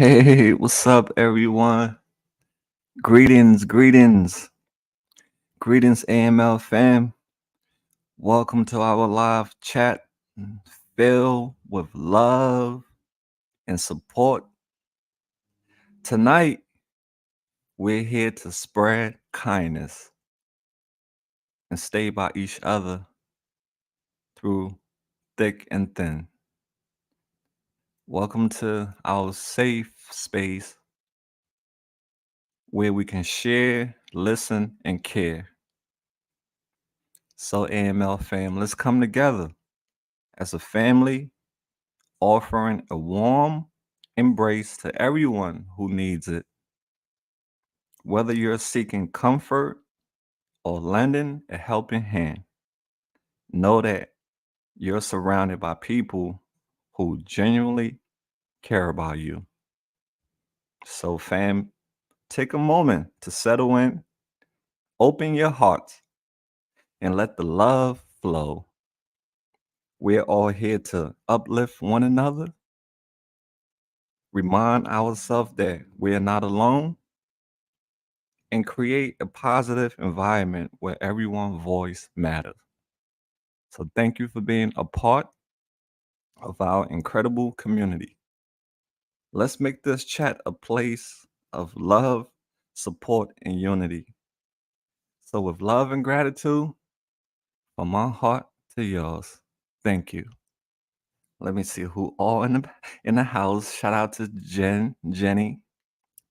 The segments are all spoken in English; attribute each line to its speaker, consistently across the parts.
Speaker 1: Hey, what's up, everyone? Greetings, AML fam. Welcome to our live chat filled with love and support. Tonight, we're here to spread kindness and stay by each other through thick and thin. Welcome to our safe space where we can share, listen, and care. So, AML fam, let's come together as a family, offering a warm embrace to everyone who needs it. Whether you're seeking comfort or lending a helping hand, know that you're surrounded by people who genuinely care about you. So, fam, take a moment to settle in, open your heart, and let the love flow. We're all here to uplift one another, remind ourselves that we're not alone, and create a positive environment where everyone's voice matters. So thank you for being a part of our incredible community. Let's make this chat a place of love, support, and unity. So with love and gratitude, from my heart to yours, thank you. Let me see who all in the house. Shout out to Jenny.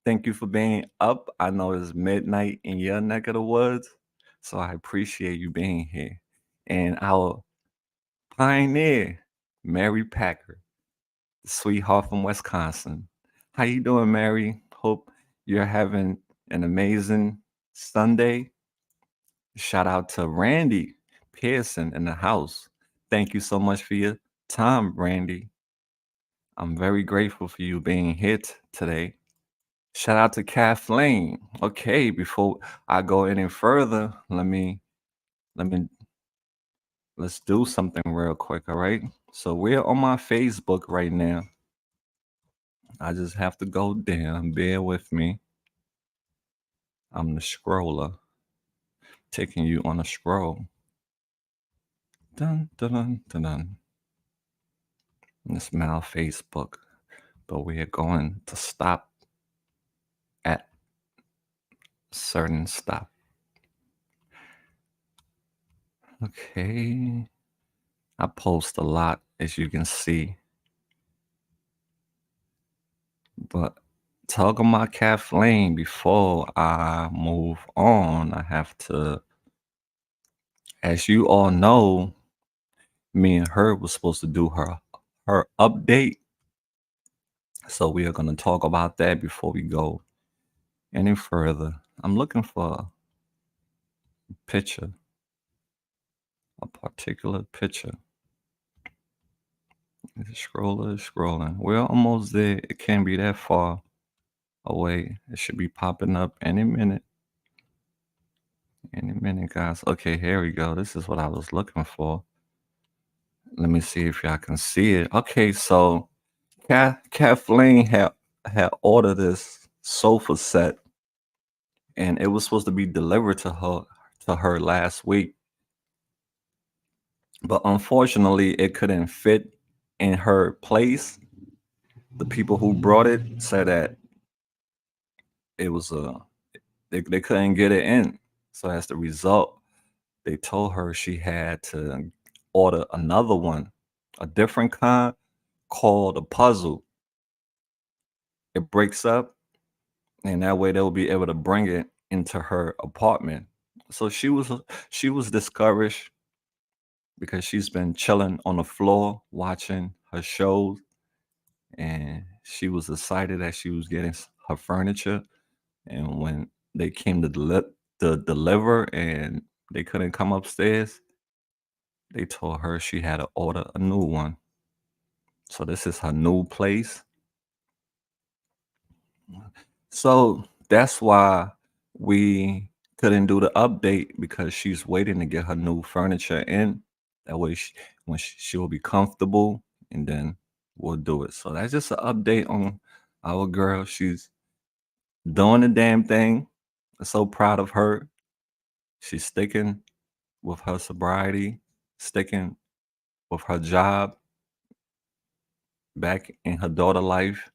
Speaker 1: Thank you for being up. I know it's midnight in your neck of the woods, so I appreciate you being here. And our pioneer, Mary Packer, the sweetheart from Wisconsin. How you doing, Mary? Hope you're having an amazing Sunday. Shout out to Randy Pearson in the house. Thank you so much for your time, Randy. I'm very grateful for you being here today. Shout out to Kathleen. Okay, before I go any further, let's do something real quick, all right? So we're on my Facebook right now. I just have to go down. Bear with me. I'm the scroller, taking you on a scroll. Dun dun dun dun dun. This now Facebook, but we are going to stop at certain stop. Okay. I post a lot, as you can see. But talking about Kathleen, before I move on, I have to, as you all know, me and her was supposed to do her update. So we are going to talk about that before we go any further. I'm looking for a picture, a particular picture. The scroller is scrolling. We're almost there. It can't be that far away. It should be popping up any minute. Any minute, guys. Okay, here we go. This is what I was looking for. Let me see if y'all can see it. Okay, so Kathleen had ordered this sofa set, and it was supposed to be delivered to her last week. But unfortunately, it couldn't fit in her place. The people who brought it said that it was they couldn't get it in. So as the result, they told her she had to order another one, a different kind called a puzzle. It breaks up, and that way they'll be able to bring it into her apartment. So she was discouraged, because she's been chilling on the floor watching her shows, and she was excited that she was getting her furniture. And when they came to deliver and they couldn't come upstairs, they told her she had to order a new one. So this is her new place. So that's why we couldn't do the update, because she's waiting to get her new furniture in. That way, she will be comfortable, and then we'll do it. So that's just an update on our girl. She's doing the damn thing. I'm so proud of her. She's sticking with her sobriety, sticking with her job, back in her daughter life,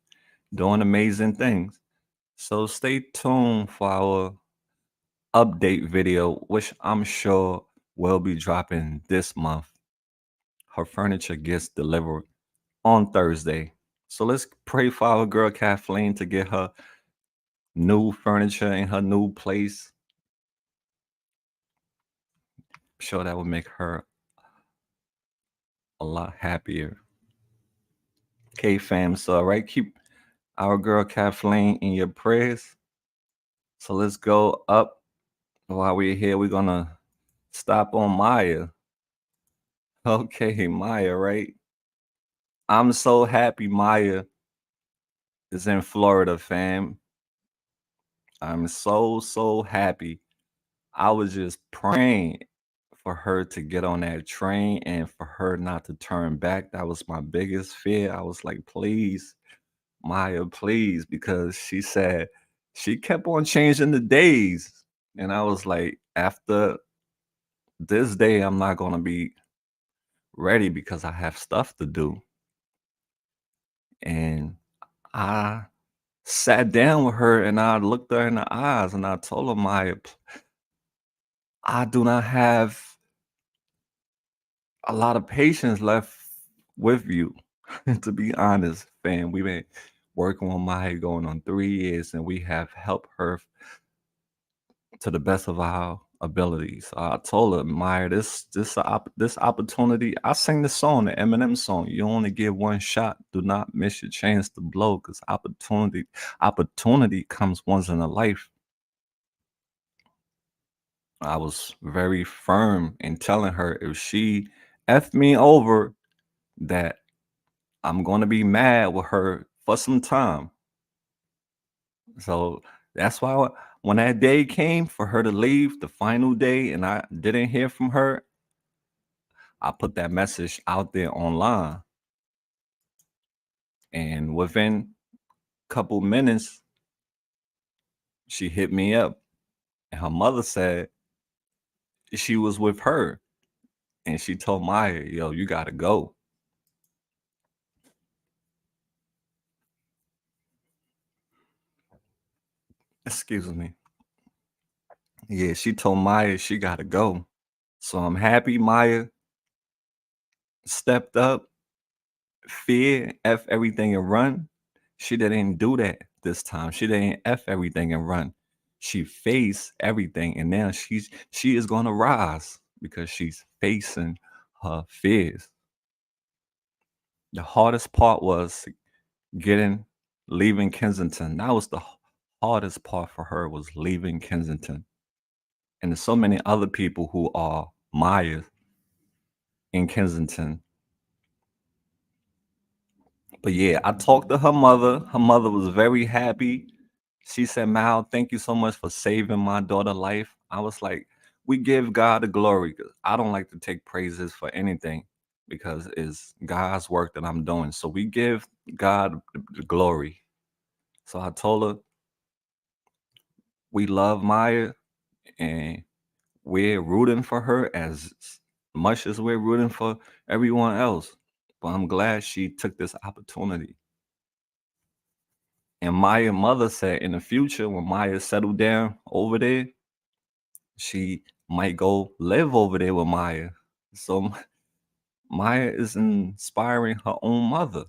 Speaker 1: doing amazing things. So stay tuned for our update video, which I'm sure will be dropping this month. Her furniture gets delivered on Thursday. So let's pray for our girl Kathleen to get her new furniture in her new place. I'm sure that would make her a lot happier. Okay, fam. So, all right, keep our girl Kathleen in your prayers. So let's go up. While we're here, we're gonna stop on Maya. Okay, Maya, right? I'm so happy Maya is in Florida, fam. I'm so happy. I was just praying for her to get on that train and for her not to turn back. That was my biggest fear. I was like, please, Maya, please, because she said she kept on changing the days. And I was like, after this day, I'm not going to be ready because I have stuff to do. And I sat down with her and I looked her in the eyes and I told her, Maya, I do not have a lot of patience left with you. To be honest, fam, we've been working with Maya going on 3 years, and we have helped her to the best of our abilities. I told her, Maya, this opportunity. I sing the song, the Eminem song. You only get one shot. Do not miss your chance to blow, because opportunity comes once in a life. I was very firm in telling her if she effed me over, that I'm gonna be mad with her for some time. So that's why when that day came for her to leave, the final day, and I didn't hear from her, I put that message out there online. And within a couple minutes, she hit me up. And her mother said she was with her. And she told Maya, yo, you gotta go. Excuse me. Yeah, she told Maya she gotta go. So I'm happy Maya stepped up, fear, F everything and run. She didn't do that this time. She didn't F everything and run. She faced everything, and now she is gonna rise because she's facing her fears. The hardest part was getting leaving Kensington. That was the hardest part for her, was leaving Kensington. And there's so many other people who are Maya in Kensington. But yeah, I talked to her mother. Her mother was very happy. She said, Mal, thank you so much for saving my daughter's life. I was like, we give God the glory, 'cause I don't like to take praises for anything, because it's God's work that I'm doing. So we give God the glory. So I told her we love Maya, and we're rooting for her as much as we're rooting for everyone else. But I'm glad she took this opportunity. And Maya's mother said in the future, when Maya settled down over there, she might go live over there with Maya. So Maya is inspiring her own mother.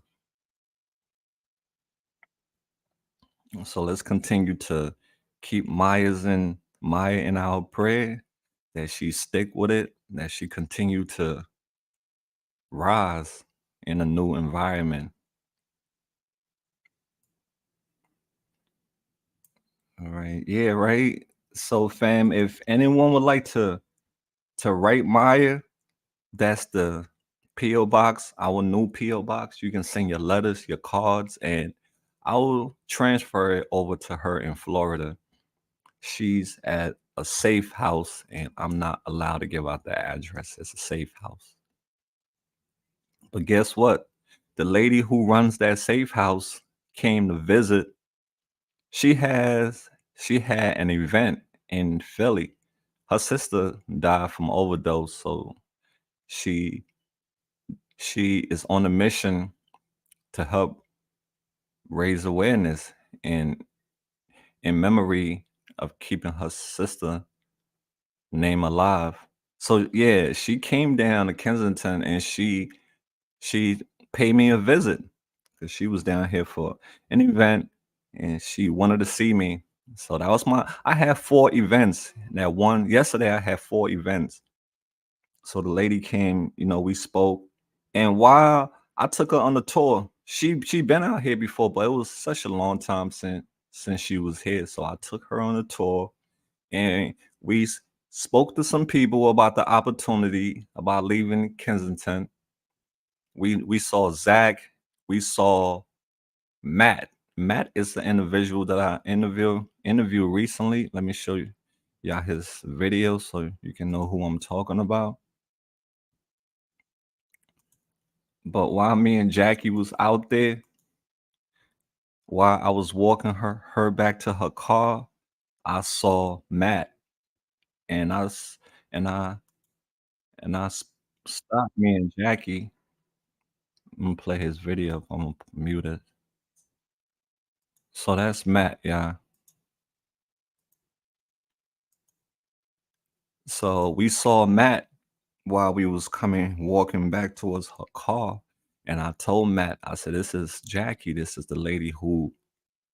Speaker 1: So let's continue to keep Maya in our prayer, that she stick with it, that she continue to rise in a new environment. All right. Yeah, right. So fam, if anyone would like to write Maya, that's the PO box, our new PO box. You can send your letters, your cards, and I will transfer it over to her in Florida. She's at a safe house, and I'm not allowed to give out the address. It's a safe house. But guess what? The lady who runs that safe house came to visit. She had an event in Philly. Her sister died from overdose, so she she is on a mission to help raise awareness in memory of keeping her sister name alive. So yeah, she came down to Kensington and she paid me a visit because she was down here for an event and she wanted to see me. So that was my I had 4 events. That one yesterday I had 4 events. So the lady came, we spoke. And while I took her on the tour, she been out here before, but it was such a long time since she was here. So I took her on a tour and spoke to some people about the opportunity about leaving Kensington. We saw Zach, we saw Matt. Matt is the individual that I interviewed recently. Let me show you y'all his video so you can know who I'm talking about. But while me and Jackie was out there, while I was walking her back to her car, I saw Matt, and I s- and I and I s- stopped me and Jackie. I'm gonna play his video. I'm gonna mute it. So that's Matt, yeah. So we saw Matt while we was walking back towards her car, and I told Matt, I said, "This is Jackie. This is the lady who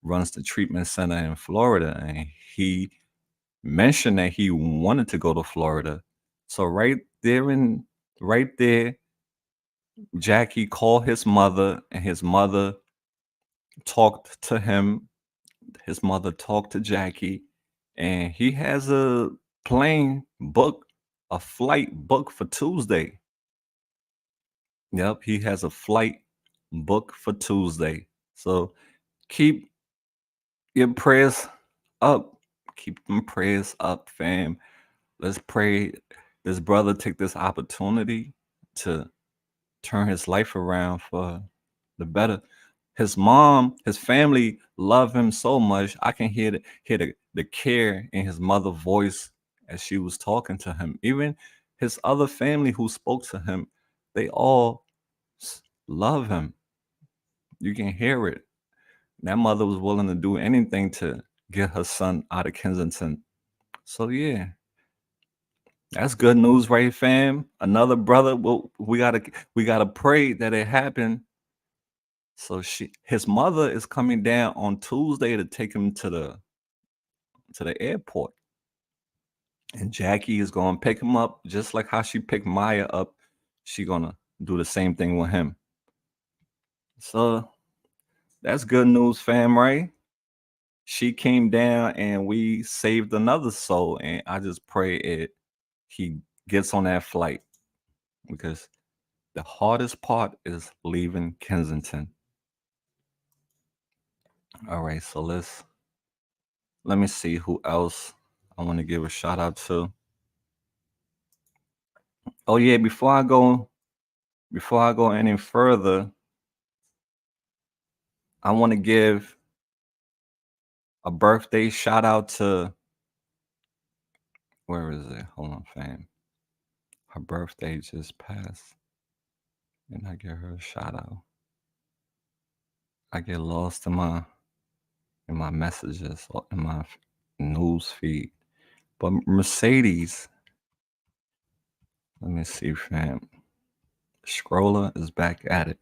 Speaker 1: runs the treatment center in Florida," and he mentioned that he wanted to go to Florida. So right there, Jackie called his mother, and his mother talked to him. His mother talked to Jackie, and he has a flight book for Tuesday. Yep, he has a flight book for Tuesday. So keep your prayers up. Keep them prayers up, fam. Let's pray this brother take this opportunity to turn his life around for the better. His family love him so much. I can hear the care in his mother's voice as she was talking to him. Even his other family who spoke to him, they all love him. You can hear it. That mother was willing to do anything to get her son out of Kensington. So yeah, that's good news, right, fam? Another brother. Well, we gotta pray that it happened. So his mother is coming down on Tuesday to take him to the airport, and Jackie is gonna pick him up just like how she picked Maya up. She gonna do the same thing with him. So that's good news, fam, right? She came down and we saved another soul, and I just pray he gets on that flight because the hardest part is leaving Kensington. All right, so let me see who else I want to give a shout out to. Oh yeah, before I go any further, I want to give a birthday shout out to where is it? Hold on, fam. Her birthday just passed, and I give her a shout out. I get lost in my messages or in my news feed. But Mercedes, let me see, fam. Scroller is back at it.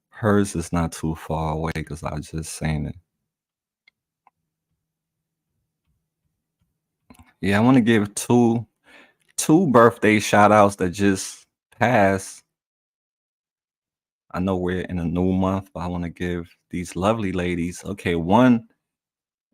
Speaker 1: Hers is not too far away because I just seen it. Yeah, I want to give two birthday shout outs that just passed. I know we're in a new month, but I want to give these lovely ladies. Okay, one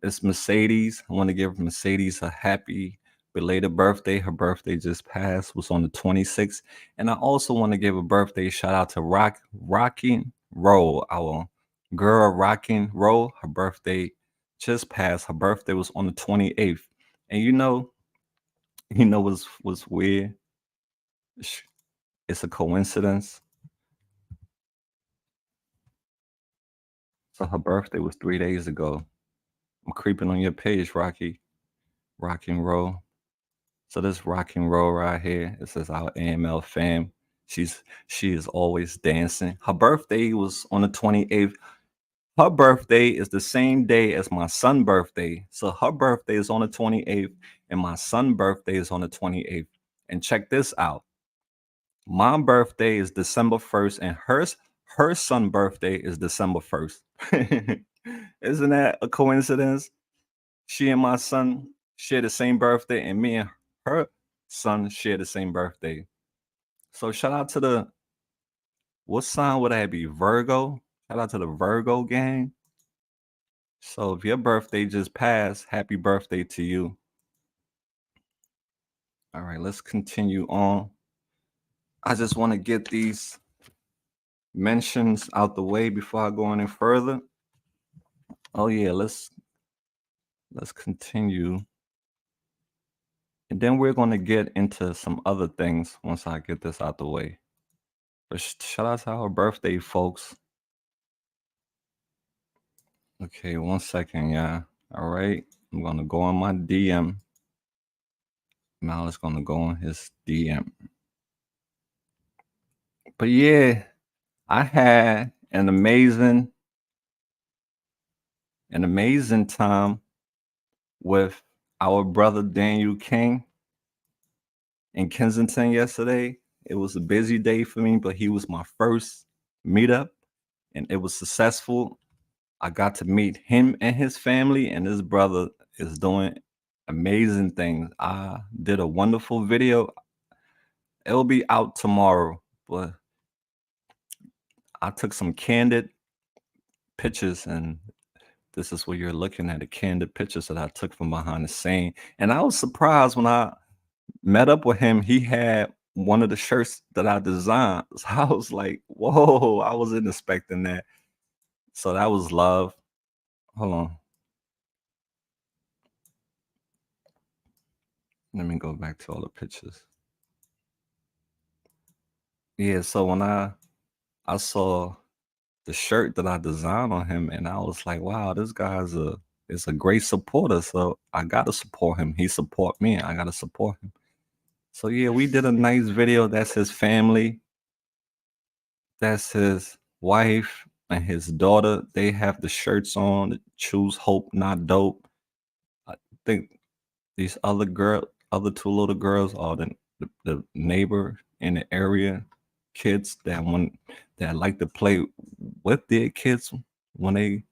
Speaker 1: is Mercedes. I want to give Mercedes a happy belated birthday. Her birthday just passed, was on the 26th. And I also want to give a birthday shout out to Rocking Roll, our girl Rocking Roll. Her birthday just passed. Her birthday was on the 28th. And what's weird? Sh- It's a coincidence. So her birthday was 3 days ago. I'm creeping on your page, Rock and Roll. So this rock and roll right here, it says our AML fam. She is always dancing. Her birthday was on the 28th. Her birthday is the same day as my son's birthday. So her birthday is on the 28th, and my son's birthday is on the 28th. And check this out. My birthday is December 1st, and her son's birthday is December 1st. Isn't that a coincidence? She and my son share the same birthday, and me and her son share the same birthday. So shout out to the what sign would that be? Virgo. Shout out to the Virgo gang. So if your birthday just passed, happy birthday to you. All right, let's continue on. I just want to get these mentions out the way before I go any further. Oh yeah, let's continue. And then we're going to get into some other things once I get this out the way. But shout out to our birthday folks. Okay, 1 second, yeah. All right, I'm gonna go on my DM. Mal is gonna go on his DM. But yeah, I had an amazing time with our brother Daniel King in Kensington yesterday. It was a busy day for me, but he was my first meetup, and it was successful. I got to meet him and his family, and his brother is doing amazing things. I did a wonderful video. It'll be out tomorrow, but I took some candid pictures, and this is what you're looking at, the candid pictures that I took from behind the scene. And I was surprised when I met up with him. He had one of the shirts that I designed. So I was like, whoa, I wasn't expecting that. So that was love. Hold on. Let me go back to all the pictures. Yeah, so when I saw the shirt that I designed on him, and I was like, wow, this guy's is a great supporter. So I gotta support him. He support me. I gotta support him. So yeah, we did a nice video. That's his family. That's his wife and his daughter. They have the shirts on. Choose hope, not dope. I think these other two little girls are the neighbor in the area kids that like to play with their kids when they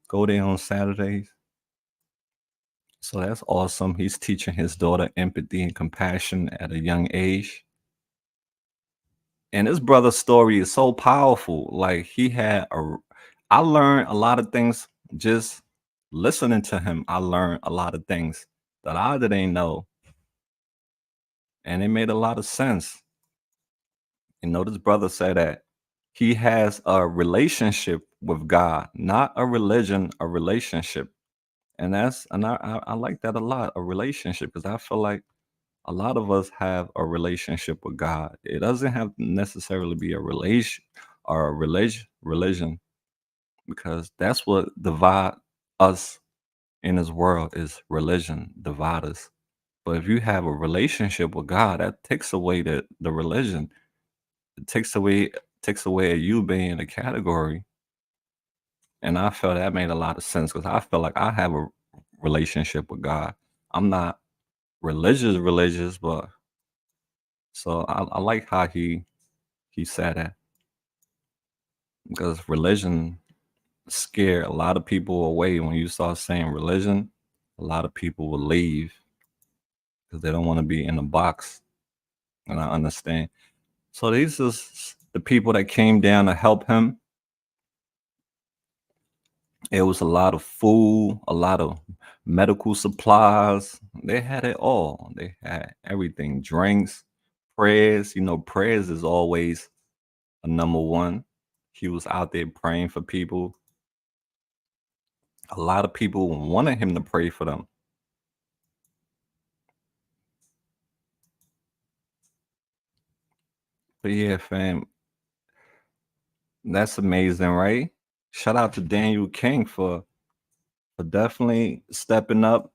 Speaker 1: go there on Saturdays. So that's awesome. He's teaching his daughter empathy and compassion at a young age. And his brother's story is so powerful. Like I learned a lot of things just listening to him. I learned a lot of things that I didn't know, and it made a lot of sense. This brother said that he has a relationship with God, not a religion, a relationship. And I like that a lot, a relationship, because I feel like a lot of us have a relationship with God. It doesn't have to necessarily be a relation or a religion, because that's what divide us in this world is religion, divide us. But if you have a relationship with God, that takes away the religion. It takes away you being in a category. And I felt that made a lot of sense because I feel like I have a relationship with God. I'm not religious, but so I like how he said that, because religion scare a lot of people away. When you start saying religion, a lot of people will leave because they don't want to be in a box. and I understand. So these is the people that came down to help him. It was a lot of food, a lot of medical supplies. They had it all. They had everything, drinks, prayers. Prayers is always a number one. He was out there praying for people. A lot of people wanted him to pray for them. But yeah, fam, that's amazing, right? Shout out to Daniel King for definitely stepping up.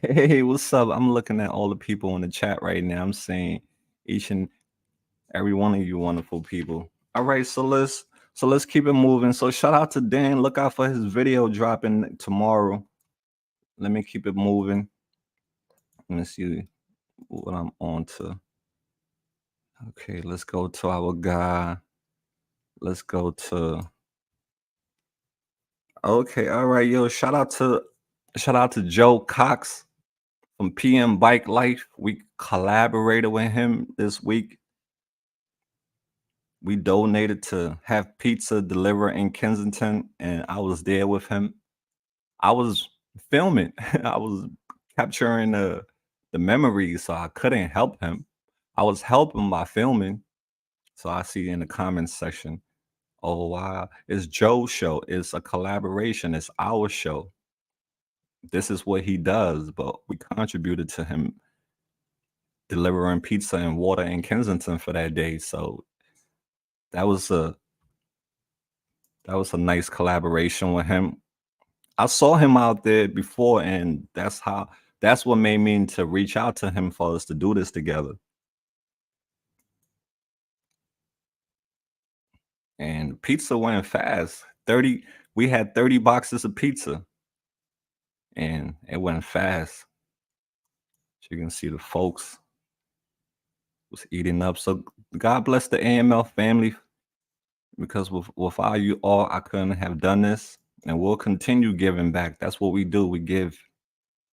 Speaker 1: Hey, what's up? I'm looking at all the people in the chat right now. I'm saying each and every one of you wonderful people. All right, so let's keep it moving. So shout out to Dan. Look out for his video dropping tomorrow. Let me keep it moving. Let me see what I'm on to. Okay, let's go to our guy. Let's go to okay, all right, yo. Shout out to Joe Cox from PM Bike Life. We collaborated with him this week. We donated to have pizza delivered in Kensington, and I was there with him. I was filming. I was capturing the memories, so I couldn't help him. I was helping by filming. So I see in the comments section, oh wow, it's Joe's show. It's a collaboration. It's our show. This is what he does, but we contributed to him delivering pizza and water in Kensington for that day. So that was a that was a nice collaboration with him. I saw him out there before, and that's what made me to reach out to him for us to do this together. And pizza went fast. 30, we had 30 boxes of pizza, and it went fast. So you can see the folks was eating up. So God bless the AML family, because without you all, I couldn't have done this. And we'll continue giving back. That's what we do. We give.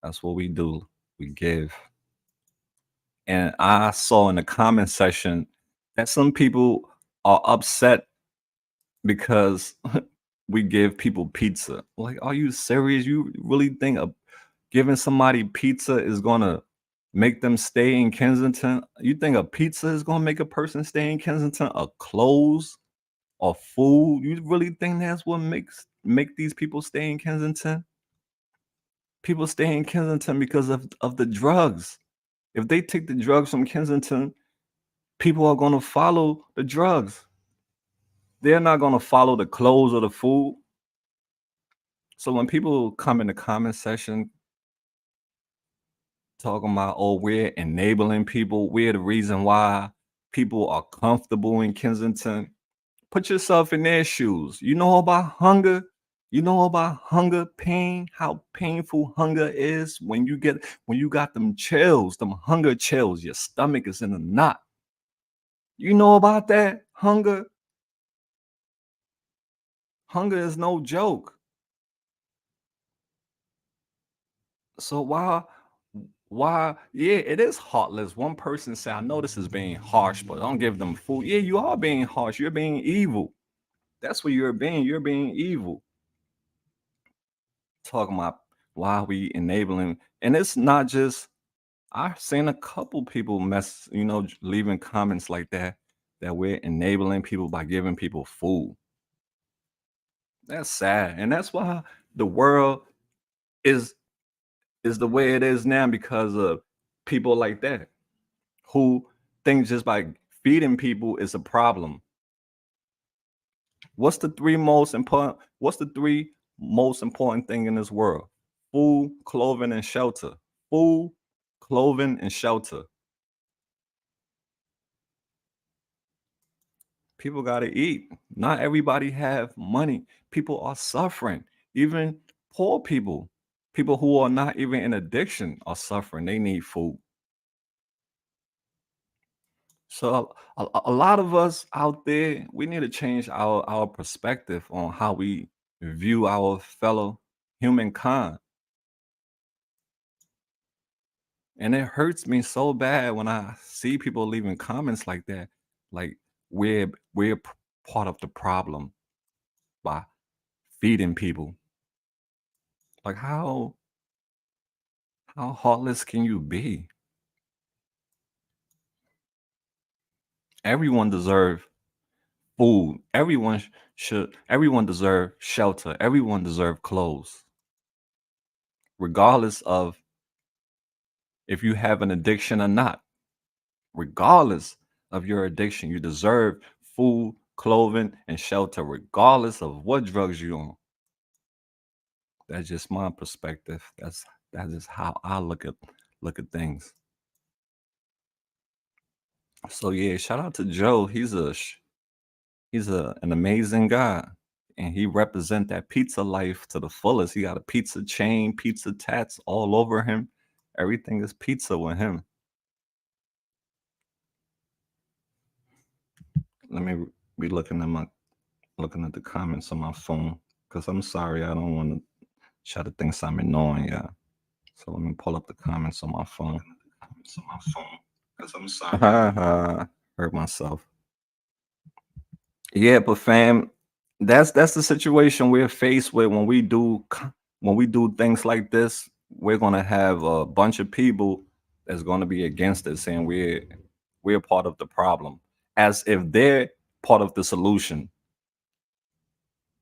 Speaker 1: That's what we do. We give. And I saw in the comment section that some people are upset because we give people pizza. Like, are you serious? You really think giving somebody pizza is gonna make them stay in Kensington? You think a pizza is gonna make a person stay in Kensington? Or clothes or food? You really think that's what make these people stay in Kensington? People stay in Kensington because of the drugs. If they take the drugs from Kensington, people are gonna follow the drugs. They're not gonna follow the clothes or the food. So when people come in the comment section talking about, oh, we're enabling people, we're the reason why people are comfortable in Kensington, put yourself in their shoes. You know about hunger? You know about hunger pain, how painful hunger is when you got them chills, them hunger chills, your stomach is in a knot. You know about that? Hunger is no joke. So yeah, it is heartless. One person said, I know this is being harsh, but don't give them food. Yeah, you are being harsh. You're being evil. That's what you're being. You're being evil. Talking about why we enabling. And it's not just I've seen a couple people leaving comments like that we're enabling people by giving people food. That's sad. And that's why the world is is the way it is now, because of people like that who think just by feeding people is a problem. What's the three most important thing in this world? Food, clothing, and shelter. Food, clothing, and shelter. People got to eat. Not everybody have money. People are suffering. Even poor people who are not even in addiction are suffering. They need food. So a lot of us out there, we need to change our perspective on how we view our fellow humankind. And it hurts me so bad when I see people leaving comments like that. Like we're part of the problem by feeding people. Like how heartless can you be? Everyone deserves food. Everyone deserve shelter. Everyone deserve clothes. Regardless of if you have an addiction or not. Regardless of your addiction, you deserve food, clothing, and shelter, regardless of what drugs you're on. That's just my perspective. That is how I look at things. So yeah, shout out to Joe. He's an amazing guy, and he represent that pizza life to the fullest. He got a pizza chain, pizza tats all over him. Everything is pizza with him. Let me be looking at the comments on my phone because I'm sorry, I don't want to try to think I'm annoying, yeah. So let me pull up the comments on my phone. Because I'm sorry. Hurt myself. Yeah, but fam, that's the situation we're faced with when when we do things like this. We're gonna have a bunch of people that's gonna be against us, saying we're part of the problem, as if they're part of the solution,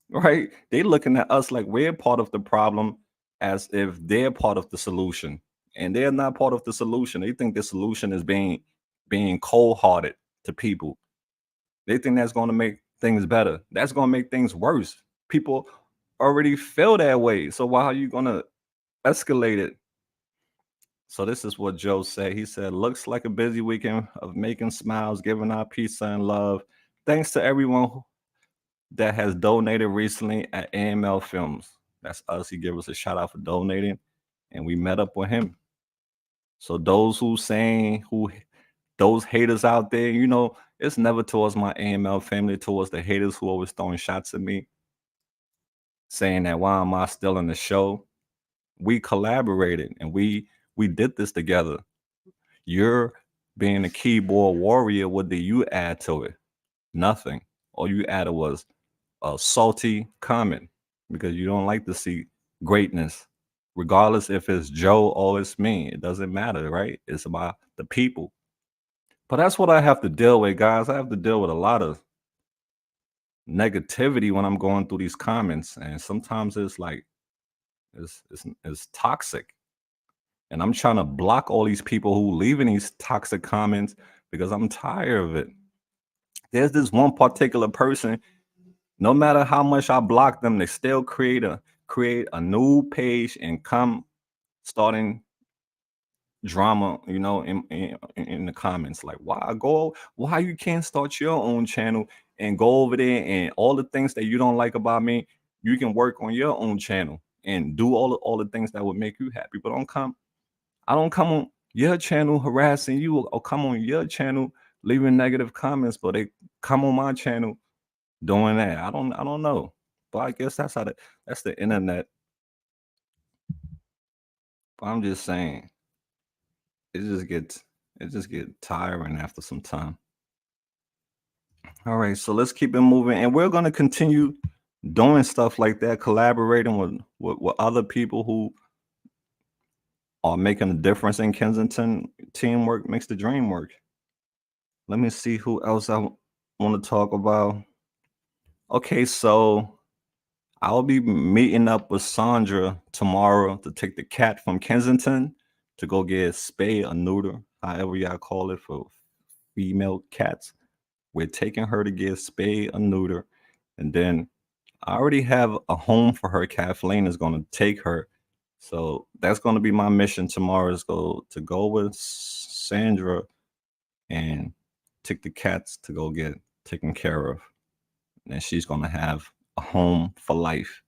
Speaker 1: right? They looking at us like we're part of the problem, as if they're part of the solution, and they're not part of the solution. They think the solution is being cold-hearted to people. They think that's going to make things better. That's going to make things worse. People already feel that way. So why are you going to escalate it? So this is what Joe said. He said, "Looks like a busy weekend of making smiles, giving out pizza and love. Thanks to everyone that has donated recently at AML Films." That's us. He gave us a shout out for donating, and we met up with him. So those haters out there, it's never towards my AML family, towards the haters who always throwing shots at me, saying that why am I still in the show? We collaborated and we did this together. You're being a keyboard warrior. What did you add to it? Nothing. All you added was a salty comment because you don't like to see greatness, regardless if it's Joe or it's me. It doesn't matter, right? It's about the people. But that's what I have to deal with, guys. I have to deal with a lot of negativity when I'm going through these comments, and sometimes it's like it's toxic. And I'm trying to block all these people who leaving these toxic comments because I'm tired of it. There's this one particular person. No matter how much I block them, they still create a new page and come starting drama, in the comments. Like, why you can't start your own channel and go over there and all the things that you don't like about me, you can work on your own channel and do all the things that would make you happy. But I don't come on your channel harassing you or come on your channel leaving negative comments, but they come on my channel doing that. I don't know. But I guess that's the internet. But I'm just saying, it just gets it just get tiring after some time. All right, so let's keep it moving, and we're gonna continue doing stuff like that, collaborating with other people who are making a difference in Kensington. Teamwork makes the dream work. Let me see who else I want to talk about. Okay, so I'll be meeting up with Sandra tomorrow to take the cat from Kensington to go get spay or neuter, however y'all call it for female cats. We're taking her to get spay or neuter, and then I already have a home for her. Kathleen is going to take her, so that's going to be my mission tomorrow. Is go with Sandra and take the cats to go get taken care of, and she's going to have a home for life.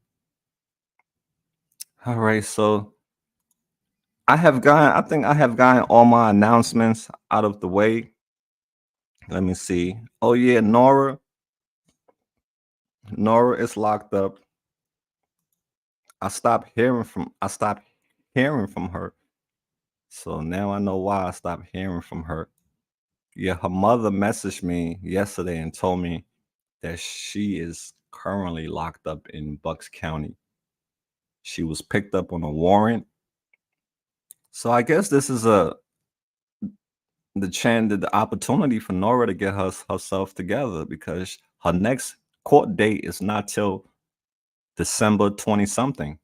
Speaker 1: All right, so I think I have gotten all my announcements out of the way. Let me see. Oh yeah, Nora is locked up. I stopped hearing from her. So now I know why I stopped hearing from her. Yeah, her mother messaged me yesterday and told me that she is currently locked up in Bucks County. She was picked up on a warrant. So I guess this is the opportunity for Nora to get herself together, because her next court date is not till December 20 something.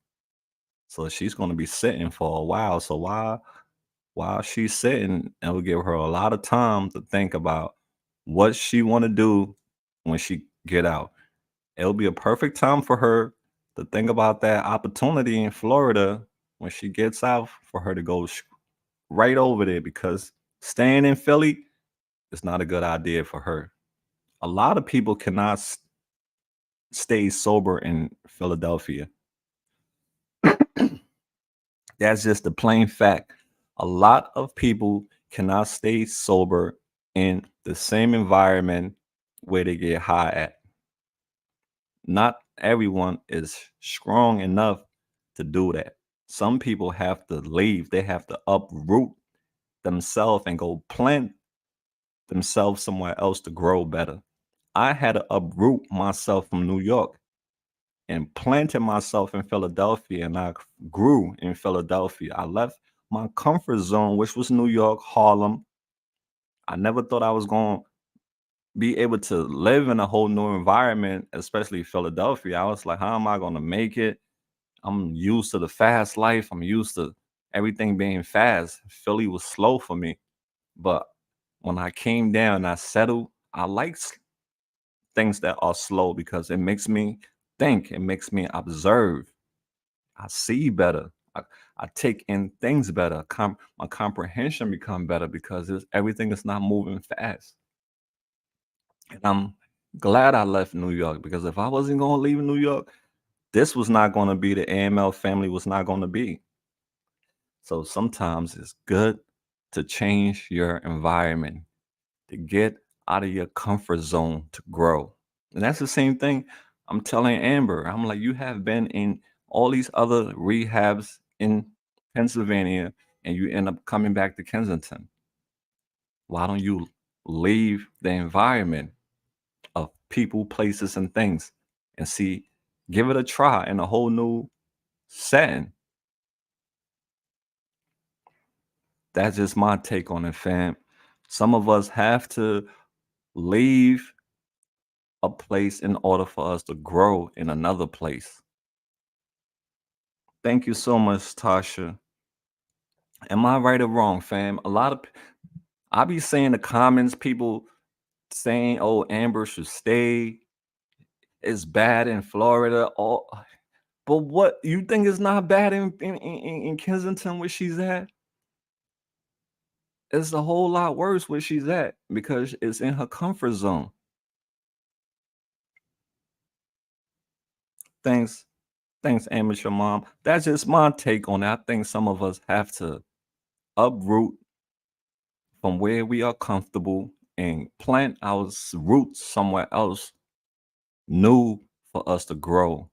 Speaker 1: So she's going to be sitting for a while. So while she's sitting, it'll give her a lot of time to think about what she want to do when she get out. It'll be a perfect time for her to think about that opportunity in Florida when she gets out, for her to go right over there, because staying in Philly is not a good idea for her. A lot of people cannot stay sober in Philadelphia. That's just the plain fact. A lot of people cannot stay sober in the same environment where they get high at. Not everyone is strong enough to do that. Some people have to leave, they have to uproot themselves and go plant themselves somewhere else to grow better. I had to uproot myself from New York and planted myself in Philadelphia, and I grew in Philadelphia. I left my comfort zone, which was New York, Harlem. I never thought I was going to be able to live in a whole new environment, especially Philadelphia. I was like, how am I going to make it? I'm used to the fast life. I'm used to everything being fast. Philly was slow for me. But when I came down and I settled, I like things that are slow, because it makes me think, it makes me observe. I see better. I take in things better. My comprehension become better because everything is not moving fast. And I'm glad I left New York, because if I wasn't going to leave New York, this was not going to be the AML family was not going to be. So sometimes it's good to change your environment, to get out of your comfort zone, to grow. And that's the same thing I'm telling Amber. I'm like, you have been in all these other rehabs in Pennsylvania and you end up coming back to Kensington. Why don't you leave the environment of people, places, and things and see, give it a try in a whole new setting? That's just my take on it, fam. Some of us have to leave a place in order for us to grow in another place. Thank you so much, Tasha. Am I right or wrong, fam? I be seeing the comments, people saying, "Oh, Amber should stay. It's bad in Florida." All, but what you think is not bad in Kensington where she's at? It's a whole lot worse where she's at, because it's in her comfort zone. Thanks, thanks, amateur mom. That's just my take on it. I think some of us have to uproot from where we are comfortable and plant our roots somewhere else new for us to grow.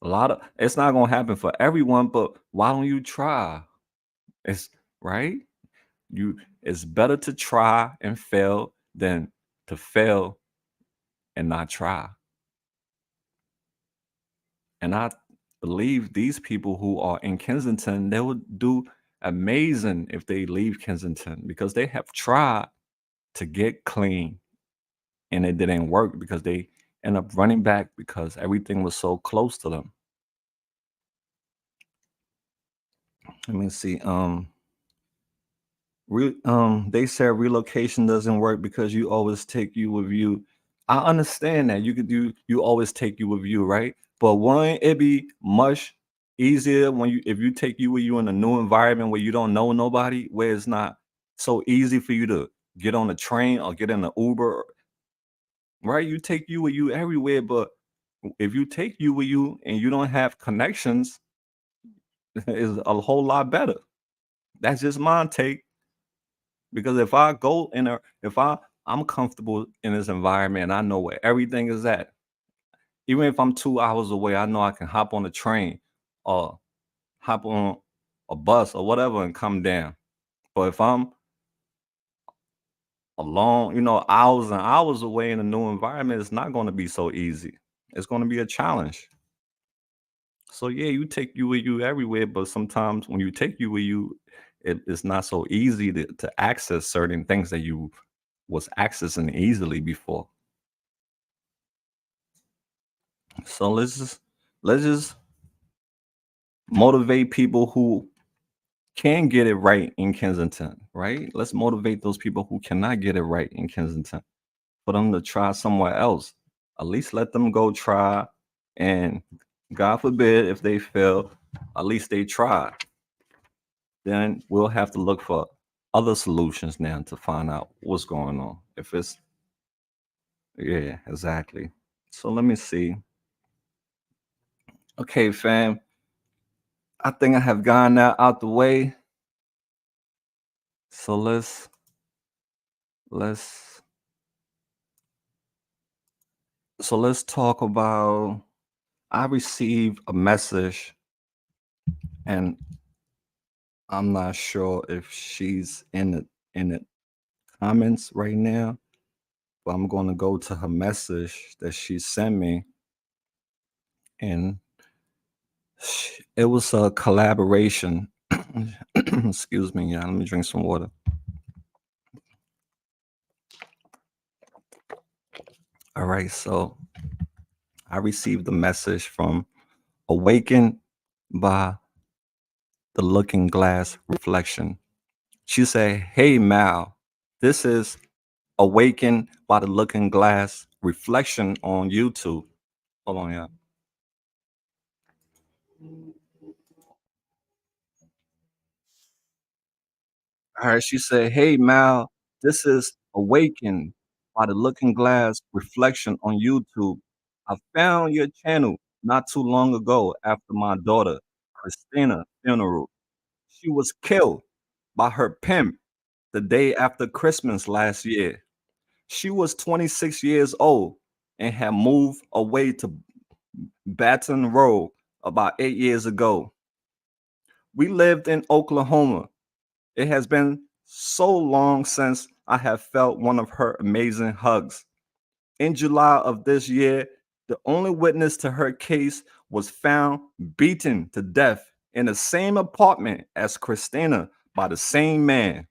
Speaker 1: A lot of it's not gonna happen for everyone, but why don't you try? It's right. It's better to try and fail than to fail and not try. And I believe these people who are in Kensington, they would do amazing if they leave Kensington, because they have tried to get clean and it didn't work, because they end up running back because everything was so close to them. Let me see. They said relocation doesn't work because you always take you with you. I understand that you always take you with you, right? But wouldn't it be much easier when you if you take you with you in a new environment where you don't know nobody, where it's not so easy for you to get on a train or get in an Uber, right? You take you with you everywhere, but if you take you with you and you don't have connections, it's a whole lot better. That's just my take. Because if I go in a if I'm comfortable in this environment and I know where everything is at, even if I'm 2 hours away, I know I can hop on a train or hop on a bus or whatever and come down. But if I'm alone, hours and hours away in a new environment, it's not going to be so easy. It's going to be a challenge. So yeah, you take you with you everywhere, but sometimes when you take you with you, it's not so easy to access certain things that you was accessing easily before. So let's just motivate people who can get it right in Kensington, right? Let's motivate those people who cannot get it right in Kensington for them to try somewhere else. At least let them go try, and God forbid if they fail, at least they tried. Then we'll have to look for other solutions now to find out what's going on. If it's yeah, exactly. So let me see. Okay, fam. I think I have gotten that out the way. So let's let's talk about I received a message and I'm not sure if she's in the comments right now, but I'm going to go to her message that she sent me and it was a collaboration. Excuse me, yeah, let me drink some water. All right, so I received a message from Awakened by the Looking Glass Reflection. She said, "Hey Mal, this is Awakened by the Looking Glass Reflection on YouTube." Hold on, yeah. All right, she said, "Hey Mal, this is Awakened by the Looking Glass Reflection on YouTube. I found your channel not too long ago after my daughter Christina funeral. She was killed by her pimp the day after Christmas last year. She was 26 years old and had moved away to Baton Rouge about 8 years ago. We lived in Oklahoma. It has been so long since I have felt one of her amazing hugs. In July of this year, the only witness to her case was found beaten to death in the same apartment as Christina by the same man.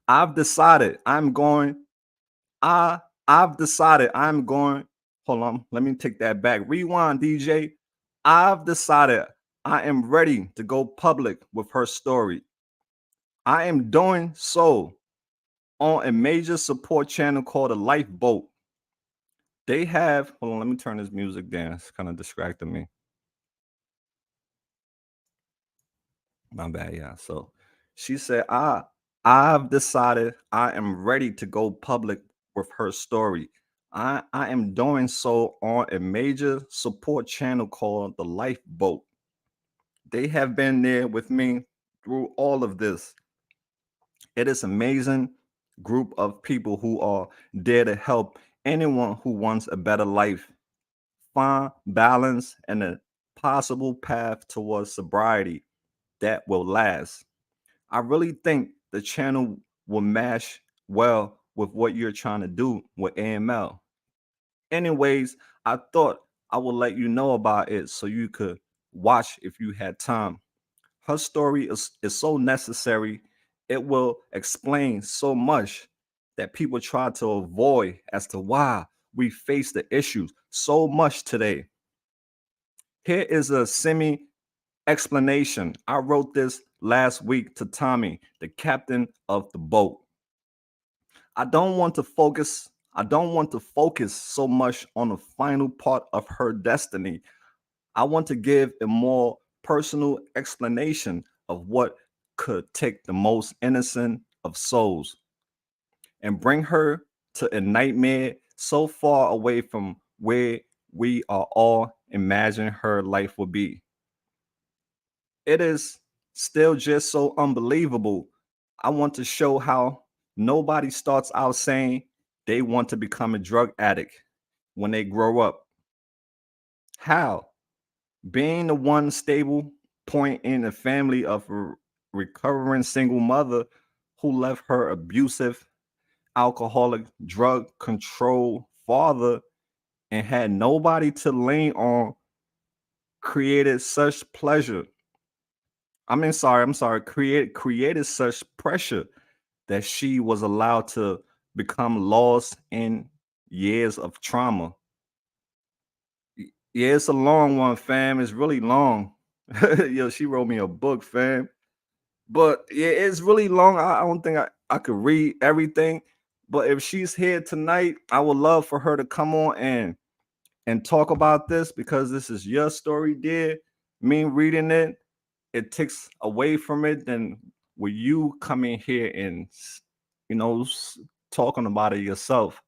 Speaker 1: I've decided I'm going I I've decided I'm going. Hold on, let me take that back. Rewind, DJ. I've decided I am ready to go public with her story. I am doing so on a major support channel called a Lifeboat. They have, hold on, let me turn this music down. It's kind of distracting me. My bad, yeah. So she said, I've decided I am ready to go public with her story. I am doing so on a major support channel called the Lifeboat. They have been there with me through all of this. It is amazing group of people who are there to help anyone who wants a better life, find balance and a possible path towards sobriety that will last. I really think the channel will mash well with what you're trying to do with AML. Anyways, I thought I would let you know about it so you could watch if you had time. Her story is so necessary. It will explain so much that people try to avoid as to why we face the issues so much today. Here is a semi explanation. I wrote this last week to Tommy, the captain of the boat. I don't want to focus. I don't want to focus so much on the final part of her destiny. I want to give a more personal explanation of what could take the most innocent of souls and bring her to a nightmare so far away from where we are all imagine her life would be. It is still just so unbelievable. I want to show how nobody starts out saying they want to become a drug addict when they grow up. How? Being the one stable point in a family of a recovering single mother who left her abusive, alcoholic, drug control father and had nobody to lean on, created such pleasure. I'm sorry, created such pressure that she was allowed to become lost in years of trauma. Yeah, it's a long one, fam. It's really long. Yo, she wrote me a book, fam. But yeah, it's really long. I don't think I could read everything. But if she's here tonight, I would love for her to come on and talk about this because this is your story, dear. Me reading it, it takes away from it. Then will you come in here and you know talking about it yourself?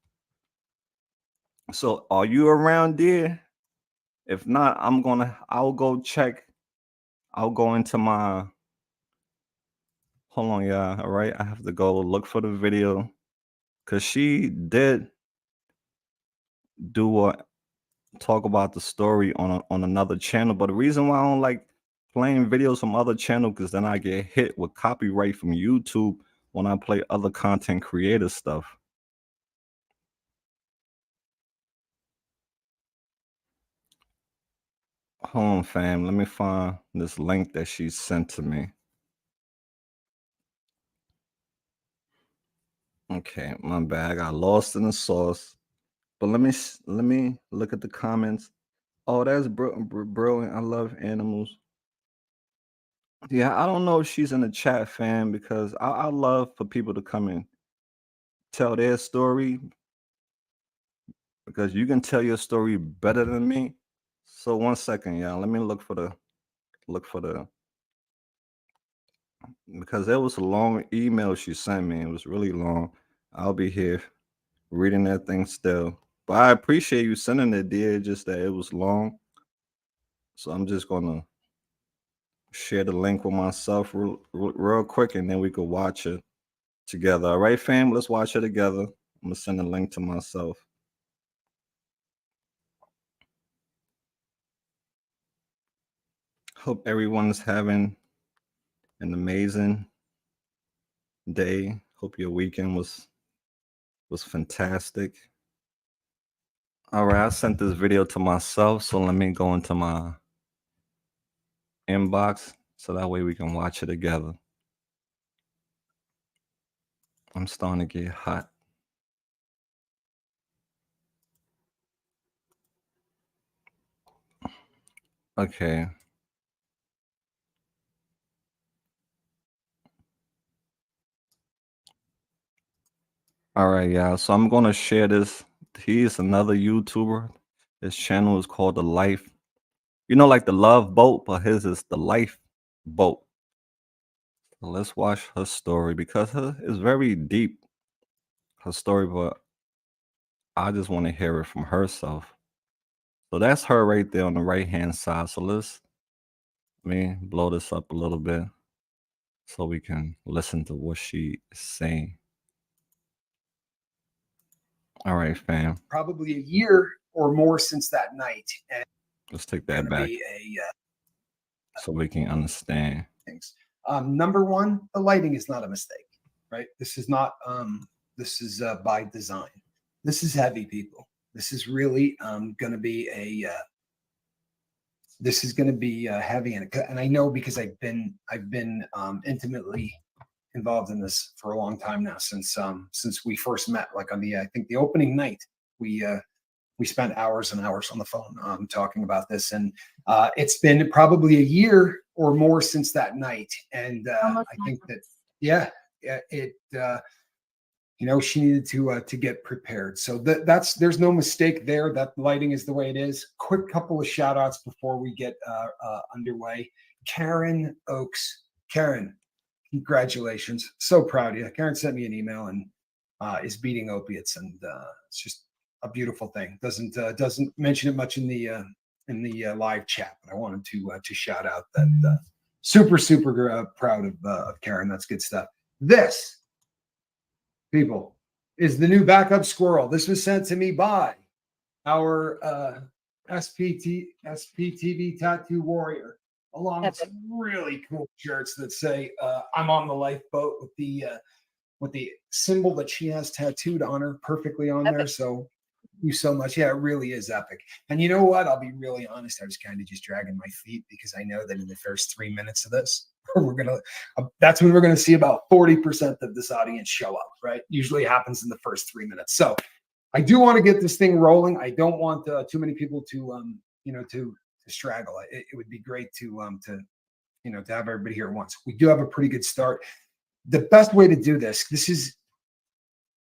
Speaker 1: So are you around, dear? If not, I'll go check. I'll go into my hold on, yeah. All right. I have to go look for the video. Cause she did do a talk about the story on another channel. But the reason why I don't like playing videos from other channel, because then I get hit with copyright from YouTube when I play other content creator stuff. Hold on, fam. Let me find this link that she sent to me. Okay, my bad. I got lost in the sauce. But let me look at the comments. Oh, that's brilliant. I love animals. Yeah, I don't know if she's in the chat, fam, because I love for people to come and tell their story because you can tell your story better than me. So 1 second, y'all. Let me look for the because there was a long email she sent me. It was really long. I'll be here reading that thing still. But I appreciate you sending it, dear. Just that it was long. So I'm just gonna share the link with myself real quick and then we could watch it together. All right, fam, let's watch it together. I'm gonna send a link to myself. Hope everyone's having an amazing day. Hope your weekend was fantastic. All right, I sent this video to myself, so let me go into my inbox so that way we can watch it together. I'm starting to get hot. Okay. All right, yeah. So I'm gonna share this. He's another YouTuber. His channel is called The Life. You know, like the Love Boat, but his is The Life Boat. So let's watch her story because her is very deep. Her story, but I just want to hear it from herself. So that's her right there on the right hand side. So let me blow this up a little bit so we can listen to what she is saying. All right, fam.
Speaker 2: Probably a year or more since that night. And
Speaker 1: let's take that back so we can understand
Speaker 2: things. Number one, the lighting is not a mistake, right? This is not. This is by design. This is heavy, people. This is really going to be a. This is going to be heavy, and I know because I've been intimately involved in this for a long time now, since we first met. Like on the I think the opening night, we spent hours and hours on the phone talking about this, and it's been probably a year or more since that night. And I think that she needed to get prepared. So there's no mistake there. That lighting is the way it is. Quick couple of shout outs before we get underway. Karen Oakes. Karen, congratulations. So proud of you. Karen sent me an email and is beating opiates, and it's just a beautiful thing. Doesn't mention it much in the live chat, but I wanted to shout out that super proud of Karen. That's good stuff. This, people, is the new backup squirrel. This was sent to me by our SPTV tattoo warrior, along with
Speaker 3: Epic.
Speaker 2: some really cool shirts that say "I'm on the lifeboat" with the symbol that she has tattooed on her perfectly on there.
Speaker 3: Epic.
Speaker 2: So thank you so much. Yeah, it really is epic. And you know what? I'll be really honest. I was kind of just dragging my feet because I know that in the first 3 minutes of this, that's when we're gonna see about 40% of this audience show up. Right? Usually happens in the first 3 minutes. So I do want to get this thing rolling. I don't want too many people to to straggle. It would be great to have everybody here at once. We do have a pretty good start. The best way to do this is,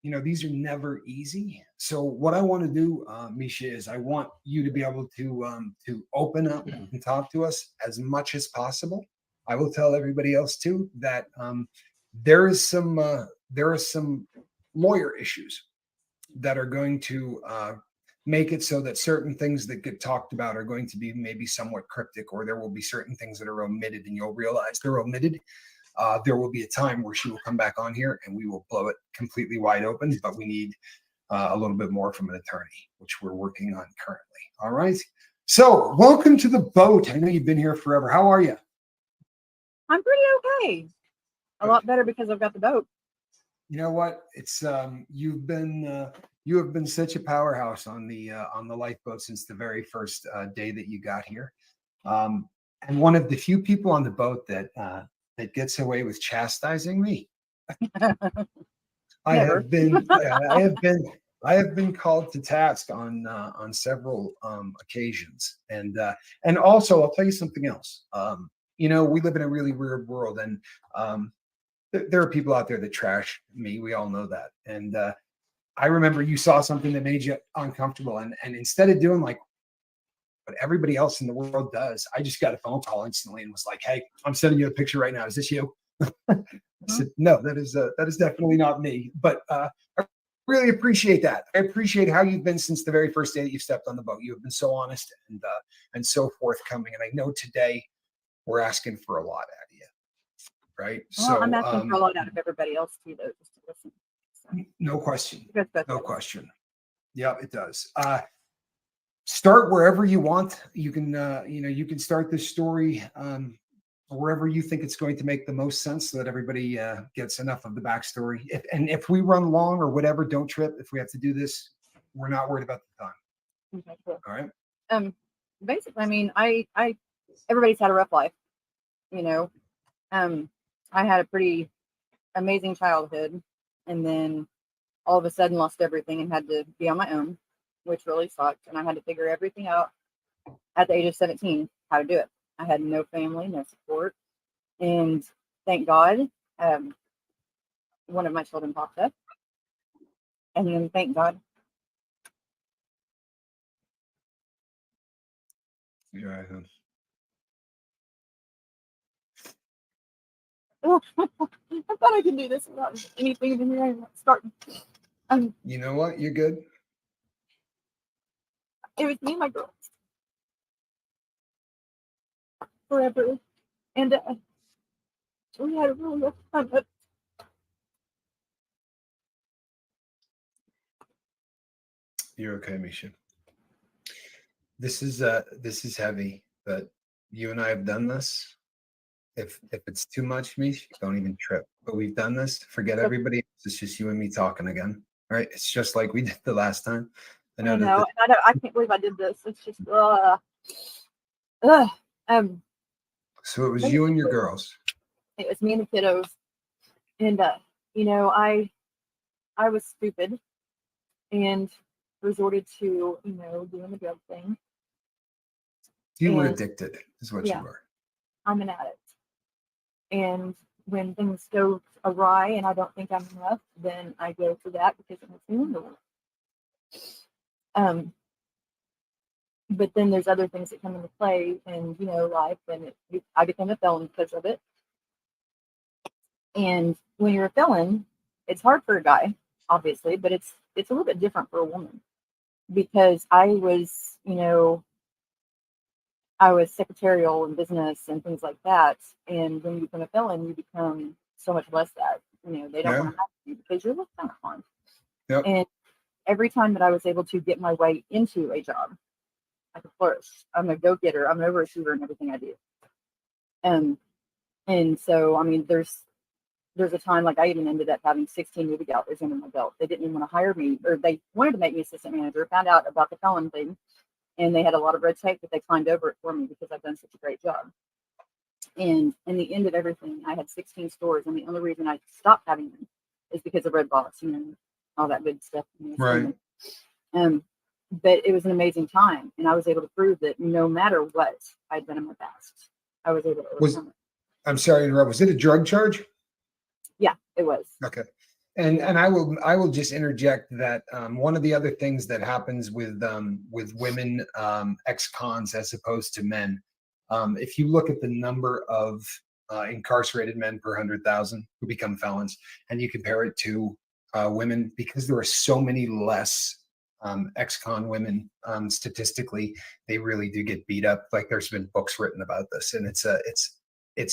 Speaker 2: these are never easy. So what I want to do, Misha, is I want you to be able to open up and talk to us as much as possible. I will tell everybody else too that there is some lawyer issues that are going to make it so that certain things that get talked about are going to be maybe somewhat cryptic, or there will be certain things that are omitted, and you'll realize they're omitted. There will be a time where she will come back on here and we will blow it completely wide open, but we need a little bit more from an attorney, which we're working on currently. All right. So welcome to the boat. I know you've been here forever. How are you?
Speaker 3: I'm pretty okay. A lot better because I've got the boat.
Speaker 2: You know what? It's you have been such a powerhouse on the lifeboat since the very first day that you got here, and one of the few people on the boat that gets away with chastising me. I have been called to task on several occasions, and also I'll tell you something else. We live in a really weird world, and there are people out there that trash me. We all know that. And I remember you saw something that made you uncomfortable, and instead of doing like what everybody else in the world does, I just got a phone call instantly and was like, "Hey, I'm sending you a picture right now. Is this you?" I said, "No, that is definitely not me." But I really appreciate that. I appreciate how you've been since the very first day that you've stepped on the boat. You have been so honest and so forthcoming. And I know today we're asking for a lot out of you, right?
Speaker 3: Well, I'm asking for a lot out of everybody else too, though, just to listen. So.
Speaker 2: No question.
Speaker 3: Good.
Speaker 2: No question. Yeah, it does. Start wherever you want. You can, you can start this story wherever you think it's going to make the most sense, so that everybody gets enough of the backstory. If we run long or whatever, don't trip. If we have to do this, we're not worried about the time.
Speaker 3: Okay, cool.
Speaker 2: All right.
Speaker 3: Basically, I mean, I everybody's had a rough life, I had a pretty amazing childhood, and then all of a sudden lost everything and had to be on my own, which really sucked. And I had to figure everything out at the age of 17, how to do it. I had no family, no support. And thank God, one of my children popped up. And then thank God.
Speaker 2: Yeah,
Speaker 3: I thought I could do this without anything in here. I'm not starting.
Speaker 2: You know what? You're good.
Speaker 3: It was me and my girls forever, and we had a really rough time. But
Speaker 2: you're okay, Misha. This is heavy, but you and I have done this. If it's too much, Misha, don't even trip. But we've done this. Forget everybody else. It's just you and me talking again. All right? It's just like we did the last time.
Speaker 3: I know. I can't believe I did this. It's just
Speaker 2: So it was you and your girls.
Speaker 3: It was me and the kiddos, and I was stupid and resorted to doing the drug thing.
Speaker 2: You were addicted, is what you were.
Speaker 3: I'm an addict, and when things go awry and I don't think I'm enough, then I go for that because it makes me wonderful. But then there's other things that come into play in life, and I became a felon because of it. And when you're a felon, it's hard for a guy, obviously, but it's a little bit different for a woman, because I was secretarial in business and things like that. And when you become a felon, you become so much less that. They don't want to have you because you're looked down upon.
Speaker 2: Yep.
Speaker 3: And every time that I was able to get my way into a job, I could flourish. I'm a go-getter. I'm an overachiever in everything I do. And so, I mean, there's a time like I even ended up having 16 movie galleries under my belt. They didn't even want to hire me, or they wanted to make me assistant manager, found out about the felon thing, and they had a lot of red tape, but they climbed over it for me because I've done such a great job. And in the end of everything, I had 16 stores, and the only reason I stopped having them is because of Red Box, all that good stuff.
Speaker 2: Right.
Speaker 3: But it was an amazing time, and I was able to prove that no matter what I'd done in my past, I was able to overcome it.
Speaker 2: I'm sorry to interrupt. Was it a drug charge?
Speaker 3: Yeah, it was.
Speaker 2: Okay. And I will just interject that one of the other things that happens with women ex-cons as opposed to men, if you look at the number of incarcerated men per 100,000 who become felons, and you compare it to women, because there are so many less ex-con women, statistically, they really do get beat up. Like there's been books written about this, and it's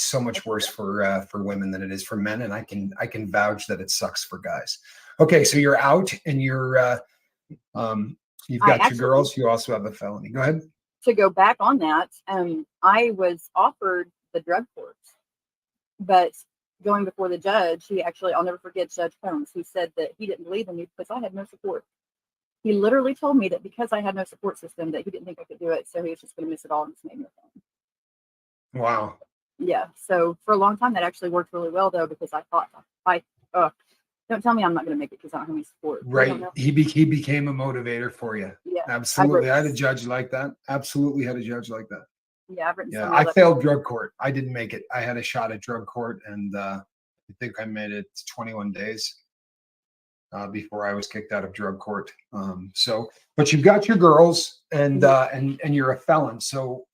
Speaker 2: so much worse for women than it is for men, and I can vouch that it sucks for guys. Okay, so you're out, and you've got your girls. You also have a felony. Go ahead.
Speaker 3: To go back on that, I was offered the drug court, but going before the judge, I'll never forget Judge Combs. He said that he didn't believe in me because I had no support. He literally told me that because I had no support system, that he didn't think I could do it, so he was just going to miss it all and just make me a felon.
Speaker 2: Wow.
Speaker 3: Yeah, so for a long time that actually worked really well though, because I thought, don't tell me I'm not going to make it because I don't have any support.
Speaker 2: Right. He became a motivator for you.
Speaker 3: Yeah,
Speaker 2: absolutely. I had a judge like that. Absolutely had a judge like that.
Speaker 3: Yeah, I've written.
Speaker 2: Yeah, I failed drug court. I didn't make it. I had a shot at drug court, and I think I made it 21 days before I was kicked out of drug court. But you've got your girls, and you're a felon. So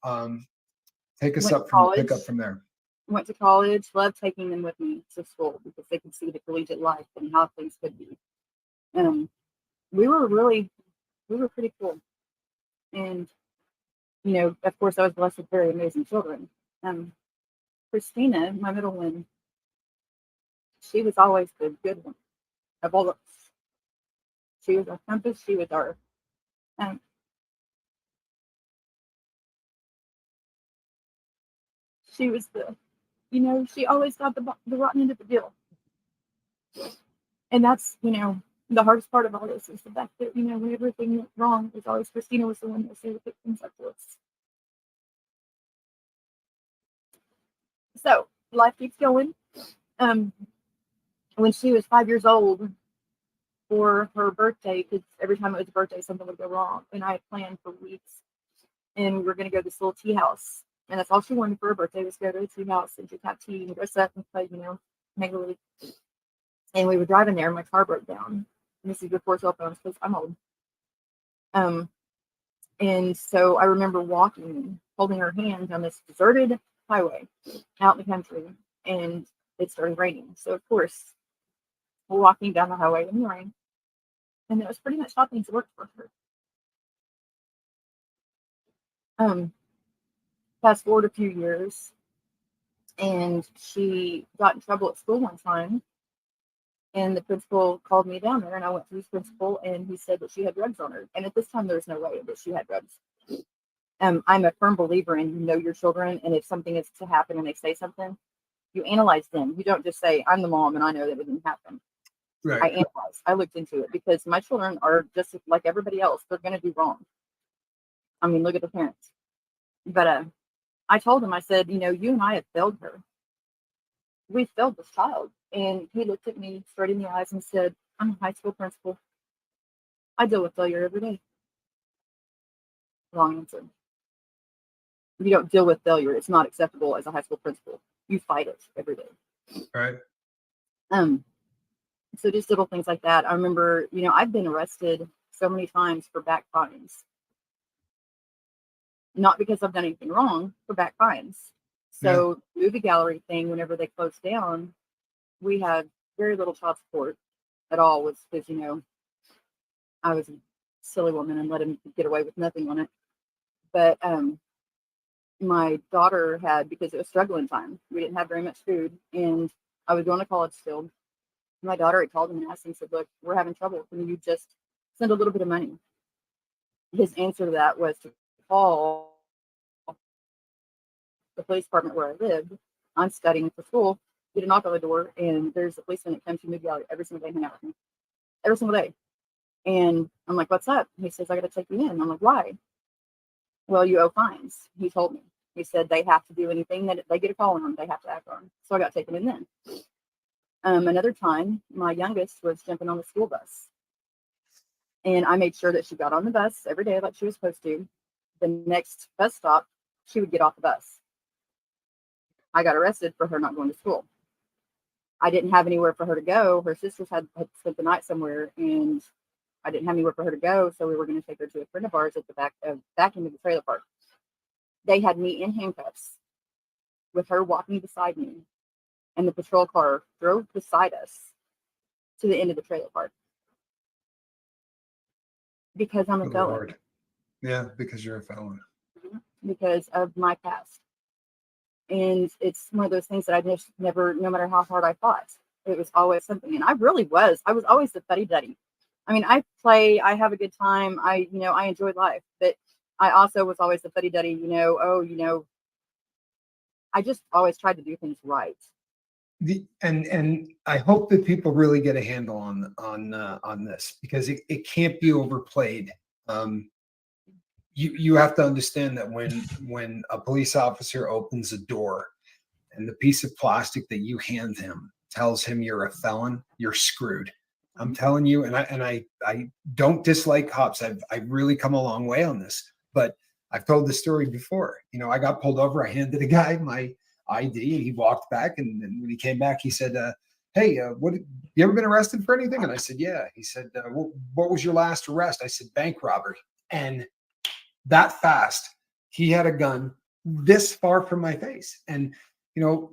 Speaker 2: take us up from pick up from there.
Speaker 3: Went to college, loved taking them with me to school because they could see the collegiate life and how things could be. We were pretty cool. And, of course I was blessed with very amazing children. Christina, my middle one, she was always the good one of all of us. She was our compass, she was our, she was the, she always got the rotten end of the deal. And that's, the hardest part of all this is the fact that, when everything went wrong, it was always Christina was the one that said to pick things up for us. So life keeps going. When she was 5 years old for her birthday, because every time it was a birthday, something would go wrong. And I had planned for weeks. And we were going to go to this little tea house. And that's all she wanted for her birthday was go to a tea house and just have tea and dress up and play, make believe. And we were driving there and my car broke down. And this is before cell phones because I'm old. And so I remember walking, holding her hand on this deserted highway out in the country, and it started raining. So of course, we're walking down the highway in the rain, and it was pretty much how things worked for her. Fast forward a few years, and she got in trouble at school one time, and the principal called me down there, and I went to his principal, and he said that she had drugs on her. And at this time, there was no way that she had drugs. I'm a firm believer in your children, and if something is to happen and they say something, you analyze them. You don't just say, I'm the mom and I know that it didn't happen.
Speaker 2: Right.
Speaker 3: I analyzed. I looked into it because my children are just like everybody else. They're going to do wrong. I mean, look at the parents. But I told him, I said, you and I have failed her. We failed this child. And he looked at me straight in the eyes and said, I'm a high school principal. I deal with failure every day. Wrong answer. You don't deal with failure. It's not acceptable as a high school principal. You fight it every day.
Speaker 2: Right.
Speaker 3: So just little things like that. I remember, I've been arrested so many times for back fines. Not because I've done anything wrong, for back fines. So movie gallery thing, whenever they closed down, we had very little child support at all, was because, I was a silly woman and let him get away with nothing on it. But my daughter had, because it was struggling time, we didn't have very much food, and I was going to college still. My daughter had called him and asked him, said, look, we're having trouble. Can you just send a little bit of money? His answer to that was to call the police department where I lived. I'm studying for school. Get a knock on the door, and there's a policeman that comes to Movie Gallery every single day, hang out with me, every single day. And I'm like, "What's up?" He says, "I got to take you in." I'm like, "Why?" "Well, you owe fines." He told me. He said they have to do anything that they get a call on them, they have to act on. So I got taken in then. Another time, my youngest was jumping on the school bus, and I made sure that she got on the bus every day like she was supposed to. The next bus stop, she would get off the bus. I got arrested for her not going to school. I didn't have anywhere for her to go. Her sisters had spent the night somewhere, and I didn't have anywhere for her to go, so we were going to take her to a friend of ours at the back end of the trailer park. They had me in handcuffs with her walking beside me, and the patrol car drove beside us to the end of the trailer park because I'm a
Speaker 2: Good
Speaker 3: felon.
Speaker 2: Lord. Yeah, because you're a felon.
Speaker 3: Because of my past. And it's one of those things that I just never, no matter how hard I fought, it was always something. And I was always the fuddy-duddy. I mean, I have a good time. I enjoy life, but I also was always the fuddy-duddy, I just always tried to do things right.
Speaker 2: And I hope that people really get a handle on this, because it can't be overplayed. You have to understand that when a police officer opens a door and the piece of plastic that you hand him tells him you're a felon, you're screwed. I'm telling you, and I don't dislike cops. I've really come a long way on this, but I've told this story before. I got pulled over. I handed a guy my ID, and he walked back, and when he came back, he said, "Hey, you ever been arrested for anything?" And I said, "Yeah." He said, "What was your last arrest?" I said, "Bank robbery." And that fast, he had a gun this far from my face. And,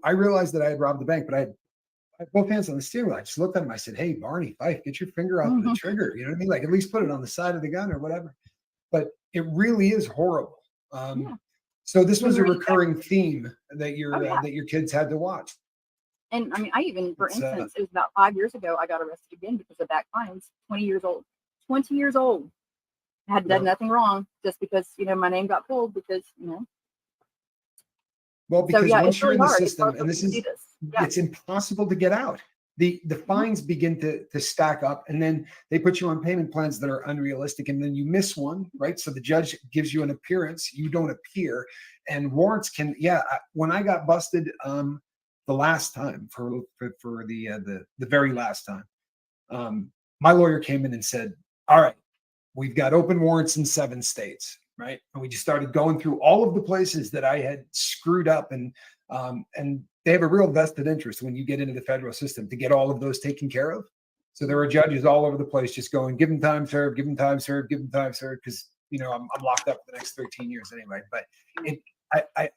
Speaker 2: I realized that I had robbed the bank, but I had both hands on the steering wheel. I just looked at him. I said, "Hey, Barney Fife, get your finger off the trigger." You know what I mean? Like, at least put it on the side of the gun or whatever. But it really is horrible. So this was a recurring theme that your kids had to watch.
Speaker 3: And I mean, for instance, it was about 5 years ago, I got arrested again because of back fines. 20 years old. 20 years old. I had done nothing wrong, just because, my name got pulled because,
Speaker 2: Well, because once you're in the system, and
Speaker 3: Yeah.
Speaker 2: it's impossible to get out. The fines begin to stack up, and then they put you on payment plans that are unrealistic, and then you miss one, right? So the judge gives you an appearance, you don't appear, and warrants can. Yeah, when I got busted the last time for the very last time, my lawyer came in and said, "All right, we've got open warrants in 7 states." Right. And we just started going through all of the places that I had screwed up, and they have a real vested interest when you get into the federal system to get all of those taken care of. So there are judges all over the place just going, "Give them time served, give them time served, give them time served," because I'm locked up for the next 13 years anyway. But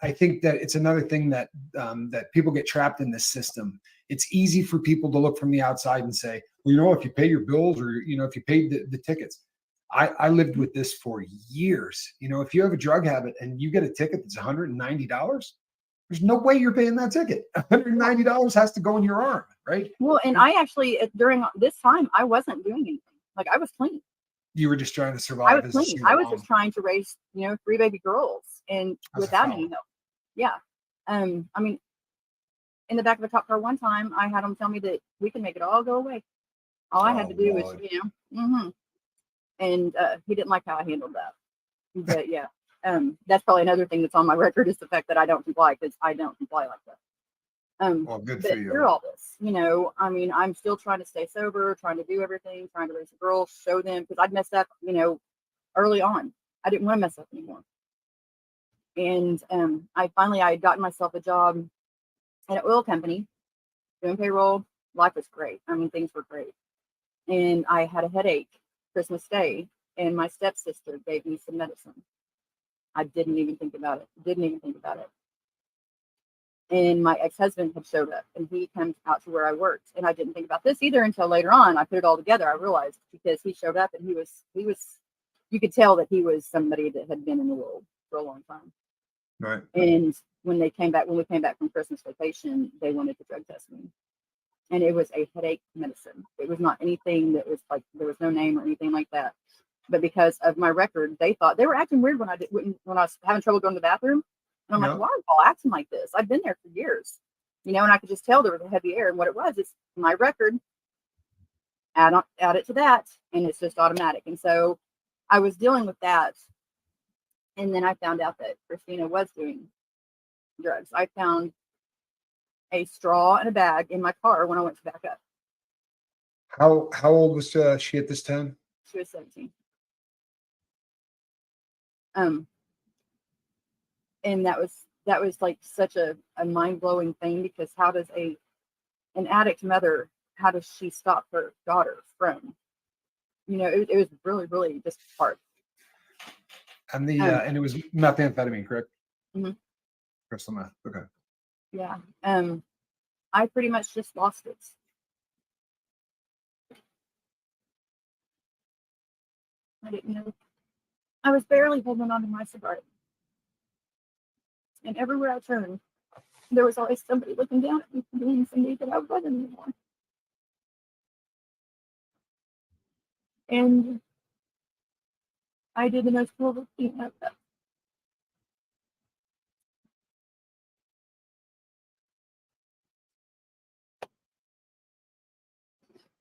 Speaker 2: I think that it's another thing that that people get trapped in this system. It's easy for people to look from the outside and say, "Well, if you pay your bills, or if you paid the tickets." I lived with this for years. If you have a drug habit and you get a ticket that's $190, there's no way you're paying that ticket. $190 has to go in your arm, right?
Speaker 3: Well, and I actually, during this time, I wasn't doing anything. Like, I was clean.
Speaker 2: You were just trying to survive.
Speaker 3: I was clean. I was just trying to raise, 3 baby girls, and without any help. Yeah. I mean, in the back of a cop car one time, I had them tell me that we can make it all go away. All I had to do was, and he didn't like how I handled that. But yeah, that's probably another thing that's on my record, is the fact that I don't comply, because I don't comply like that.
Speaker 2: Well, good
Speaker 3: but
Speaker 2: for you.
Speaker 3: through all this, I mean, I'm still trying to stay sober, trying to do everything, trying to raise the girls, show them, because I'd messed up, early on. I didn't want to mess up anymore. And I had gotten myself a job at an oil company, doing payroll. Life was great. I mean, things were great. And I had a headache Christmas Day, and my stepsister gave me some medicine. I didn't even think about it. And my ex-husband had showed up, and he comes out to where I worked, and I didn't think about this either until later on. I put it all together. I realized, because he showed up, and he was you could tell that he was somebody that had been in the world for a long time.
Speaker 2: Right.
Speaker 3: And when we came back from Christmas vacation, they wanted to drug test me. And it was a headache medicine. It was not anything that was like, there was no name or anything like that. But because of my record, they thought they were acting weird when I was having trouble going to the bathroom. And I'm
Speaker 2: Yeah.
Speaker 3: like, why are you all acting like this? I've been there for years, you know, and I could just tell there was a heavy air. And what it was, it's my record, add it to that, and it's just automatic. And so I was dealing with that. And then I found out that Christina was doing drugs. I found a straw and a bag in my car when I went to back up.
Speaker 2: How old was she at this time?
Speaker 3: She was 17. And that was like such a mind-blowing thing, because how does an addict mother, how does she stop her daughter from, you know, it was really, really just hard.
Speaker 2: And and it was methamphetamine, correct?
Speaker 3: Mm-hmm.
Speaker 2: Crystal meth. Okay.
Speaker 3: Yeah. I pretty much just lost it. I didn't know. I was barely holding on to my sobriety. And everywhere I turned, there was always somebody looking down at me for being somebody that I wasn't anymore. And I did the most horrible thing of that.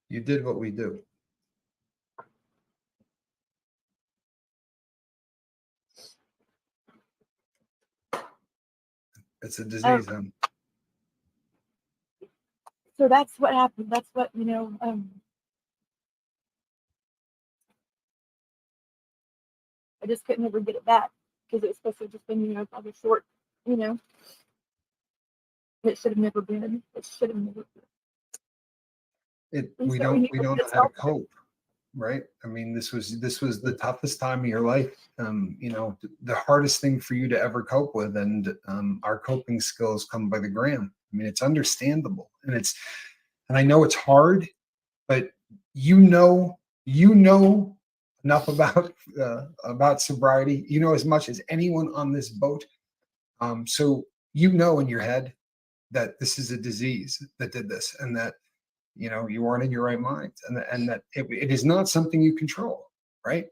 Speaker 2: You did what we do. It's a disease.
Speaker 3: So that's what happened. That's what, you know, I just couldn't ever get it back, because it was supposed to have just been, you know, probably short, you know. It should have never been. It should have never been.
Speaker 2: We don't know how to cope, right? I mean, this was the toughest time of your life. You know, the hardest thing for you to ever cope with, and our coping skills come by the gram. I mean, it's understandable, and I know it's hard, but you know enough about sobriety. You know as much as anyone on this boat. So you know in your head that this is a disease that did this, and that, you know, you weren't in your right mind, and that it is not something you control, right?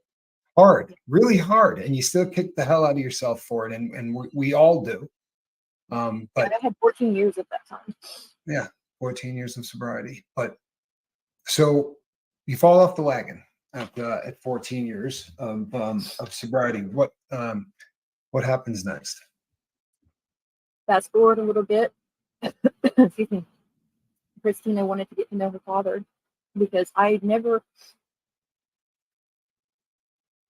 Speaker 2: Hard, really hard, and you still kick the hell out of yourself for it, and we all do. But
Speaker 3: I had 14 years at that time.
Speaker 2: Yeah, 14 years of sobriety. But so you fall off the wagon at 14 years of sobriety. What happens next?
Speaker 3: Fast forward a little bit. Excuse me. Christina wanted to get to know her father, because I never.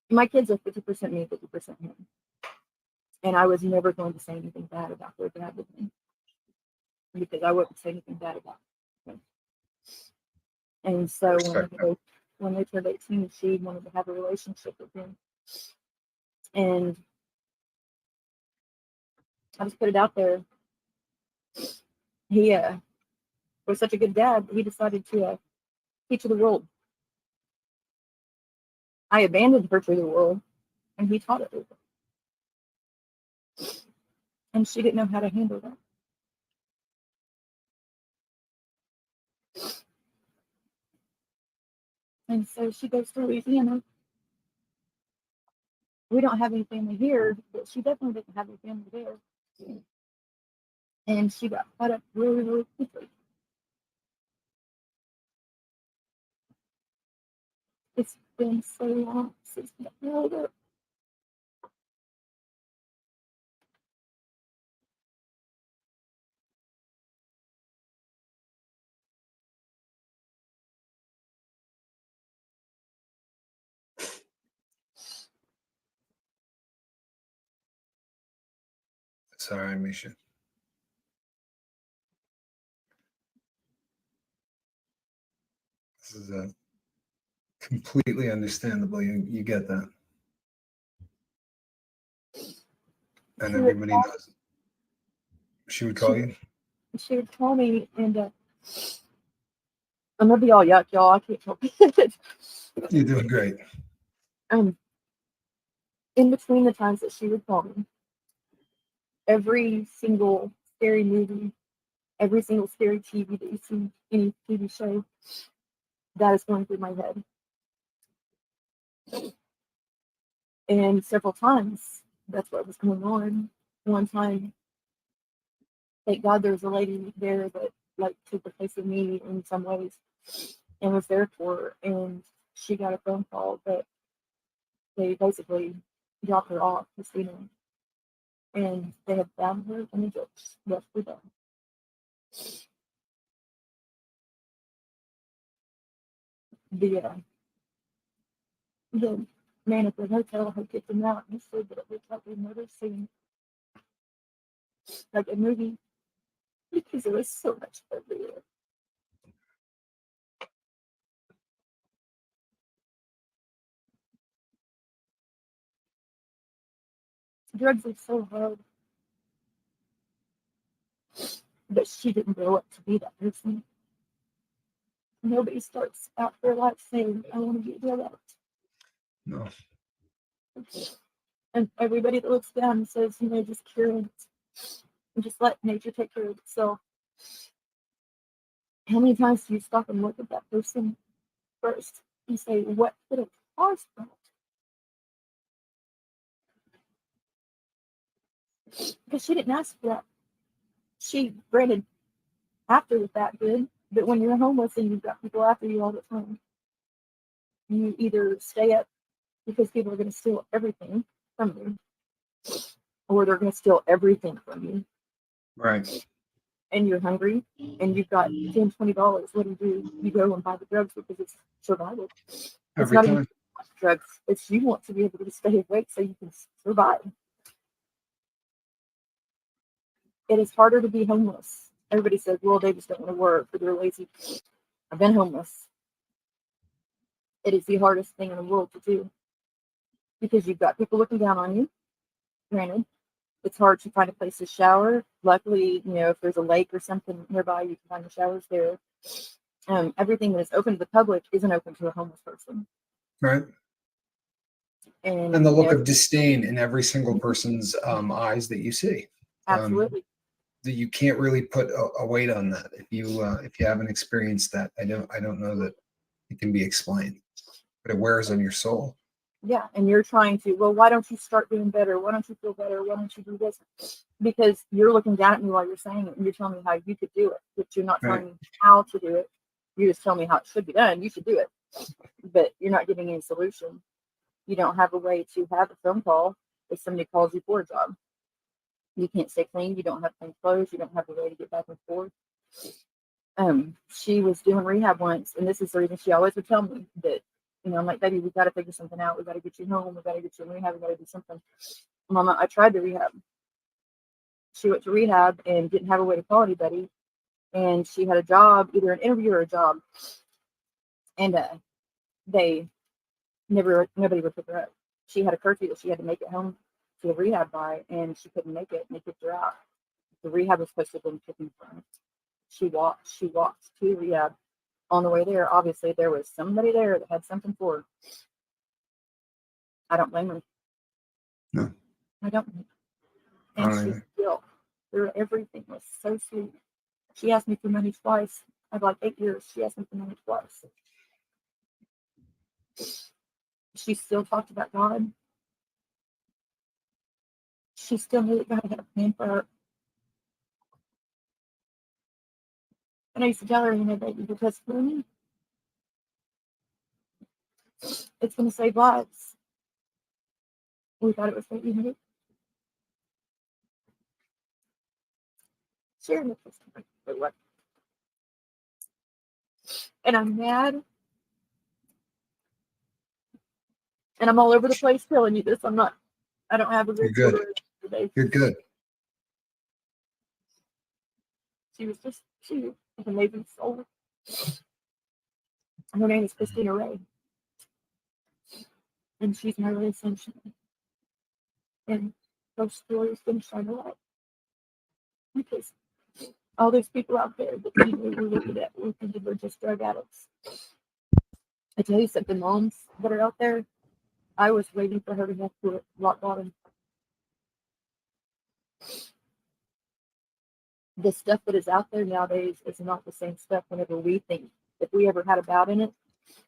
Speaker 3: My kids are 50% me, 50% him, and I was never going to say anything bad about their dad with me, because I wouldn't say anything bad about him. And so when they turned 18, she wanted to have a relationship with him, and I just put it out there. He was such a good dad, he decided to teach her the world. I abandoned her to the world, and he taught her. And she didn't know how to handle that. And so she goes to Louisiana. We don't have any family here, but she definitely didn't have any family there. And she got caught up really, really quickly. It's been so long since we got older.
Speaker 2: Sorry, Misha. This is completely understandable. You get that. And everybody knows. She would call you?
Speaker 3: She would call me, and I'm gonna be all yuck, y'all. I can't help it.
Speaker 2: You're doing great.
Speaker 3: In between the times that she would call me, every single scary movie, every single scary TV that you see, any TV show, that is going through my head. And several times, that's what was going on. one time, thank God there was a lady there that like took the place of me in some ways and was there for her. And she got a phone call that they basically dropped her off this evening. And they had found her and they just left her there. The man at the hotel had kicked him out and he said that it looked like we'd never seen like a movie because there was so much everywhere. Drugs are so hard. But she didn't grow up to be that person. Nobody starts out their life saying, I want to be a drug addict.
Speaker 2: No.
Speaker 3: And everybody that looks down and says, just cure it and just let nature take care of itself. How many times do you stop and look at that person first and say, what could have caused that? Because she didn't ask for that. She, granted, after the fact did, but when you're homeless and you've got people after you all the time, you either stay up because people are going to steal everything from you, or they're going to steal everything from you.
Speaker 2: Right.
Speaker 3: And you're hungry and you've got $10, $20. What do? You go and buy the drugs because it's survival.
Speaker 2: Every
Speaker 3: not
Speaker 2: time.
Speaker 3: even drugs. It's you want to be able to stay awake so you can survive. It is harder to be homeless. Everybody says, well, they just don't want to work or they're lazy. I've been homeless. It is the hardest thing in the world to do because you've got people looking down on you. Granted, it's hard to find a place to shower. Luckily, if there's a lake or something nearby, you can find the showers there. Everything that is open to the public isn't open to a homeless person.
Speaker 2: Right. And the look of disdain in every single person's eyes that you see.
Speaker 3: Absolutely.
Speaker 2: That you can't really put a weight on that if you haven't experienced that. I don't know that it can be explained, but it wears on your soul.
Speaker 3: Yeah, and you're trying to, well, why don't you start doing better? Why don't you feel better? Why don't you do this? Because you're looking down at me while you're saying it, and you're telling me how you could do it, but you're not telling me how to do it. You just tell me how it should be done. You should do it, but you're not giving any solution. You don't have a way to have a phone call if somebody calls you for a job. You can't stay clean. You don't have clean clothes. You don't have a way to get back and forth. She was doing rehab once, and this is the reason she always would tell me that, I'm like, baby, we got to figure something out. We got to get you home. We got to get you in rehab. We got to do something. Mama, I tried the rehab. She went to rehab and didn't have a way to call anybody. And she had a job, either an interview or a job. And nobody would pick her up. She had a curfew that she had to make it home to the rehab by, and she couldn't make it, and they kicked her out. The rehab was supposed to have been picking for her. She walked to rehab. On the way there, obviously, there was somebody there that had something for her. I don't blame her.
Speaker 2: No.
Speaker 3: I don't. And she still, everything was so sweet. She asked me for money twice. I've like 8 years. She asked me for money twice. She still talked about God. She still knew that God had a plan for her. And I used to tell her, baby, the testimony, it's going to save lives. We thought it was going to be sharing the testimony. And I'm mad. And I'm all over the place telling you this. I don't have a good
Speaker 2: You're good. You're good.
Speaker 3: She was an amazing soul. Her name is Christina Ray. And she's my really sunshine. And those stories going to shine a light. Because all those people out there that we're looking at, we think we're just drug addicts. I tell you something, moms that are out there, I was waiting for her to get to rock bottom. The stuff that is out there nowadays is not the same stuff whenever we think. If we ever had a bout in it,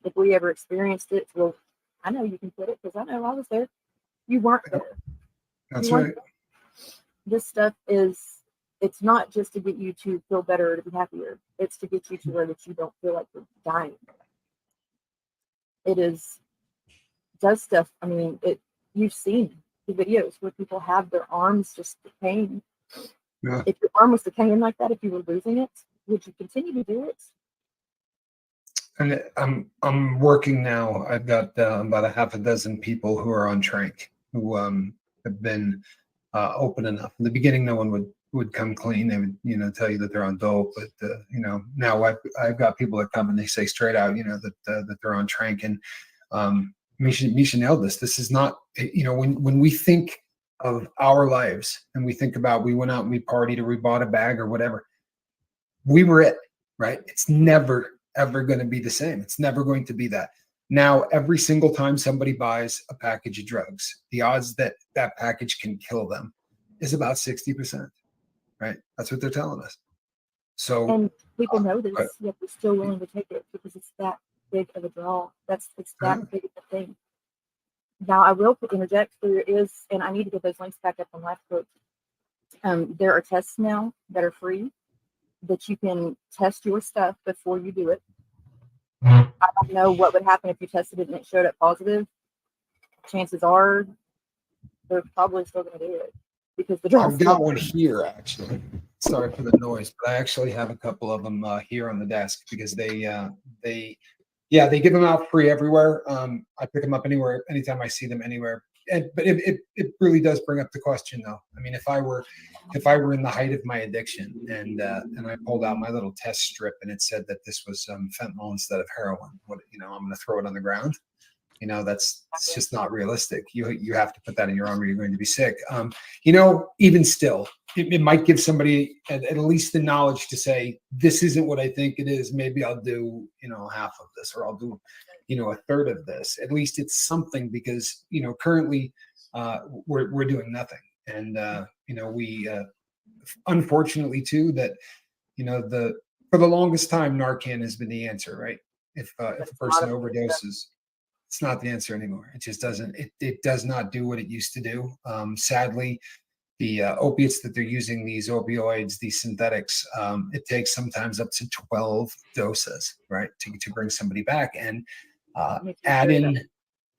Speaker 3: if we ever experienced it, well, I know you can put it because I know I was there. You weren't there.
Speaker 2: That's right.
Speaker 3: this stuff is, it's not just to get you to feel better or to be happier. It's to get you to where that you don't feel like you're dying. It does stuff. I mean, you've seen the videos where people have their arms just decaying.
Speaker 2: Yeah.
Speaker 3: If your arm was decaying like that, if you were losing it, would you continue to do it?
Speaker 2: And I'm working now. I've got about a half a dozen people who are on trank who have been open enough. In the beginning, no one would come clean. They would, tell you that they're on dope. But now I've got people that come and they say straight out, that they're on trank. And Misha nailed this. This is not, when we think of our lives and we think about we went out and we partied or we bought a bag or whatever, we were it, right? It's never ever going to be the same. It's never going to be that. Now, every single time somebody buys a package of drugs, the odds that that package can kill them is about 60%, right? That's what they're telling us. So,
Speaker 3: and people know this, yet they're still willing to take it because it's that big of a draw. It's that big of a thing. Now, I will interject. There is, and I need to get those links back up on Life Coach. There are tests now that are free that you can test your stuff before you do it. I don't know what would happen if you tested it and it showed up positive. Chances are they're probably still going to do it because the
Speaker 2: I've got one here actually. Sorry for the noise, but I actually have a couple of them here on the desk because they give them out free everywhere. I pick them up anywhere, anytime I see them anywhere. But it really does bring up the question though. I mean, if I were in the height of my addiction and I pulled out my little test strip and it said that this was fentanyl instead of heroin, I'm going to throw it on the ground. It's just not realistic. You have to put that in your arm or you're going to be sick. Even still, it might give somebody at least the knowledge to say, this isn't what I think it is. Maybe I'll do, half of this, or I'll do, a third of this. At least it's something because, currently we're doing nothing. And, we, unfortunately too, that, for the longest time, Narcan has been the answer, right? If a person overdoses, it's not the answer anymore. It just doesn't, it does not do what it used to do. Sadly, the opiates that they're using, these opioids, these synthetics, it takes sometimes up to 12 doses, right, to bring somebody back. And add in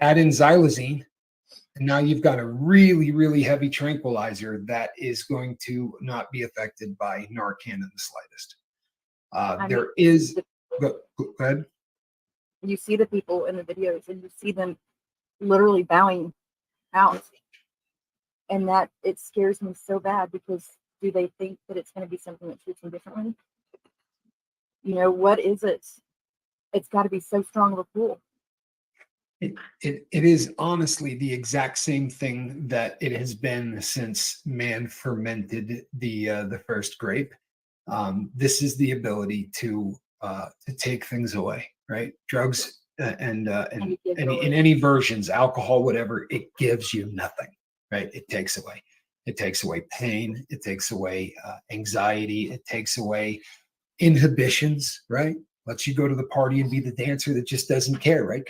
Speaker 2: xylazine, and now you've got a really, really heavy tranquilizer that is going to not be affected by Narcan in the slightest. Go ahead.
Speaker 3: You see the people in the videos and you see them literally bowing out. And that it scares me so bad because do they think that it's going to be something that treats them differently? What is it? It's got to be so strong of a pull.
Speaker 2: It is honestly the exact same thing that it has been since man fermented the first grape. This is the ability to take things away, right? Drugs and in any versions, alcohol, whatever, it gives you nothing, right? It takes away. It takes away pain. It takes away anxiety. It takes away inhibitions, right? Lets you go to the party and be the dancer that just doesn't care, right?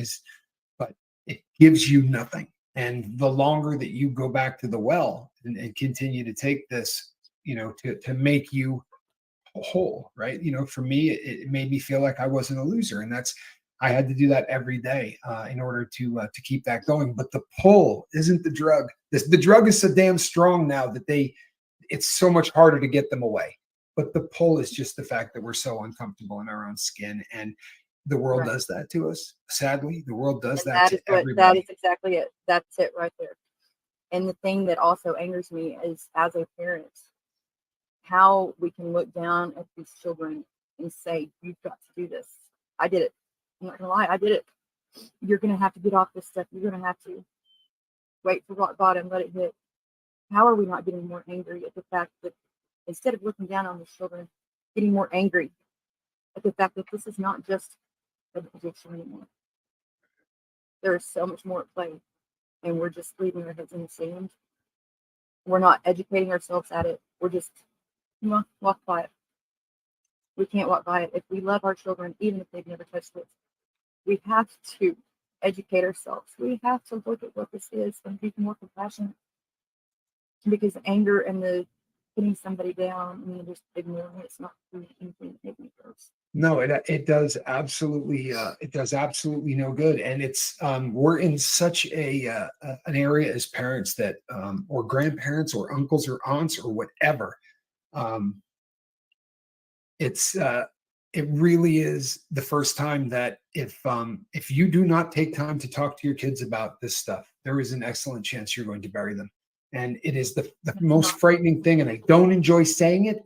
Speaker 2: But it gives you nothing. And the longer that you go back to the well and continue to take this, to make you whole, right? For me, it made me feel like I wasn't a loser, and I had to do that every day in order to keep that going. But the pull isn't the drug. The drug is so damn strong now that it's so much harder to get them away. But the pull is just the fact that we're so uncomfortable in our own skin, and the world does that to us. Sadly, the world does that to everybody.
Speaker 3: That is exactly it. That's it right there. And the thing that also angers me is, as a parent, how we can look down at these children and say, you've got to do this. I did it. I'm not gonna lie, I did it. You're gonna have to get off this stuff. You're gonna have to wait for rock bottom, let it hit. How are we not getting more angry at the fact that instead of looking down on these children, getting more angry at the fact that this is not just an addiction anymore? There is so much more at play, and we're just leaving our heads in the sand. We're not educating ourselves at it. We're just walk by it. We can't walk by it. If we love our children, even if they've never touched it, we have to educate ourselves. We have to look at what this is and be more compassionate. because the anger and the putting somebody down and just ignoring it's not doing anything to make me worse.
Speaker 2: No, it does absolutely no good, and it's we're in such an area as parents that or grandparents or uncles or aunts or whatever. Um, it's it really is the first time that if you do not take time to talk to your kids about this stuff, there is an excellent chance you're going to bury them. And it is the most frightening thing. And I don't enjoy saying it.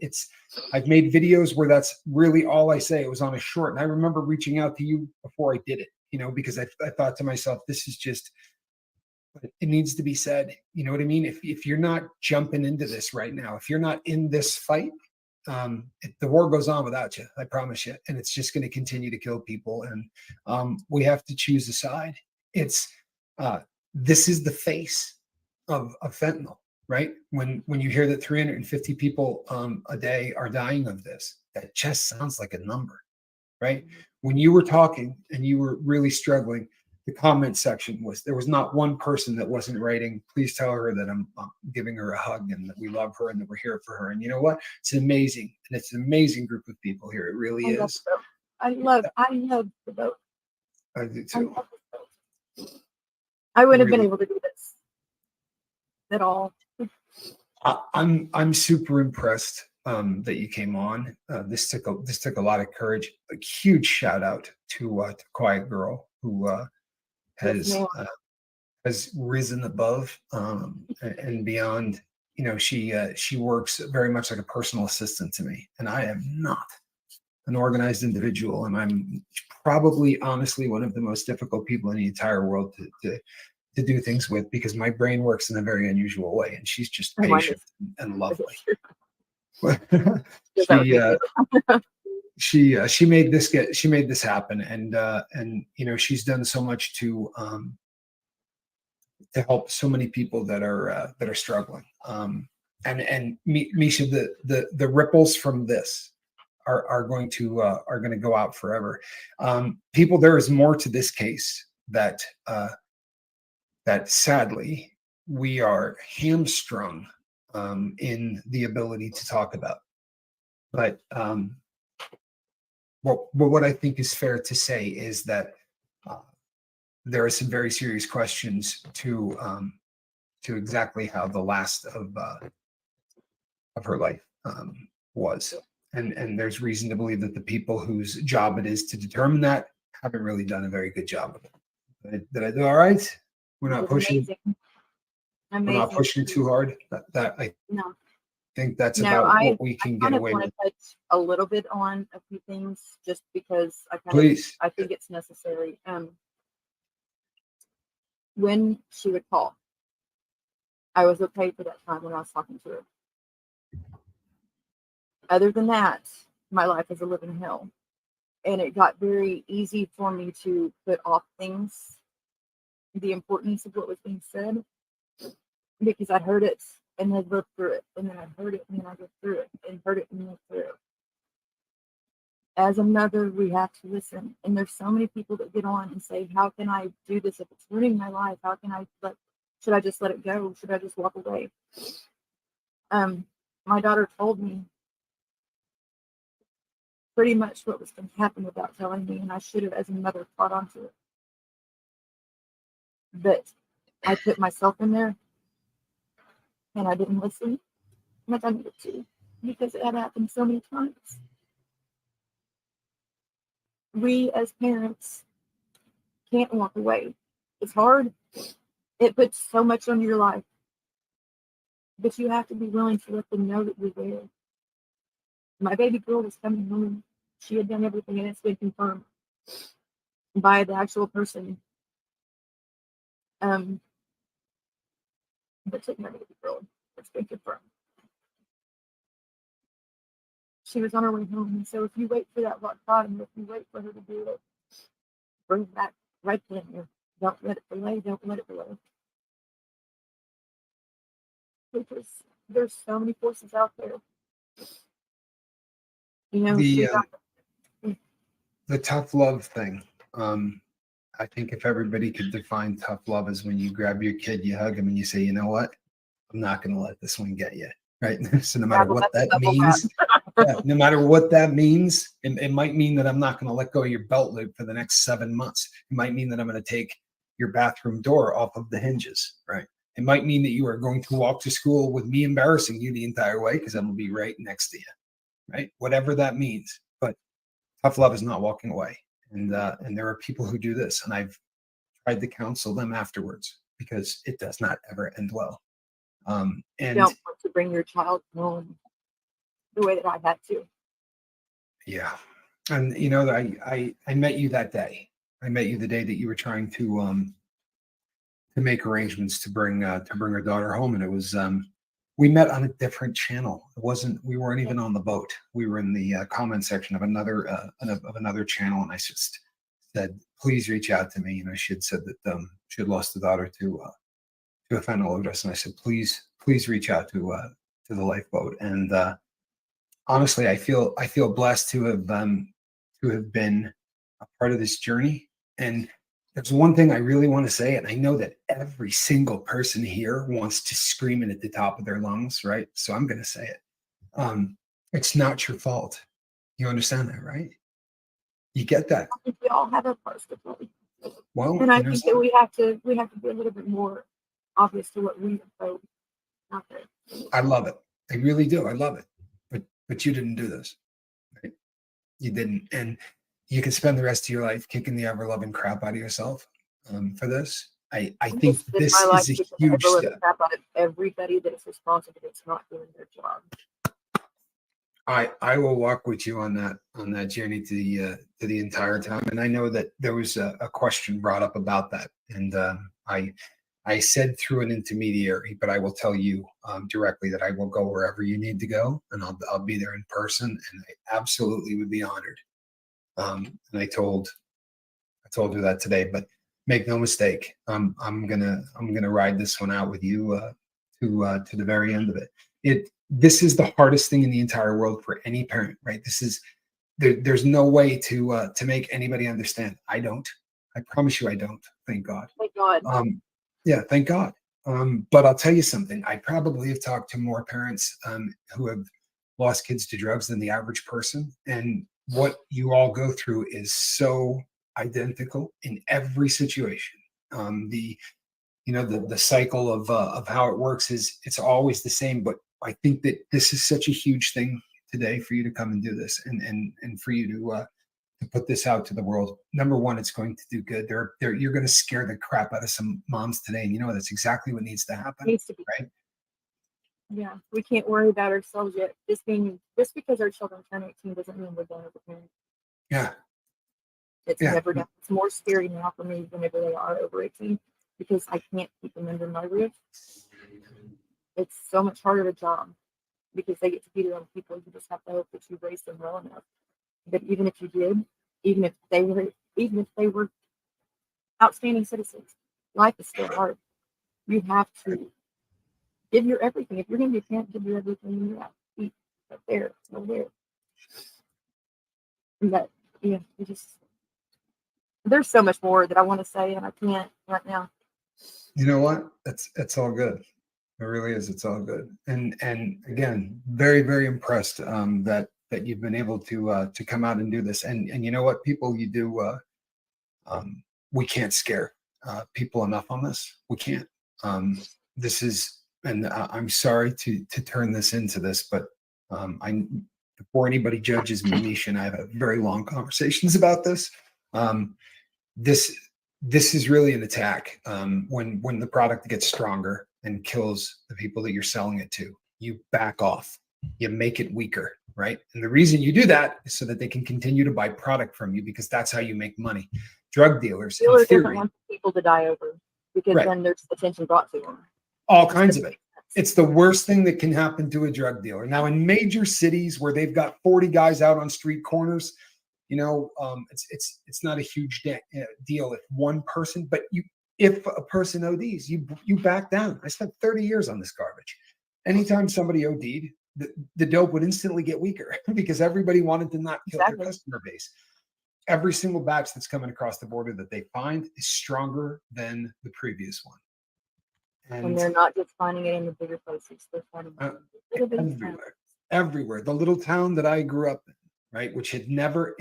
Speaker 2: I've made videos where that's really all I say. It was on a short. And I remember reaching out to you before I did it, because I thought to myself, this is just, it needs to be said. You know what I mean? If you're not jumping into this right now, if you're not in this fight, the war goes on without you, I promise you. And it's just going to continue to kill people. And we have to choose a side. This is the face of fentanyl, right? When you hear that 350 people a day are dying of this, that just sounds like a number, right? When you were talking and you were really struggling, the comment section there was not one person that wasn't writing, please tell her that I'm giving her a hug and that we love her and that we're here for her. And you know what? It's amazing. And it's an amazing group of people here. It really is.
Speaker 3: I love the boat.
Speaker 2: I do too.
Speaker 3: I wouldn't have been able to do this at all.
Speaker 2: I'm super impressed that you came on. This took a lot of courage. A huge shout out to Quiet Girl, who has risen above and beyond. She works very much like a personal assistant to me, and I am not an organized individual, and I'm probably honestly one of the most difficult people in the entire world to do things with, because my brain works in a very unusual way, and she's just patient and lovely. She made this happen, and she's done so much to help so many people that are struggling. And Misha, the ripples from this are going to go out forever. People, there is more to this case that sadly we are hamstrung in the ability to talk about. But what I think is fair to say is that there are some very serious questions to exactly how the last of her life was, and there's reason to believe that the people whose job it is to determine that haven't really done a very good job of it. Did I do all right? We're not pushing.
Speaker 3: Amazing.
Speaker 2: We're not pushing too hard. I think that's about what we can get away with.
Speaker 3: I want to touch a little bit on a few things just because I think it's necessary. When she would call, I was okay for that time when I was talking to her. Other than that, my life is a living hell. And it got very easy for me to put off things, the importance of what was being said, because I heard it and then lived through it, and then I heard it and then I lived through it, and heard it and lived through it. As a mother, we have to listen. And there's so many people that get on and say, how can I do this if it's ruining my life? How can should I just let it go? Should I just walk away? My daughter told me pretty much what was going to happen without telling me, and I should have, as a mother, caught on to it. But I put myself in there, and I didn't listen like I needed to, because it had happened so many times. We as parents can't walk away. It's hard. It puts so much on your life. But you have to be willing to let them know that you're there. My baby girl was coming home. She had done everything, and it's been confirmed by the actual person that took my baby girl. It's been confirmed. She was on her way home, and so if you wait for that rock bottom, if you wait for her to do it, bring it back right then. Don't let it delay. Don't let it delay. Because there's so many forces out there.
Speaker 2: The tough love thing. I think if everybody could define tough love as when you grab your kid, you hug him, and you say, you know what? I'm not going to let this one get you. Right. So no
Speaker 3: Yeah,
Speaker 2: matter
Speaker 3: well,
Speaker 2: what
Speaker 3: that's a
Speaker 2: that
Speaker 3: double
Speaker 2: means,
Speaker 3: tap.
Speaker 2: yeah, no matter what that means, it might mean that I'm not going to let go of your belt loop for the next 7 months. It might mean that I'm going to take your bathroom door off of the hinges. Right. It might mean that you are going to walk to school with me embarrassing you the entire way because I'm going to be right next to you. Right. Whatever that means. But tough love is not walking away. And there are people who do this, and I've tried to counsel them afterwards because it does not ever end well.
Speaker 3: You
Speaker 2: And
Speaker 3: don't want to bring your child home the way that I had to.
Speaker 2: yeah, and you know, I met you that day. I met you the day that you were trying to make arrangements to bring her daughter home, and it was we met on a different channel. We weren't even on the boat. We were in the comment section of another channel, and I just said, please reach out to me. You know, she had said that she had lost a daughter to a fentanyl overdose, and I said, please reach out to the lifeboat. And honestly, I feel blessed to have been a part of this journey. And there's one thing I really want to say, and I know that every single person here wants to scream it at the top of their lungs, right? So I'm going to say it. It's not your fault. You understand that, right? You get that?
Speaker 3: I think we all have our parts to play.
Speaker 2: Well,
Speaker 3: And I think that we have to be a little bit more obvious to what we have out there.
Speaker 2: I love it. I really do. I love it. But you didn't do this. Right? You didn't. And you can spend the rest of your life kicking the ever-loving crap out of yourself for this. I think this is a huge step.
Speaker 3: Crap out of everybody that is responsible that's not doing their job.
Speaker 2: I will walk with you on that journey to the entire time. And I know that there was a question brought up about that. And I said through an intermediary, but I will tell you directly that I will go wherever you need to go, and I'll be there in person, and I absolutely would be honored. And I told her that today, but make no mistake, I'm gonna ride this one out with you to the very end of it. This is the hardest thing in the entire world for any parent, right? There's no way to make anybody understand. I don't. I promise you, I don't. Thank God.
Speaker 3: Thank God.
Speaker 2: Yeah, thank God. But I'll tell you something. I probably have talked to more parents who have lost kids to drugs than the average person. And what you all go through is so identical in every situation. The cycle of how it works it's always the same. But I think that this is such a huge thing today for you to come and do this and for you to put this out to the world. Number one, it's going to do good. You're going to scare the crap out of some moms today, and you know that's exactly what needs to happen.
Speaker 3: It needs to be,
Speaker 2: right?
Speaker 3: Yeah, we can't worry about ourselves yet. Just because our children turn 18 doesn't mean we're done with the parent.
Speaker 2: Yeah,
Speaker 3: it's never done. It's more scary now for me whenever they are over 18 because I can't keep them under my roof. It's so much harder a job because they get to be their own people. You just have to hope that you raise them well enough. But even if you did, even if they were outstanding citizens, life is still hard. You have to give your everything. If you're going to be a parent, give your everything. You have to eat up there, over there. But yeah, there's so much more that I want to say, and I can't right now.
Speaker 2: You know what? It's all good. It really is. It's all good. And again, very, very impressed that you've been able to come out and do this. And you know what, people, you do. We can't scare people enough on this. We can't. This is, and I'm sorry to turn this into this, but before anybody judges me, Misha and I have very long conversations about this. This is really an attack. When the product gets stronger and kills the people that you're selling it to, you back off. You make it weaker, right? And the reason you do that is so that they can continue to buy product from you, because that's how you make money. Drug dealers, in theory,
Speaker 3: doesn't want people to die over because then there's attention brought to them.
Speaker 2: All kinds of it. It's the worst thing that can happen to a drug dealer. Now, in major cities where they've got 40 guys out on street corners, you know, it's not a huge deal if one person, but if a person ODs, you back down. I spent 30 years on this garbage. Anytime somebody OD'd, the dope would instantly get weaker because everybody wanted to not kill their customer base. Every single batch that's coming across the border that they find is stronger than the previous one.
Speaker 3: And they're not just finding it in the bigger places; they're finding it in the little bitty towns.
Speaker 2: everywhere. The little town that I grew up in, right, which had never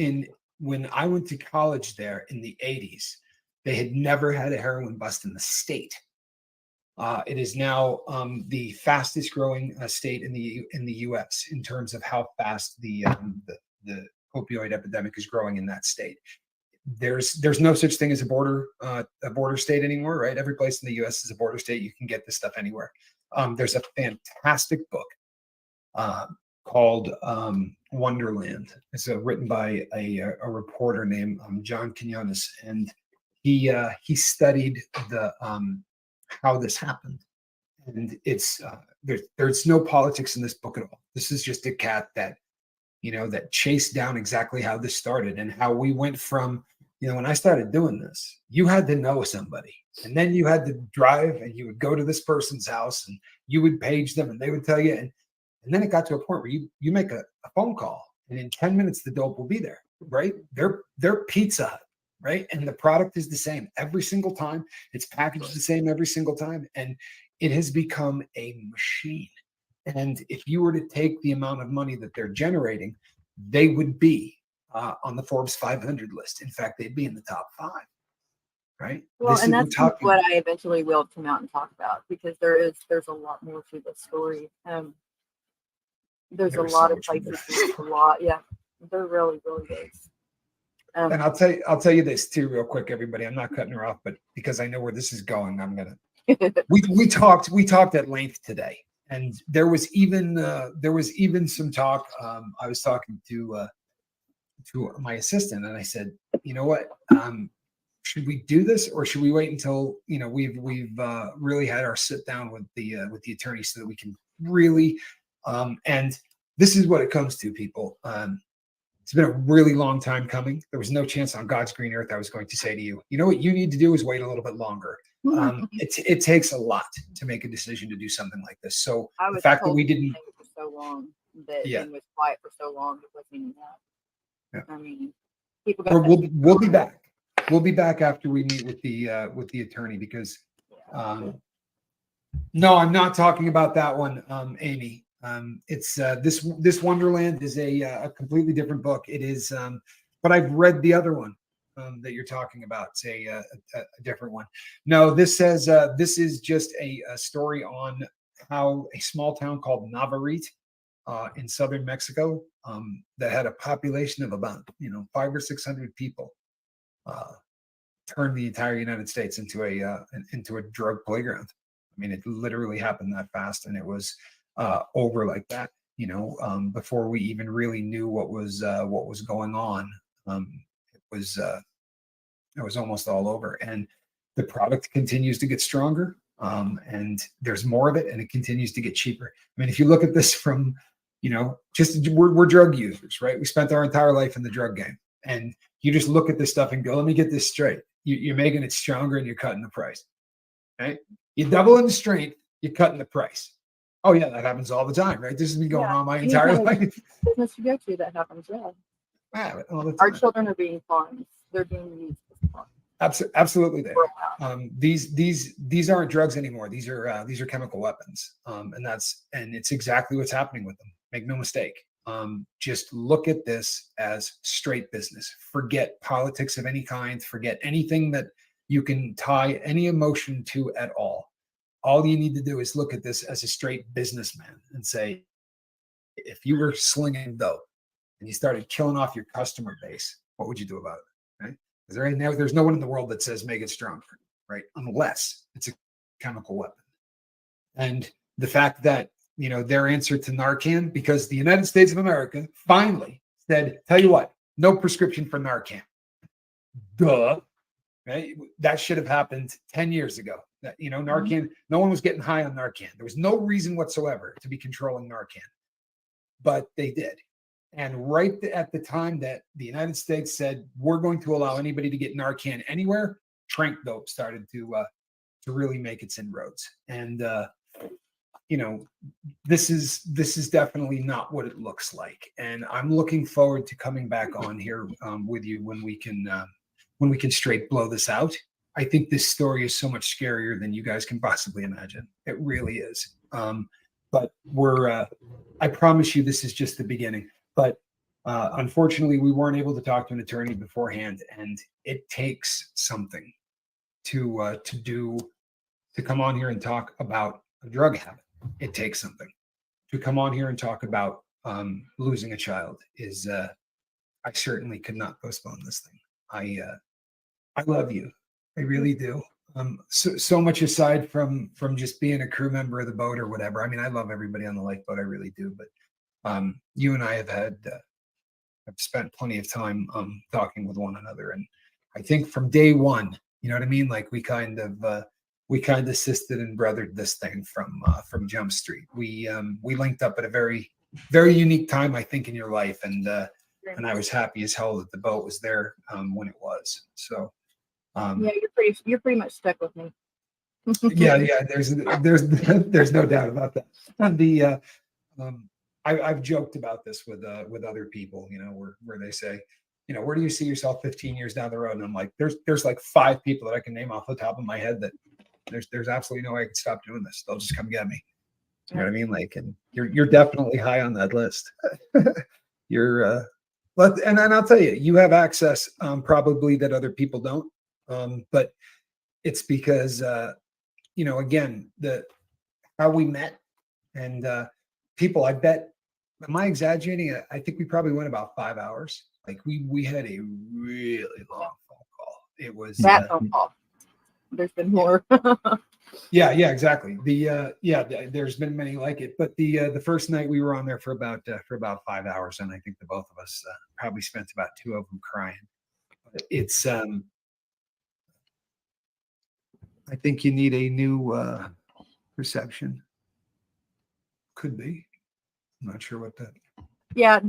Speaker 2: when I went to college there in the 80s, they had never had a heroin bust in the state. It is now the fastest growing state in the U.S. in terms of how fast the opioid epidemic is growing in that state. There's no such thing as a border state anymore, right? Every place in the U.S. is a border state. You can get this stuff anywhere. There's a fantastic book called Wonderland. It's written by a reporter named John Quinones, and he studied the how this happened. And it's there's no politics in this book at all. This is just a cat that that chased down exactly how this started and how we went from, when I started doing this, you had to know somebody, and then you had to drive and you would go to this person's house and you would page them and they would tell you. And then it got to a point where you make a phone call and in 10 minutes, the dope will be there, right? They're Pizza Hut, right? And the product is the same every single time. It's packaged the same every single time. And it has become a machine. And if you were to take the amount of money that they're generating, they would be on the Forbes 500 list. In fact, they'd be in the top 5, right?
Speaker 3: Well, and that's what I eventually will come out and talk about, because there's a lot more to this story. There's a lot of places, yeah, there really is.
Speaker 2: And I'll tell you this too, real quick, everybody. I'm not cutting her off, but because I know where this is going, I'm gonna. we talked at length today. And there was even some talk. I was talking to my assistant, and I said, you know what? Should we do this, or should we wait until we've really had our sit down with the attorney so that we can really? And this is what it comes to, people. It's been a really long time coming. There was no chance on God's green earth I was going to say to you, what you need to do is wait a little bit longer. It takes a lot to make a decision to do something like this. So the fact that we didn't
Speaker 3: for so long, that it was quiet for so long, it wasn't even that. Yeah. I mean, people got
Speaker 2: we'll be back. We'll be back after we meet with the attorney, because no, I'm not talking about that one, Amy. It's this Wonderland is a completely different book. It is, but I've read the other one that you're talking about. It's a different one. No, this says this is just a story on how a small town called Navarrete in southern Mexico that had a population of about 500 or 600 people turned the entire United States into a drug playground. I mean, it literally happened that fast, and it was over like that. Before we even really knew what was going on, it was almost all over. And the product continues to get stronger, and there's more of it, and it continues to get cheaper. I mean, if you look at this from, just we're drug users, right? We spent our entire life in the drug game, and you just look at this stuff and go, let me get this straight. You're making it stronger, and you're cutting the price, right? You double in the strength, you're cutting the price. Oh yeah, that happens all the time, right? This has been going on my entire life.
Speaker 3: Business you go to, that happens, yeah. Our children are being farmed. They're being used as farms.
Speaker 2: Absolutely, they are. These aren't drugs anymore. These are chemical weapons, and it's exactly what's happening with them. Make no mistake. Just look at this as straight business. Forget politics of any kind. Forget anything that you can tie any emotion to at all. All you need to do is look at this as a straight businessman and say, if you were slinging dope and you started killing off your customer base, what would you do about it? Right? Because there's no one in the world that says make it stronger, right? Unless it's a chemical weapon. And the fact that, their answer to Narcan, because the United States of America finally said, tell you what, no prescription for Narcan. Duh. Right? That should have happened 10 years ago. That, Narcan, no one was getting high on Narcan. There was no reason whatsoever to be controlling Narcan, but they did. And right at the time that the United States said, we're going to allow anybody to get Narcan anywhere, trank dope started to really make its inroads. And, this is definitely not what it looks like. And I'm looking forward to coming back on here with you when we can straight blow this out. I think this story is so much scarier than you guys can possibly imagine. It really is. But I promise you, this is just the beginning. But unfortunately, we weren't able to talk to an attorney beforehand, and it takes something to come on here and talk about a drug habit. It takes something to come on here and talk about losing a child. I certainly could not postpone this thing. I love you. I really do. So much aside from just being a crew member of the boat or whatever. I mean, I love everybody on the lifeboat. I really do. But you and I have spent plenty of time talking with one another, and I think from day one, you know what I mean. Like we kind of assisted and brothered this thing from Jump Street. We linked up at a very, very unique time, I think, in your life, and I was happy as hell that the boat was there when it was. So.
Speaker 3: Yeah, you're pretty much stuck with me.
Speaker 2: yeah. There's no doubt about that. And I've joked about this with other people, you know, where they say, you know, where do you see yourself 15 years down the road? And I'm like, there's like 5 people that I can name off the top of my head that there's absolutely no way I can stop doing this. They'll just come get me. You know what I mean? Like, and you're definitely high on that list. And I'll tell you, you have access probably that other people don't. But it's because, you know, again, how we met and people, I bet, am I exaggerating? I think we probably went about 5 hours. Like we had a really long phone call. It was
Speaker 3: that phone call. There's been more.
Speaker 2: yeah, exactly. There's been many like it, but the first night we were on there for about 5 hours, and I think the both of us probably spent about 2 of them crying. But it's I think you need a new perception. Could be. I'm not sure what that.
Speaker 3: Yeah,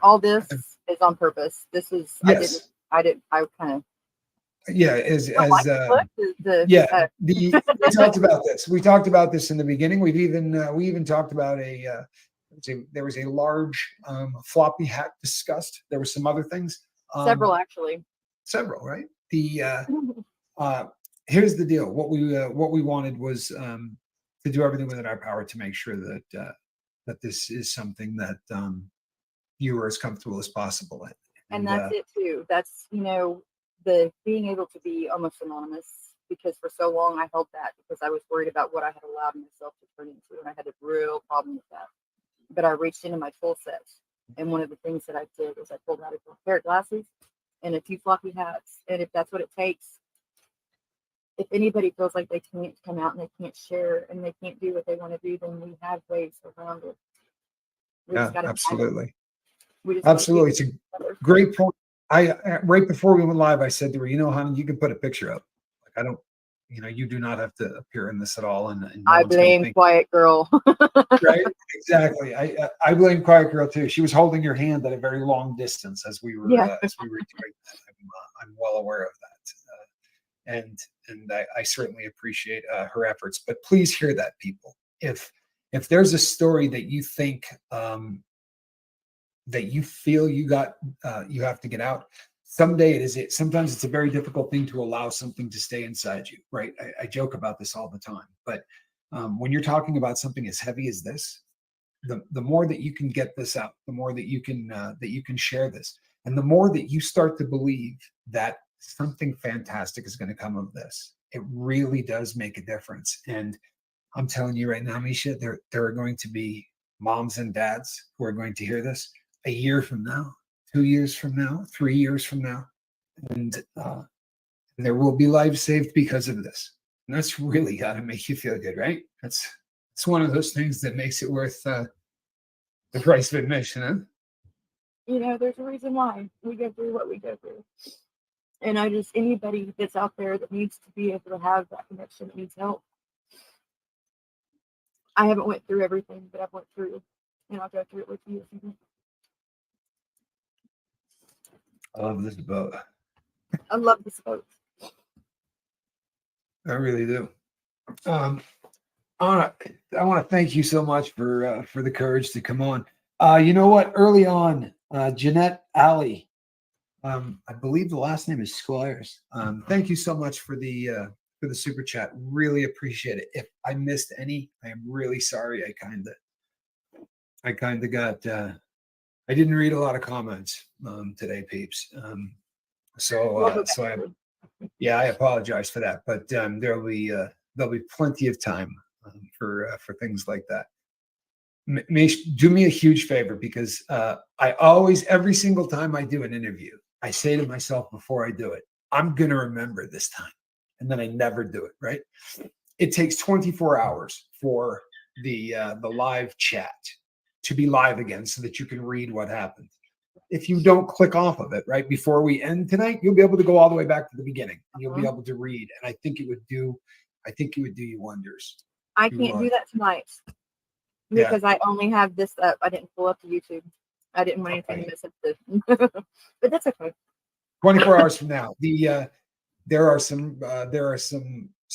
Speaker 3: all this is on purpose. This is
Speaker 2: yes.
Speaker 3: I kind of.
Speaker 2: Yeah, we talked about this. We talked about this in the beginning. We even talked about there was a large floppy hat discussed. There were some other things.
Speaker 3: Several, actually.
Speaker 2: Several, right? Here's the deal. What we wanted was to do everything within our power to make sure that this is something that you are as comfortable as possible in.
Speaker 3: And that's it too. That's, you know, the being able to be almost anonymous, because for so long I held that because I was worried about what I had allowed myself to turn into, and I had a real problem with that. But I reached into my tool set, and one of the things that I did was I pulled out a pair of glasses and a few floppy hats, and if that's what it takes, if anybody feels like they can't come out and they can't share and they can't do what they want to do, then we have ways around it.
Speaker 2: Yeah, absolutely.
Speaker 3: Absolutely.
Speaker 2: It's a great point. Right before we went live, I said to her, you know, honey, you can put a picture up. Like, I don't, you know, you do not have to appear in this at all. And no
Speaker 3: I blame Quiet Girl.
Speaker 2: Right? Exactly. I blame Quiet Girl too. She was holding your hand at a very long distance as we were doing that. I'm well aware of that. And I certainly appreciate her efforts. But please hear that, people. If there's a story that you think that you feel you have to get out, sometimes it's a very difficult thing to allow something to stay inside you, right? I joke about this all the time, but when you're talking about something as heavy as this, the more that you can get this out, the more that you can share this, and the more that you start to believe that something fantastic is going to come of this, it really does make a difference. And I'm telling you right now, Misha, there are going to be moms and dads who are going to hear this a year from now, 2 years from now, 3 years from now, and there will be lives saved because of this. And that's really got to make you feel good, right? It's one of those things that makes it worth the price of admission, huh?
Speaker 3: You know, there's a reason why we go through what we go through. And anybody that's out there that needs to be able to have that connection, that needs help. I haven't went through everything, but I've went through, and I'll go through it with you if you do.
Speaker 2: I love this boat.
Speaker 3: I love this boat.
Speaker 2: I really do. I want to thank you so much for the courage to come on. You know what? Early on, Jeanette Alley I believe the last name is Squires. Thank you so much for the super chat. Really appreciate it. If I missed any, I am really sorry. I kind of got I didn't read a lot of comments today, peeps. I apologize for that, but there'll be plenty of time for things like that. Do me a huge favor, because I always, every single time I do an interview, I say to myself before I do it, I'm gonna remember this time, and then I never do it. Right? It takes 24 hours for the live chat to be live again, so that you can read what happened. If you don't click off of it right before we end tonight, you'll be able to go all the way back to the beginning, and you'll be able to read. And I think it would do you wonders.
Speaker 3: I can't do that tonight because I only have this up. I didn't pull up the YouTube. I didn't want anything to miss it. But that's okay.
Speaker 2: 24 hours from now, there are some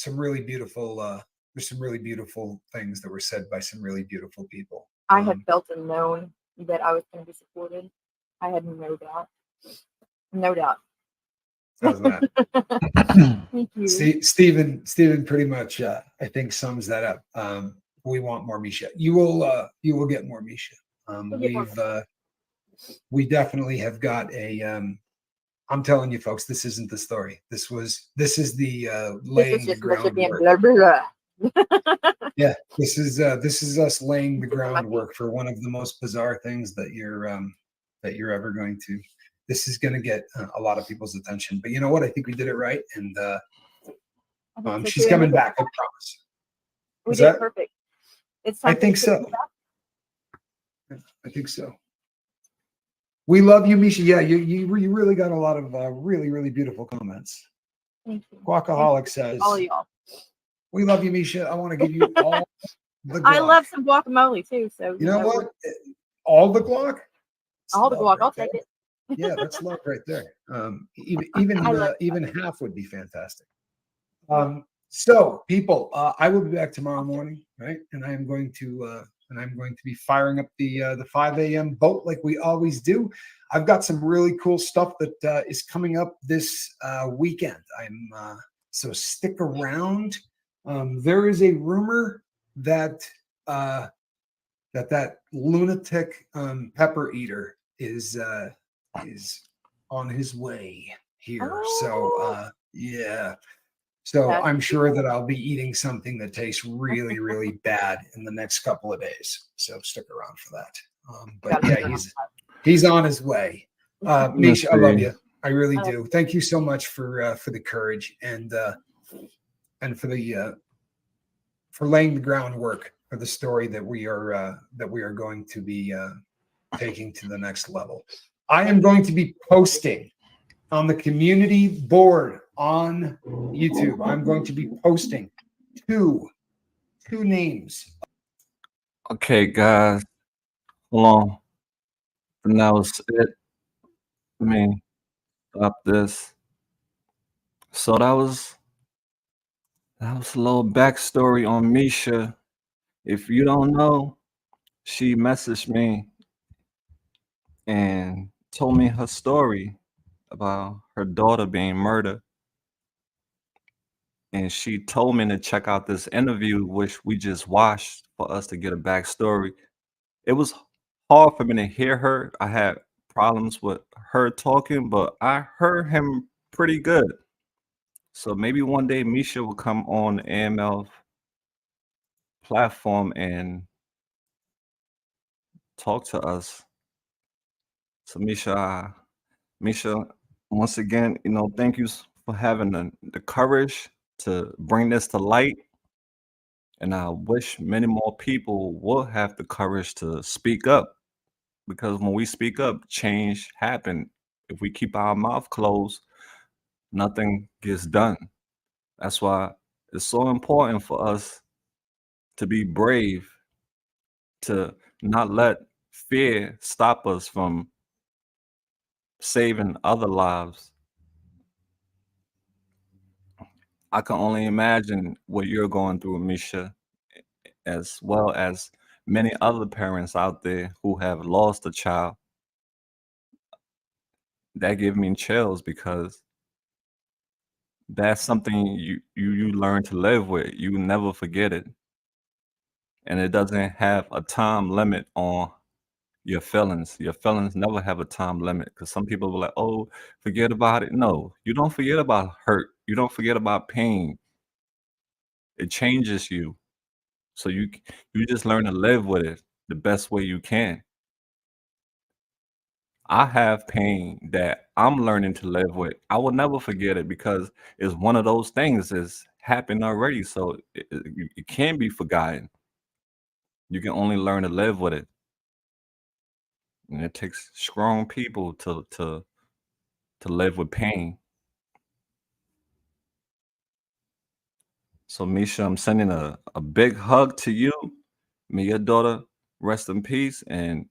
Speaker 2: really beautiful there's some really beautiful things that were said by some really beautiful people.
Speaker 3: I had felt and known that I was going to be supported. I had no doubt. No doubt.
Speaker 2: How's that?
Speaker 3: Thank you.
Speaker 2: Stephen pretty much I think sums that up. We want more Misha. You will get more Misha. We definitely have got a I'm telling you folks, this isn't the story. This is the laying the groundwork.
Speaker 3: Blah, blah, blah.
Speaker 2: Yeah, this is us laying the groundwork for one of the most bizarre things that you're ever going to. This is going to get a lot of people's attention. But you know what? I think we did it right, and she's coming back. I promise.
Speaker 3: We did perfect. It's time.
Speaker 2: I think so. I think so. We love you, Misha. Yeah, you really got a lot of really, really beautiful comments.
Speaker 3: Thank you.
Speaker 2: Guacaholic says,
Speaker 3: all of y'all.
Speaker 2: We love you, Misha. I want to give you all the guac.
Speaker 3: I love some guacamole too. So
Speaker 2: you know what? All the guac?
Speaker 3: All the guac. I'll take it.
Speaker 2: Yeah, that's love right there. Even half would be fantastic. So people, I will be back tomorrow morning, right? And I am going to be firing up the 5 a.m. boat like we always do. I've got some really cool stuff that is coming up this weekend. So stick around. There is a rumor that that lunatic pepper eater is on his way here. So yeah. So I'm sure that I'll be eating something that tastes really, really bad in the next couple of days. So stick around for that. But yeah, he's on his way. Misha, I love you. I really do. Thank you so much for the courage and for laying the groundwork for the story that we are going to be taking to the next level. I am going to be posting on the community board on YouTube. I'm going to be posting two names.
Speaker 1: Okay, guys, hold on. And that was it. Let me stop this. So that was a little backstory on Misha. If you don't know, she messaged me and told me her story about her daughter being murdered. And she told me to check out this interview, which we just watched, for us to get a backstory. It was hard for me to hear her. I had problems with her talking, but I heard him pretty good. So maybe one day Misha will come on the AML platform and talk to us. So Misha, once again, thank you for having the courage to bring this to light. And I wish many more people will have the courage to speak up, because when we speak up, change happens. If we keep our mouth closed, nothing gets done. That's why it's so important for us to be brave, to not let fear stop us from saving other lives. I can only imagine what you're going through, Misha, as well as many other parents out there who have lost a child. that give me chills because that's something you learn to live with. You never forget it, and it doesn't have a time limit on your feelings. Your feelings never have a time limit because some people will like, "Oh, forget about it." No, you don't forget about hurt. You don't forget about pain. It changes you. So you just learn to live with it the best way you can. I have pain that I'm learning to live with. I will never forget it because it's one of those things that's happened already. So it can be forgotten. You can only learn to live with it. And it takes strong people to live with pain. So Misha, I'm sending a big hug to you. May your daughter rest in peace and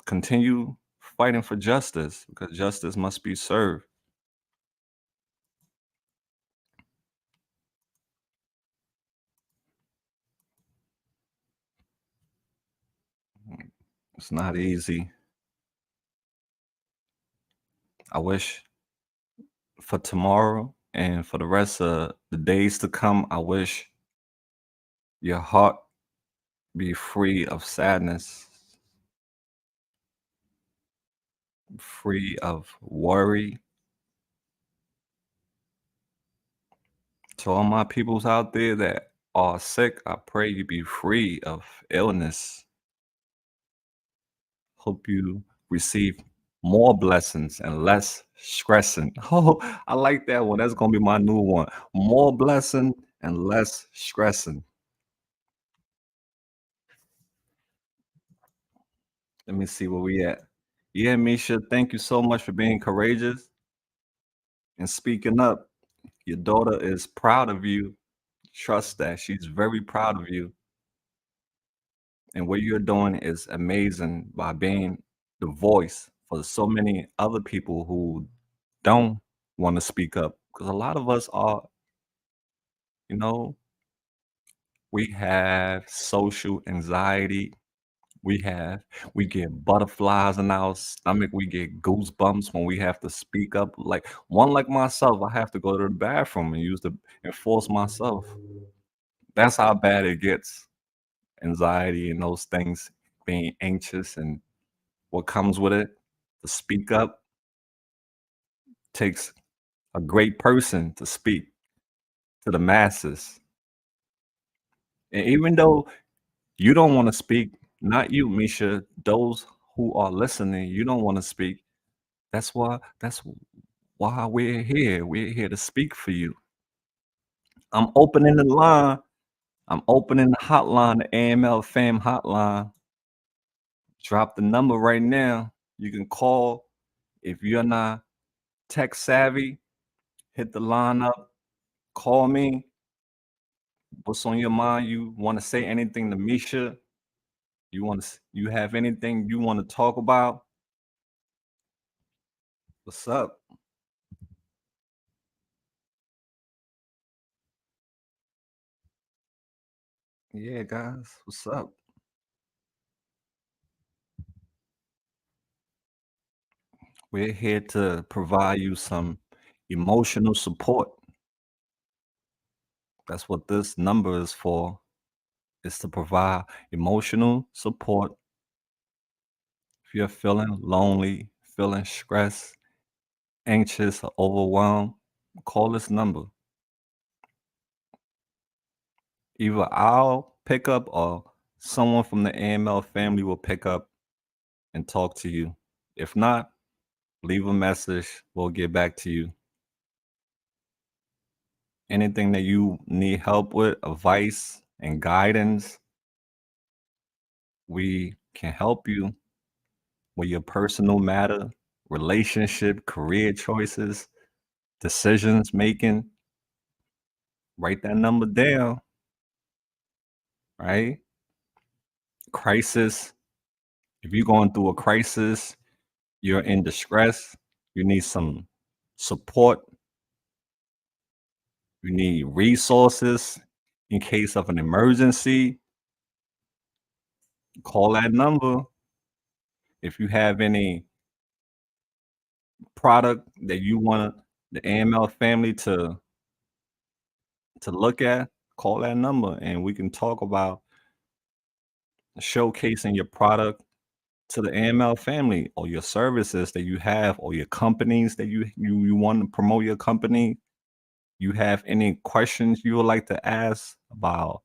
Speaker 1: continue fighting for justice because justice must be served. It's not easy. I wish for tomorrow and for the rest of the days to come, I wish your heart be free of sadness, free of worry. To all my peoples out there that are sick, I pray you be free of illness. Hope you receive more blessings and less stressing. Oh, I like that one. That's gonna be my new one. More blessing and less stressing. Let me see where we at. Yeah, Misha, thank you so much for being courageous and speaking up. Your daughter is proud of you. Trust that. She's very proud of you. And what you're doing is amazing by being the voice for so many other people who don't want to speak up. Because a lot of us are, you know, we have social anxiety. We have we get butterflies in our stomach. We get goosebumps when we have to speak up. Like myself, I have to go to the bathroom and use the and force myself. That's how bad it gets. Anxiety and those things, being anxious and what comes with it. To speak up takes a great person to speak to the masses. And even though you don't want to speak, not you, Misha, those who are listening, you don't want to speak. That's why we're here. We're here to speak for you. I'm opening the line. I'm opening the hotline, the AML fam hotline. Drop the number right now. You can call if you're not tech savvy. Hit the line up. Call me. What's on your mind? You want to say anything to Misha? You have anything you want to talk about? What's up? Yeah, guys. What's up? We're here to provide you some emotional support. That's what this number is for, is to provide emotional support. If you're feeling lonely, feeling stressed, anxious, or overwhelmed, call this number. Either I'll pick up or someone from the AML family will pick up and talk to you. If not, leave a message. We'll get back to you. Anything that you need help with, advice and guidance, we can help you with your personal matter, relationship, career choices, decisions making. Write that number down, right? Crisis. If you're going through a crisis, you're in distress, you need some support, you need resources in case of an emergency, call that number. If you have any product that you want the AML family to look at, call that number and we can talk about showcasing your product to the AML family or your services that you have or your companies that you want to promote your company. You have any questions you would like to ask about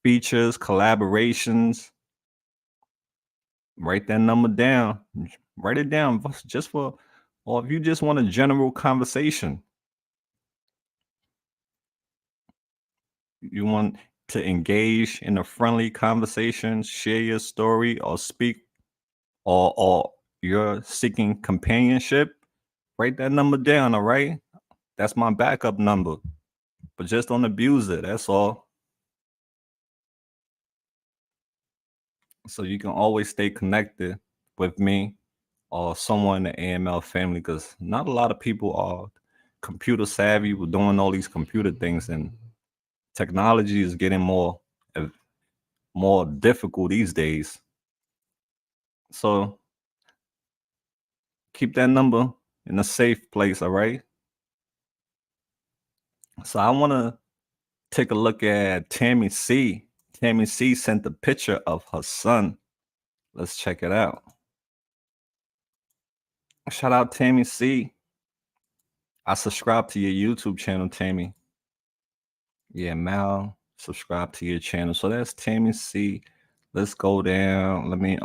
Speaker 1: features, collaborations, write that number down. Write it down just for, or if you just want a general conversation, you want to engage in a friendly conversation, share your story or speak, or you're seeking companionship, write that number down, all right? That's my backup number. But just don't abuse it, that's all. So you can always stay connected with me or someone in the AML family because not a lot of people are computer savvy with doing all these computer things, and technology is getting uh, more difficult these days. So keep that number in a safe place, all right? So I want to take a look at Tammy C. Tammy C sent a picture of her son. Let's check it out. Shout out Tammy C. I subscribe to your YouTube channel, Tammy. Yeah, Mal, subscribe to your channel. So that's Tammy C. Let's go down. Let me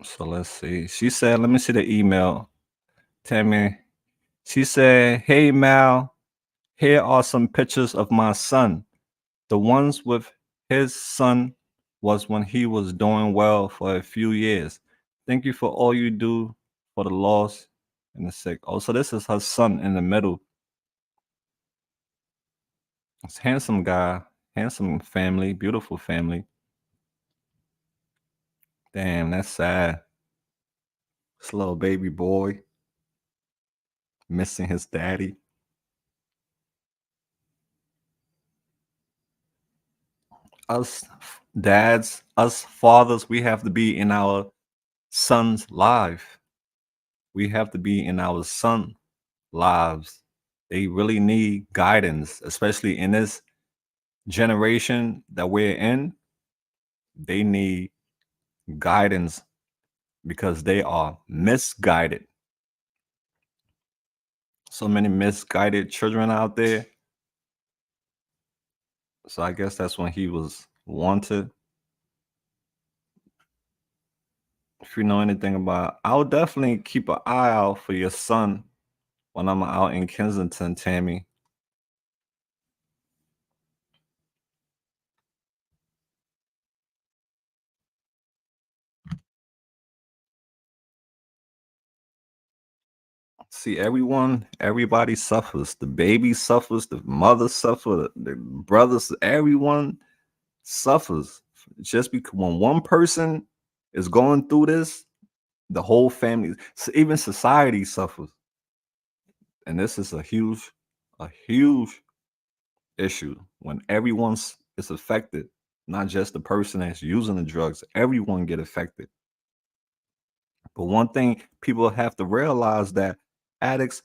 Speaker 1: so let's see. She said, let me see the email. Tammy. She said, "Hey Mal, here are some pictures of my son. The ones with his son was when he was doing well for a few years. Thank you for all you do for the lost and the sick." Oh, so this is her son in the middle. It's handsome guy, handsome family, beautiful family. Damn, that's sad. This little baby boy missing his daddy. Us dads, us fathers, we have to be in our son's life. We have to be in our son lives. They really need guidance, especially in this generation that we're in. They need guidance because they are misguided. So many misguided children out there. So I guess that's when he was wanted. If you know anything about, I'll definitely keep an eye out for your son when I'm out in Kensington, Tammy. See, everybody suffers. The baby suffers, the mother suffers, the brothers, everyone suffers. Just because when one person is going through this, the whole family, even society suffers. And this is a huge issue when everyone's is affected, not just the person that's using the drugs, everyone get affected. But one thing people have to realize that addicts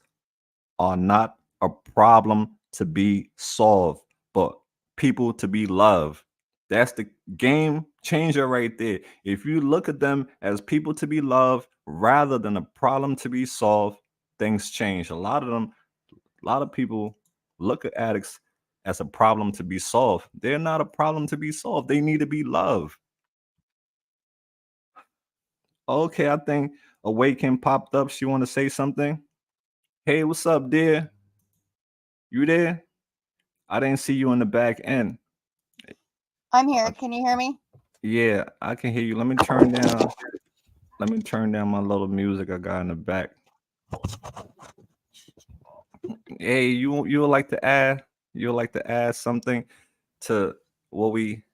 Speaker 1: are not a problem to be solved, but people to be loved. That's the game changer right there. If you look at them as people to be loved rather than a problem to be solved, things change. A lot of people look at addicts as a problem to be solved. They're not a problem to be solved. They need to be loved. Okay, I think Awaken popped up. She want to say something. Hey, what's up, dear? You there? I didn't see you in the back end.
Speaker 4: I'm here. Can you hear me?
Speaker 1: Yeah, I can hear you. Let me turn down. Let me turn down my little music I got in the back. Hey, you would like to add? You would like to add something to what we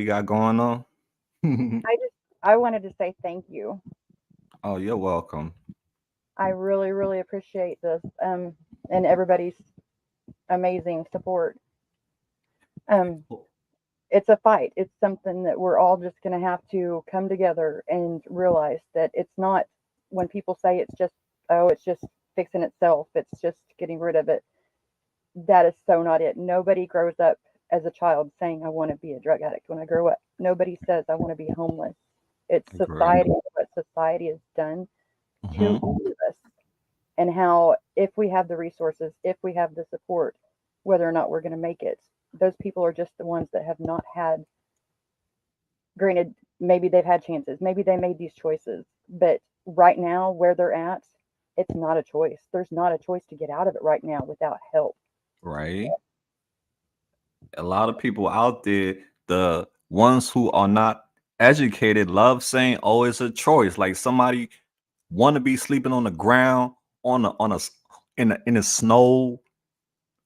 Speaker 1: got going on?
Speaker 4: I wanted to say thank you.
Speaker 1: Oh, you're welcome.
Speaker 4: I really, really appreciate this and everybody's amazing support. Um, it's a fight. It's something that we're all just going to have to come together and realize that it's not, when people say it's just, oh, it's just fixing itself, it's just getting rid of it. That is so not it. Nobody grows up as a child saying, I want to be a drug addict when I grow up. Nobody says, I want to be homeless. It's
Speaker 1: Agree.
Speaker 4: society, what society has done to
Speaker 1: Hmm.
Speaker 4: all of us, and how if we have the resources, if we have the support, whether or not we're going to make it, those people are just the ones that have not had, granted, maybe they've had chances, maybe they made these choices, but right now where they're at, it's not a choice. There's not a choice to get out of it right now without help.
Speaker 1: Right. A lot of people out there, the ones who are not educated, love saying, "Oh, it's a choice." Like somebody want to be sleeping on the ground in the snow,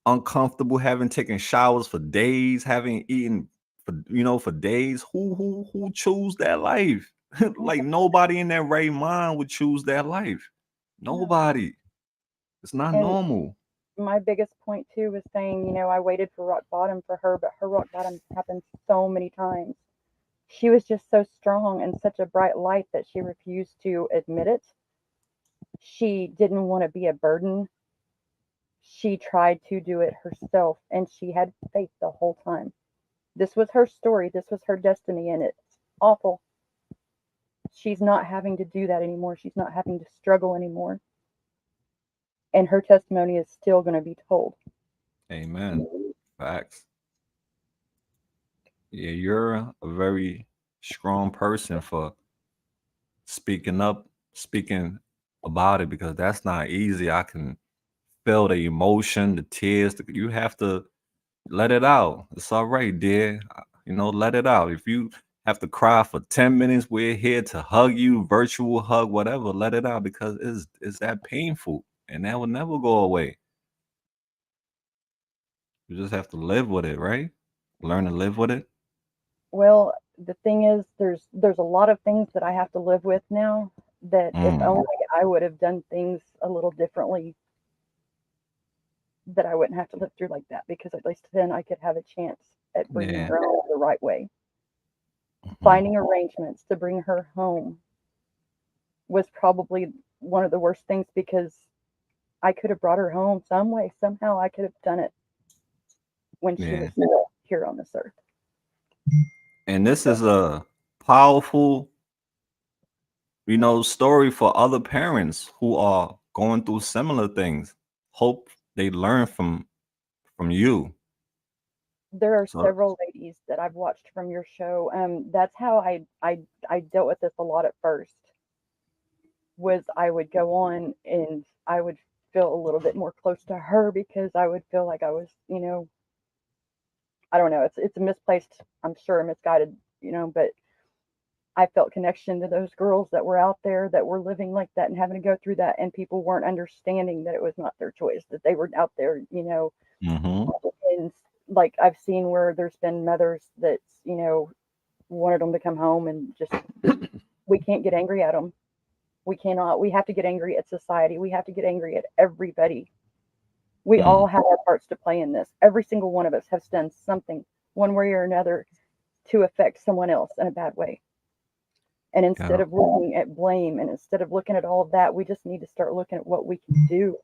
Speaker 1: uncomfortable, having taken showers for days, having eaten for days. Who choose that life? Like nobody in their right mind would choose that life.
Speaker 4: No.
Speaker 1: Nobody. It's not
Speaker 4: And
Speaker 1: normal.
Speaker 4: my biggest point too was saying, I waited for rock bottom for her, but her rock bottom happened so many times. She was just so strong and such a bright light that she refused to admit it. She didn't want to be a burden. She tried to do it herself, and she had faith the whole time. This was her story, this was her destiny, and it's awful. She's not having to do that anymore. She's not having to struggle anymore. And her testimony is still going to be told.
Speaker 1: Amen. Facts. Yeah, you're a very strong person for speaking up, speaking about it because that's not easy. I can feel the emotion, the tears. You have to let it out. It's all right, dear. Let it out. If you have to cry for 10 minutes, we're here to hug you, virtual hug, whatever. Let it out because it's that painful and that will never go away. You just have to live with it, right? Learn to live with it.
Speaker 4: Well, the thing is, there's a lot of things that I have to live with now that if
Speaker 1: Mm,
Speaker 4: only I would have done things a little differently, that I wouldn't have to live through like that, because at least then I could have a chance at bringing
Speaker 1: yeah.
Speaker 4: her home the right way.
Speaker 1: Mhm.
Speaker 4: Finding arrangements to bring her home was probably one of the worst things, because I could have brought her home some way, somehow I could have done it when she
Speaker 1: Yeah.
Speaker 4: was still here on this earth.
Speaker 1: And this is a powerful, story for other parents who are going through similar things. Hope they learn from you.
Speaker 4: There are
Speaker 1: So
Speaker 4: several ladies that I've watched from your show. That's how I dealt with this a lot at first. Was I would go on and I would feel a little bit more close to her, because I would feel like I was, I don't know. It's a misplaced, I'm sure, misguided, but I felt connection to those girls that were out there that were living like that and having to go through that, and people weren't understanding that it was not their choice, that they were out there,
Speaker 1: mhm.
Speaker 4: and like I've seen where there's been mothers that, wanted them to come home, and just, we can't get angry at them. We cannot. We have to get angry at society. We have to get angry at everybody. We all
Speaker 1: Mm,
Speaker 4: have our parts to play in this. Every single one of us has done something, one way or another, to affect someone else in a bad way. And instead
Speaker 1: yeah.
Speaker 4: of looking at blame, and instead of looking at all of that, we just need to start looking at what we can do.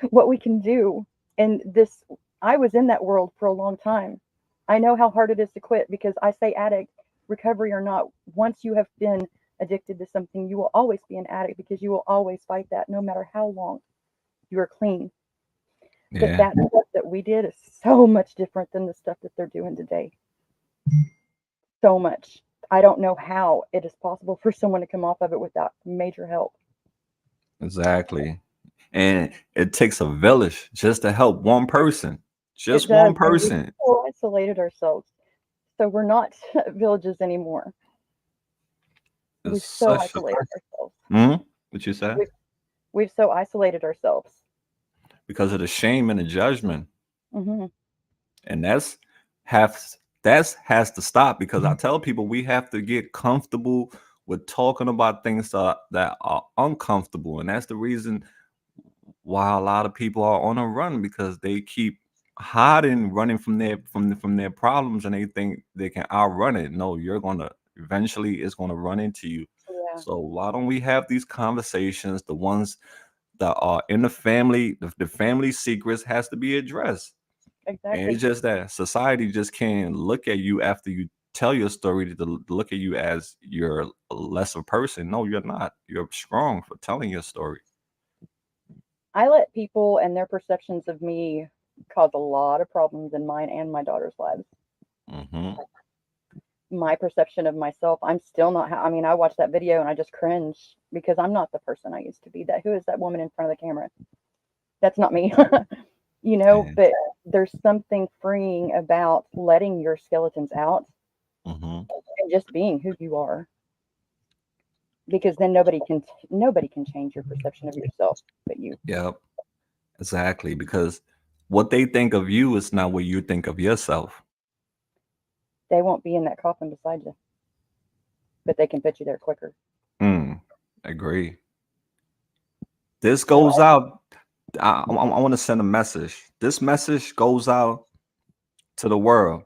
Speaker 4: What we can do. And this, I was in that world for a long time. I know how hard it is to quit, because I say addict, recovery or not, once you have been addicted to something, you will always be an addict, because you will always fight that no matter how long you are clean. But
Speaker 1: Yeah.
Speaker 4: that stuff that we did is so much different than the stuff that they're doing today. So much. I don't know how it is possible for someone to come off of it without major help.
Speaker 1: Exactly. And it takes a village just to help one person.
Speaker 4: It
Speaker 1: Just
Speaker 4: does.
Speaker 1: one
Speaker 4: And we've
Speaker 1: person.
Speaker 4: so isolated ourselves. So we're not villages anymore.
Speaker 1: It's
Speaker 4: We've so
Speaker 1: such a
Speaker 4: isolated ourselves.
Speaker 1: what you said?
Speaker 4: We've, we've so isolated ourselves.
Speaker 1: Because of the shame and the judgment.
Speaker 4: Hmm.
Speaker 1: And has to stop because I tell people we have to get comfortable with talking about things that are uncomfortable. And that's the reason why a lot of people are on a run because they keep hiding, running from their problems, and they think they can outrun it. No, you're gonna eventually it's gonna run into you.
Speaker 4: Yeah,
Speaker 1: So why don't we have these conversations? The ones that are in the family, the family secrets has to be addressed. And
Speaker 4: exactly.
Speaker 1: it's just that society just can't look at you after you tell your story to look at you as you're a lesser person. No, you're not. You're strong for telling your story.
Speaker 4: I let people and their perceptions of me cause a lot of problems in mine and my daughter's lives.
Speaker 1: Hmm.
Speaker 4: My perception of myself, I'm still not. I mean, I watch that video and I just cringe because I'm not the person I used to be. That who is that woman in front of the camera? That's not me.
Speaker 1: Yeah.
Speaker 4: But there's something freeing about letting your skeletons out
Speaker 1: Hmm.
Speaker 4: and just being who you are, because then nobody can change your perception of yourself but you.
Speaker 1: Yep. Exactly. Because what they think of you is not what you think of yourself.
Speaker 4: They won't be in that coffin beside you, but they can put you there quicker.
Speaker 1: Mm, agree. This
Speaker 4: So
Speaker 1: goes out. I want to send a message. This message goes out to the world.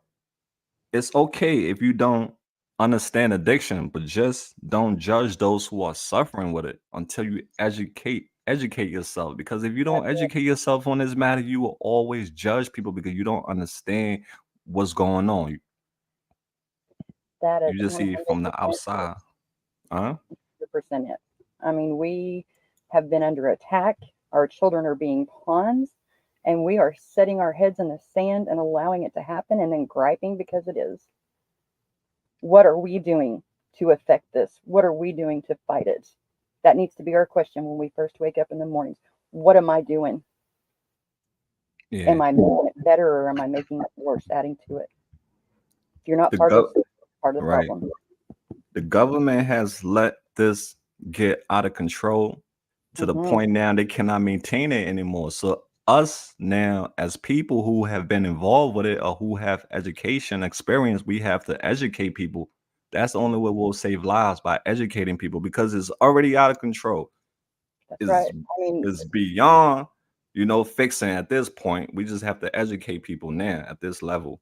Speaker 1: It's okay if you don't understand addiction, but just don't judge those who are suffering with it until you educate yourself. Because if you don't educate yourself on this matter, you will always judge people because you don't understand what's going on.
Speaker 4: that is
Speaker 1: You just see it from the
Speaker 4: 100%
Speaker 1: outside. Huh?
Speaker 4: 100% it. I mean, we have been under attack. Our children are being pawns, and we are setting our heads in the sand and allowing it to happen and then griping because it is. What are we doing to affect this? What are we doing to fight it? That needs to be our question when we first wake up in the mornings. What am I doing?
Speaker 1: Yeah.
Speaker 4: Am I making it better or am I making it worse, adding to it? If you're not
Speaker 1: The
Speaker 4: part of
Speaker 1: go
Speaker 4: the part of the
Speaker 1: right.
Speaker 4: problem.
Speaker 1: The government has let this get out of control to the
Speaker 4: Hmm.
Speaker 1: point now they cannot maintain it anymore. So us now as people who have been involved with it or who have education experience, we have to educate people. That's the only way we'll save lives, by educating people, because it's already out of control.
Speaker 4: That's right.
Speaker 1: Is is beyond, fixing at this point. We just have to educate people now at this level.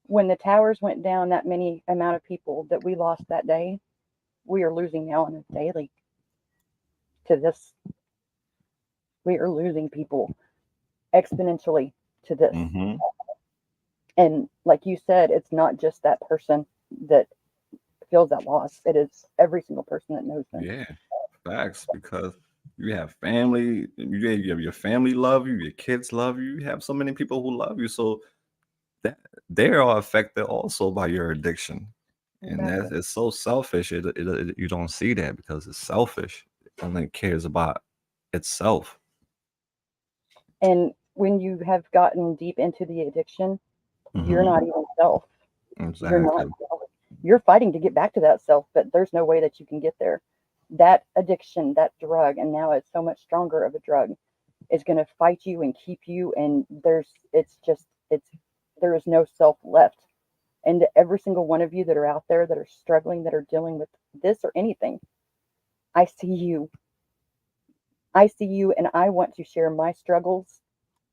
Speaker 4: When the towers went down, that many amount of people that we lost that day, we are losing now on a daily to this. We are losing people exponentially to this.
Speaker 1: Hmm.
Speaker 4: And like you said, it's not just that person that feels that loss. It is every single person that knows them.
Speaker 1: Yeah, facts. Because you have family, you have your family love you, your kids love you. You have so many people who love you, so that they are affected also by your addiction, and
Speaker 4: Exactly.
Speaker 1: it's so selfish. You don't see that because it's selfish. It only cares about itself.
Speaker 4: And when you have gotten deep into the addiction, you're
Speaker 1: Hmm.
Speaker 4: not even self. You're not
Speaker 1: Exactly.
Speaker 4: self. You're fighting to get back to that self, but there's no way that you can get there. That addiction, that drug, and now it's so much stronger of a drug, is going to fight you and keep you. And there is no self left. And to every single one of you that are out there that are struggling, that are dealing with this or anything, I see you. I see you, and I want to share my struggles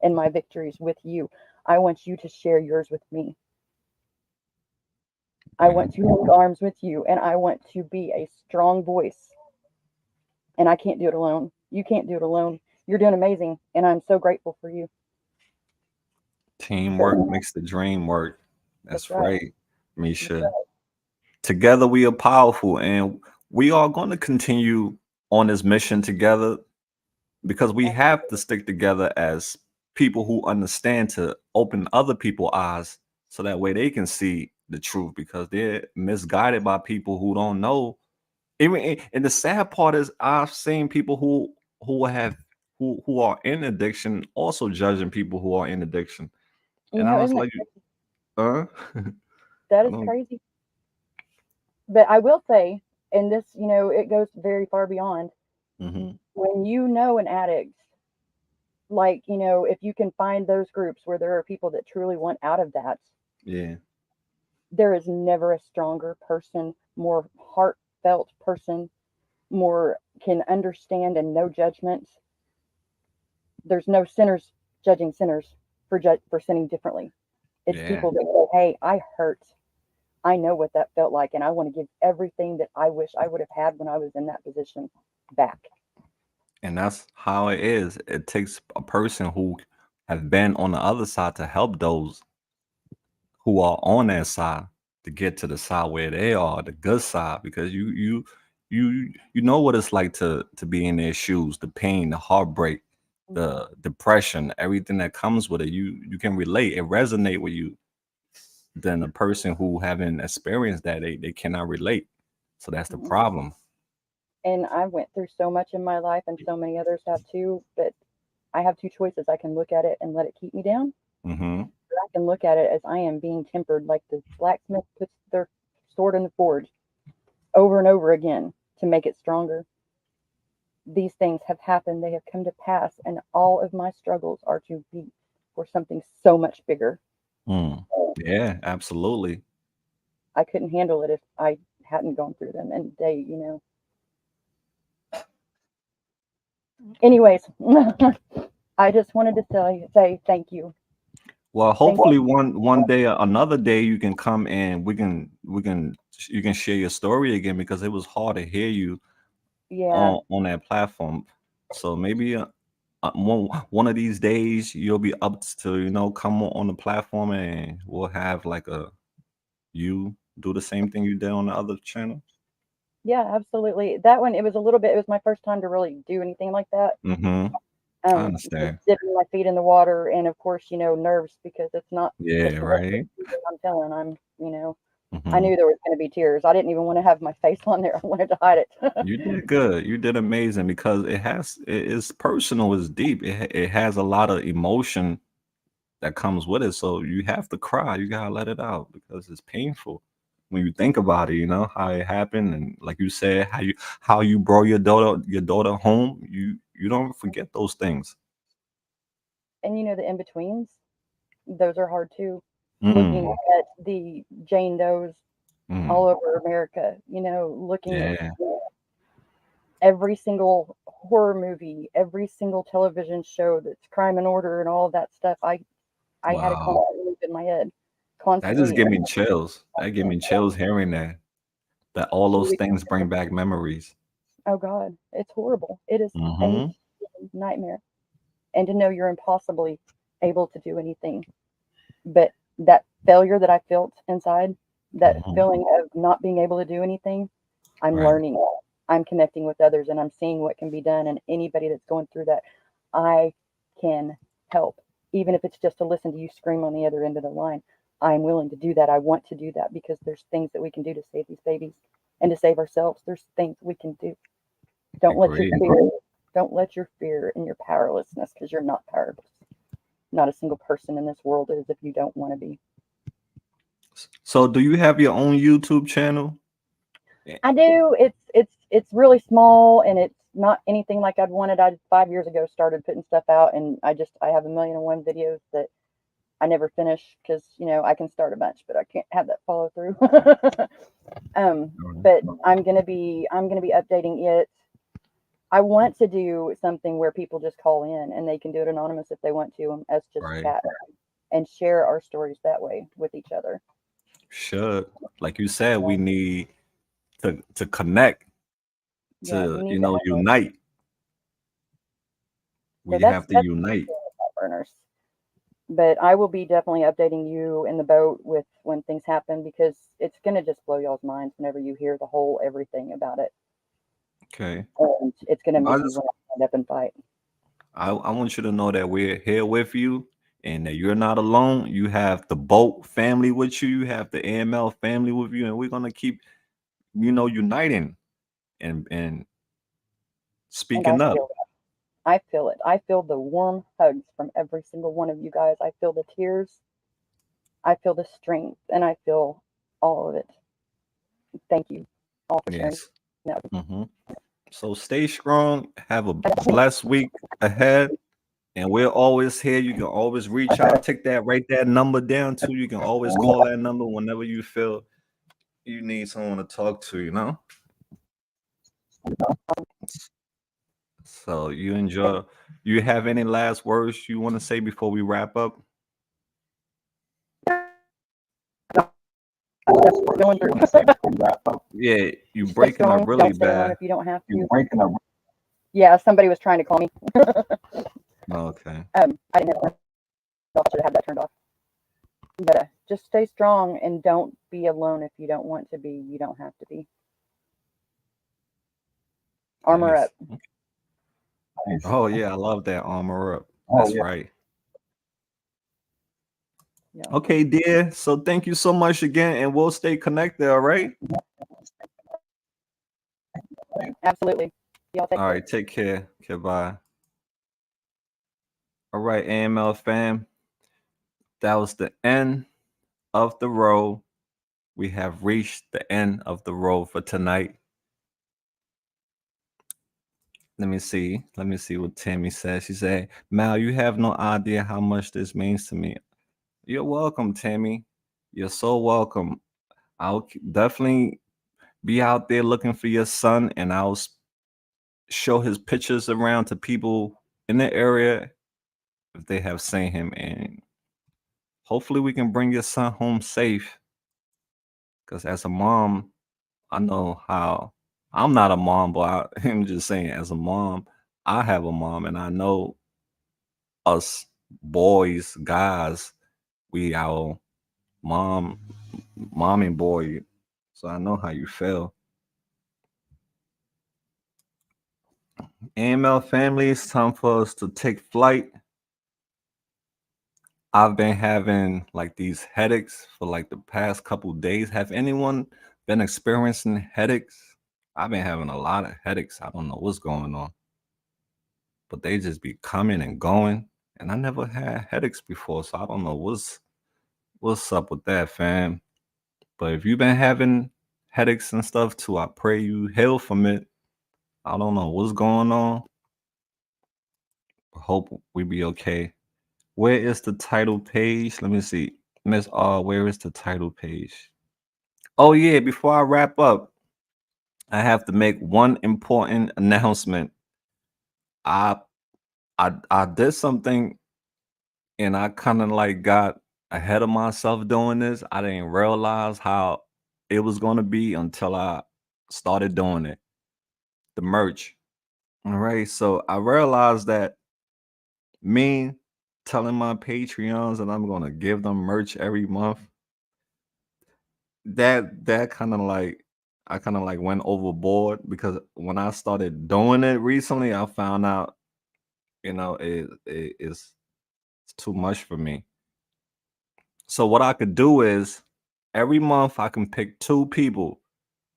Speaker 4: and my victories with you. I want you to share yours with me. I want to link arms with you, and I want to be a strong voice. And I can't do it alone. You can't do it alone. You're doing amazing, and I'm so grateful for you.
Speaker 1: Teamwork
Speaker 4: So
Speaker 1: makes the dream work.
Speaker 4: that's
Speaker 1: That's
Speaker 4: right.
Speaker 1: right,
Speaker 4: That's
Speaker 1: Misha.
Speaker 4: right.
Speaker 1: Together we are powerful, and we are going to continue on this mission together, because we have to stick together as people who understand, to open other people's eyes so that way they can see the truth, because they're misguided by people who don't know. And the sad part is, I've seen people who have who are in addiction also judging people who are in addiction, and I was
Speaker 4: Isn't that
Speaker 1: like, uh
Speaker 4: that
Speaker 1: I
Speaker 4: is
Speaker 1: don't.
Speaker 4: crazy? But I will say, and this, it goes very far beyond.
Speaker 1: Hmm.
Speaker 4: When you know an addict, like, if you can find those groups where there are people that truly want out of that,
Speaker 1: Yeah.
Speaker 4: there is never a stronger person, more heartfelt person, more can understand and no judgment. There's no sinners judging sinners. for sinning differently. It's
Speaker 1: Yeah.
Speaker 4: people that say, "Hey, I hurt. I know what that felt like, and I want to give everything that I wish I would have had when I was in that position back."
Speaker 1: And that's how it is. It takes a person who have been on the other side to help those who are on that side to get to the side where they are, the good side, because you know what it's like to be in their shoes, the pain, the heartbreak, the depression, everything that comes with it. You can relate, it resonate with you. Then a person who haven't experienced that, they cannot relate. So that's the
Speaker 4: Mhm.
Speaker 1: problem.
Speaker 4: And I went through so much in my life, and so many others have too. But I have two choices. I can look at it and let it keep me down,
Speaker 1: Mm-hmm.
Speaker 4: or I can look at it as I am being tempered, like the blacksmith puts their sword in the forge over and over again to make it stronger. These things have happened, they have come to pass, and all of my struggles are to be for something so much bigger.
Speaker 1: Mm. Yeah, absolutely.
Speaker 4: I couldn't handle it if I hadn't gone through them. And anyways, I just wanted to say thank you.
Speaker 1: Well,
Speaker 4: Thank
Speaker 1: hopefully
Speaker 4: you.
Speaker 1: one day, another day, you can come and you can share your story again because it was hard to hear you
Speaker 4: Yeah.
Speaker 1: on that platform. So maybe one of these days you'll be up to come on the platform and we'll have like a you do the same thing you did on the other channel.
Speaker 4: Yeah, absolutely. That one, it was a little bit, it was my first time to really do anything like that.
Speaker 1: Mm-hmm. I
Speaker 4: Just
Speaker 1: understand.
Speaker 4: dipping my feet in the water, and of course, nerves, because it's not
Speaker 1: Yeah.
Speaker 4: just a regular
Speaker 1: Right.
Speaker 4: season. I'm telling, I
Speaker 1: Mm-hmm.
Speaker 4: knew there was going to be tears. I didn't even want to have my face on there. I wanted to hide it.
Speaker 1: You did good. You did amazing because it's personal, it's deep. It has a lot of emotion that comes with it. So you have to cry. You gotta let it out because it's painful when you think about it. You know how it happened, and like you said, how you brought your daughter home. You don't forget those things.
Speaker 4: And the in betweens, those are hard too. Looking
Speaker 1: Mm,
Speaker 4: at the Jane Does
Speaker 1: mm,
Speaker 4: all over America, looking at
Speaker 1: yeah.
Speaker 4: every single horror movie, every single television show that's Crime and Order and all of that stuff. I had a
Speaker 1: Wow.
Speaker 4: constant loop in my head,
Speaker 1: That just
Speaker 4: constantly.
Speaker 1: give me chills. That give me chills hearing that. That all those things bring back memories.
Speaker 4: Oh God, it's horrible. It is a
Speaker 1: Mm-hmm.
Speaker 4: nightmare. And to know you're impossibly able to do anything, but that failure that I felt inside, that
Speaker 1: Mm-hmm.
Speaker 4: feeling of not being able to do anything, I'm
Speaker 1: Right.
Speaker 4: learning. I'm connecting with others, and I'm seeing what can be done. And anybody that's going through that, I can help, even if it's just to listen to you scream on the other end of the line. I'm willing to do that. I want to do that because there's things that we can do to save these babies and to save ourselves. There's things we can do. Don't let your
Speaker 1: Agreed.
Speaker 4: fear, don't let your fear and your powerlessness, because you're not powerless. Not a single person in this world is if you don't want to be.
Speaker 1: So, do you have your own YouTube channel? Yeah.
Speaker 4: I do. It's really small, and it's not anything like I'd wanted. I 5 years ago started putting stuff out, and I have a million and one videos that I never finish because I can start a bunch, but I can't have that follow through.
Speaker 1: Alright.
Speaker 4: But I'm gonna be updating it. I want to do something where people just call in and they can do it anonymous if they want to, us just
Speaker 1: Right.
Speaker 4: chat and share our stories that way with each other.
Speaker 1: Should, like you said, we need to connect,
Speaker 4: Yeah,
Speaker 1: to
Speaker 4: we need to have that.
Speaker 1: unite.
Speaker 4: So
Speaker 1: We
Speaker 4: that's
Speaker 1: have to
Speaker 4: that's
Speaker 1: unite.
Speaker 4: burners. But I will be definitely updating you in the boat with when things happen, because it's gonna just blow y'all's minds whenever you hear the whole everything about it,
Speaker 1: Okay.
Speaker 4: and it's gonna
Speaker 1: I
Speaker 4: make you
Speaker 1: just
Speaker 4: want to stand up and fight.
Speaker 1: I want you to know that we're here with you and that you're not alone. You have the boat family with you. You have the AML family with you, and we're gonna keep uniting and
Speaker 4: And I
Speaker 1: speaking up.
Speaker 4: feel it. I feel it. I feel the warm hugs from every single one of you guys. I feel the tears. I feel the strength, and I feel all of it. Thank you all for sharing
Speaker 1: Yes.
Speaker 4: that.
Speaker 1: Hmm. So stay strong. Have a blessed week ahead. And we're always here. You can always reach out. Write that number down too. You can always call that number whenever you feel you need someone to talk to. So you enjoy. You have any last words you want to say before we wrap up?
Speaker 4: Just going through.
Speaker 1: Yeah, you
Speaker 4: Stay
Speaker 1: breaking up
Speaker 4: strong.
Speaker 1: really
Speaker 4: Don't stay alone
Speaker 1: bad.
Speaker 4: if you don't have to. Yeah, somebody was trying to call me.
Speaker 1: Okay.
Speaker 4: I didn't have it turned off. I should have had that turned off. But just stay strong and don't be alone if you don't want to be. You don't have to be. Armor
Speaker 1: Nice.
Speaker 4: up.
Speaker 1: Oh yeah, I love that armor up. That's right.
Speaker 4: Yeah.
Speaker 1: Okay, dear. So thank you so much again, and we'll stay connected. All right.
Speaker 4: Absolutely. Y'all take
Speaker 1: All
Speaker 4: care.
Speaker 1: right. Take care. Okay. Bye. All right, AML fam. That was the end of the road. We have reached the end of the road for tonight. Let me see. Let me see what Tammy says. She said, Mal, you have no idea how much this means to me. You're welcome, Tammy. You're so welcome. I'll definitely be out there looking for your son, and I'll show his pictures around to people in the area if they have seen him. And hopefully we can bring your son home safe. Because as a mom, I know how I'm not a mom, but I'm just saying, as a mom, I have a mom, and I know us boys, guys, we our mom and boy. So I know how you feel. AML family, it's time for us to take flight. I've been having like these headaches for like the past couple days. Have anyone been experiencing headaches? I've been having a lot of headaches. I don't know what's going on, but they just be coming and going. And I never had headaches before, so I don't know what's up with that, fam. But if you've been having headaches and stuff too, I pray you heal from it. I don't know what's going on. Hope we be okay. Where is the title page? Let me see. Miss R, where is the title page? Oh yeah, before I wrap up, I have to make one important announcement. I I did something and I kind of like got ahead of myself doing this. I didn't realize how it was going to be until I started doing it. The merch. All right. So I realized that me telling my Patreons that I'm going to give them merch every month, that kind of like I kind of like went overboard because when I started doing it recently, I found out, it's too much for me. So what I could do is every month I can pick two people,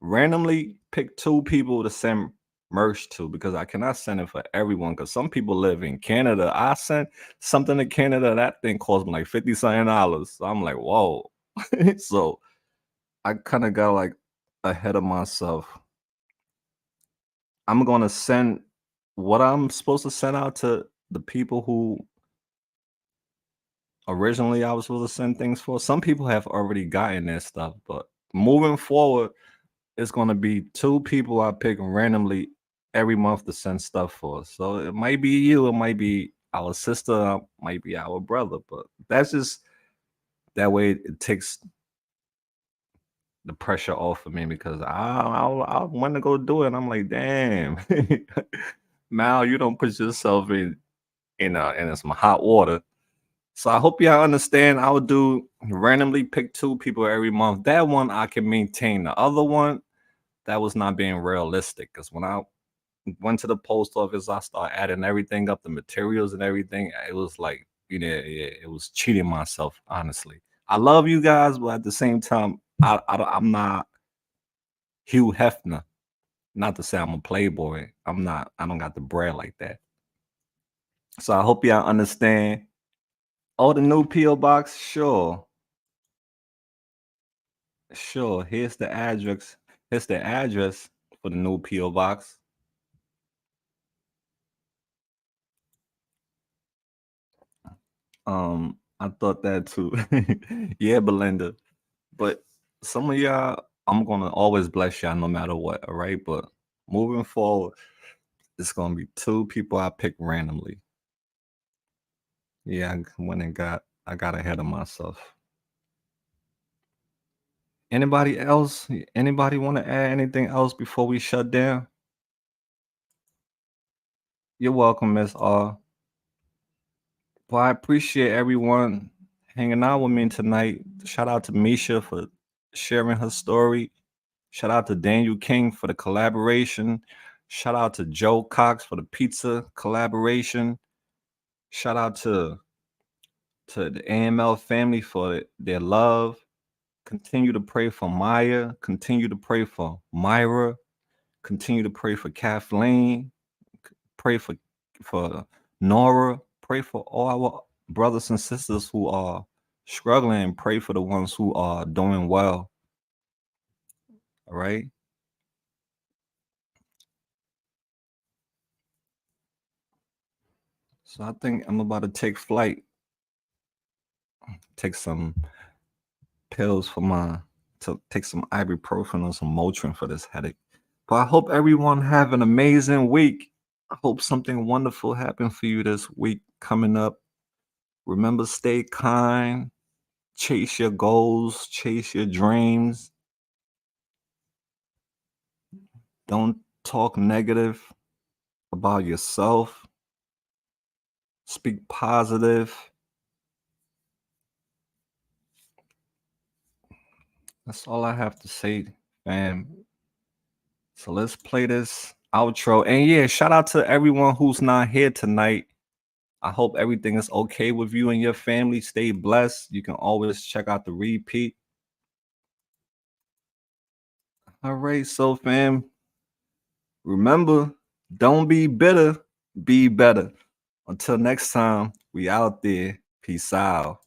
Speaker 1: randomly pick two people to send merch to because I cannot send it for everyone because some people live in Canada. I sent something to Canada, that thing cost me like $50 something. So I'm like, whoa. So I kind of got like ahead of myself. I'm gonna send what I'm supposed to send out to the people who originally I was supposed to send things for. Some people have already gotten their stuff, but moving forward, it's gonna be two people I pick randomly every month to send stuff for. So it might be you, it might be our sister, it might be our brother, but that's just that way it takes the pressure off of me because I want to go do it. And I'm like, damn, Mal, you don't put yourself in some hot water. So I hope y'all understand. I would do randomly pick two people every month. That one I can maintain. The other one, that was not being realistic. Because when I went to the post office, I started adding everything up, the materials and everything. It was like, it was cheating myself, honestly. I love you guys, but at the same time, I'm not Hugh Hefner. Not to say I'm a playboy. I'm not. I don't got the bread like that. So I hope y'all understand. Oh, the new PO box. Sure, sure. Here's the address. Here's the address for the new PO box. I thought that too. Yeah, Belinda. But some of y'all, I'm gonna always bless y'all no matter what. All right. But moving forward, it's gonna be two people I pick randomly. Yeah, I went and I got ahead of myself. Anybody else? Anybody want to add anything else before we shut down? You're welcome, Miss R. Well, I appreciate everyone hanging out with me tonight. Shout out to Misha for sharing her story. Shout out to Daniel King for the collaboration. Shout out to Joe Cox for the pizza collaboration. Shout out to the AML family for their love. Continue to pray for Maya. Continue to pray for Myra. Continue to pray for Kathleen. Pray for Nora. Pray for all our brothers and sisters who are struggling. Pray for the ones who are doing well. All right. So I think I'm about to take flight. Take some pills to take some ibuprofen or some Motrin for this headache. But I hope everyone have an amazing week. I hope something wonderful happened for you this week coming up. Remember, stay kind, chase your goals, chase your dreams. Don't talk negative about yourself. Speak positive. That's all I have to say, fam. So let's play this outro. And yeah, shout out to everyone who's not here tonight. I hope everything is okay with you and your family. Stay blessed. You can always check out the repeat. All right, so fam, remember, don't be bitter, be better. Until next time, we out there. Peace out.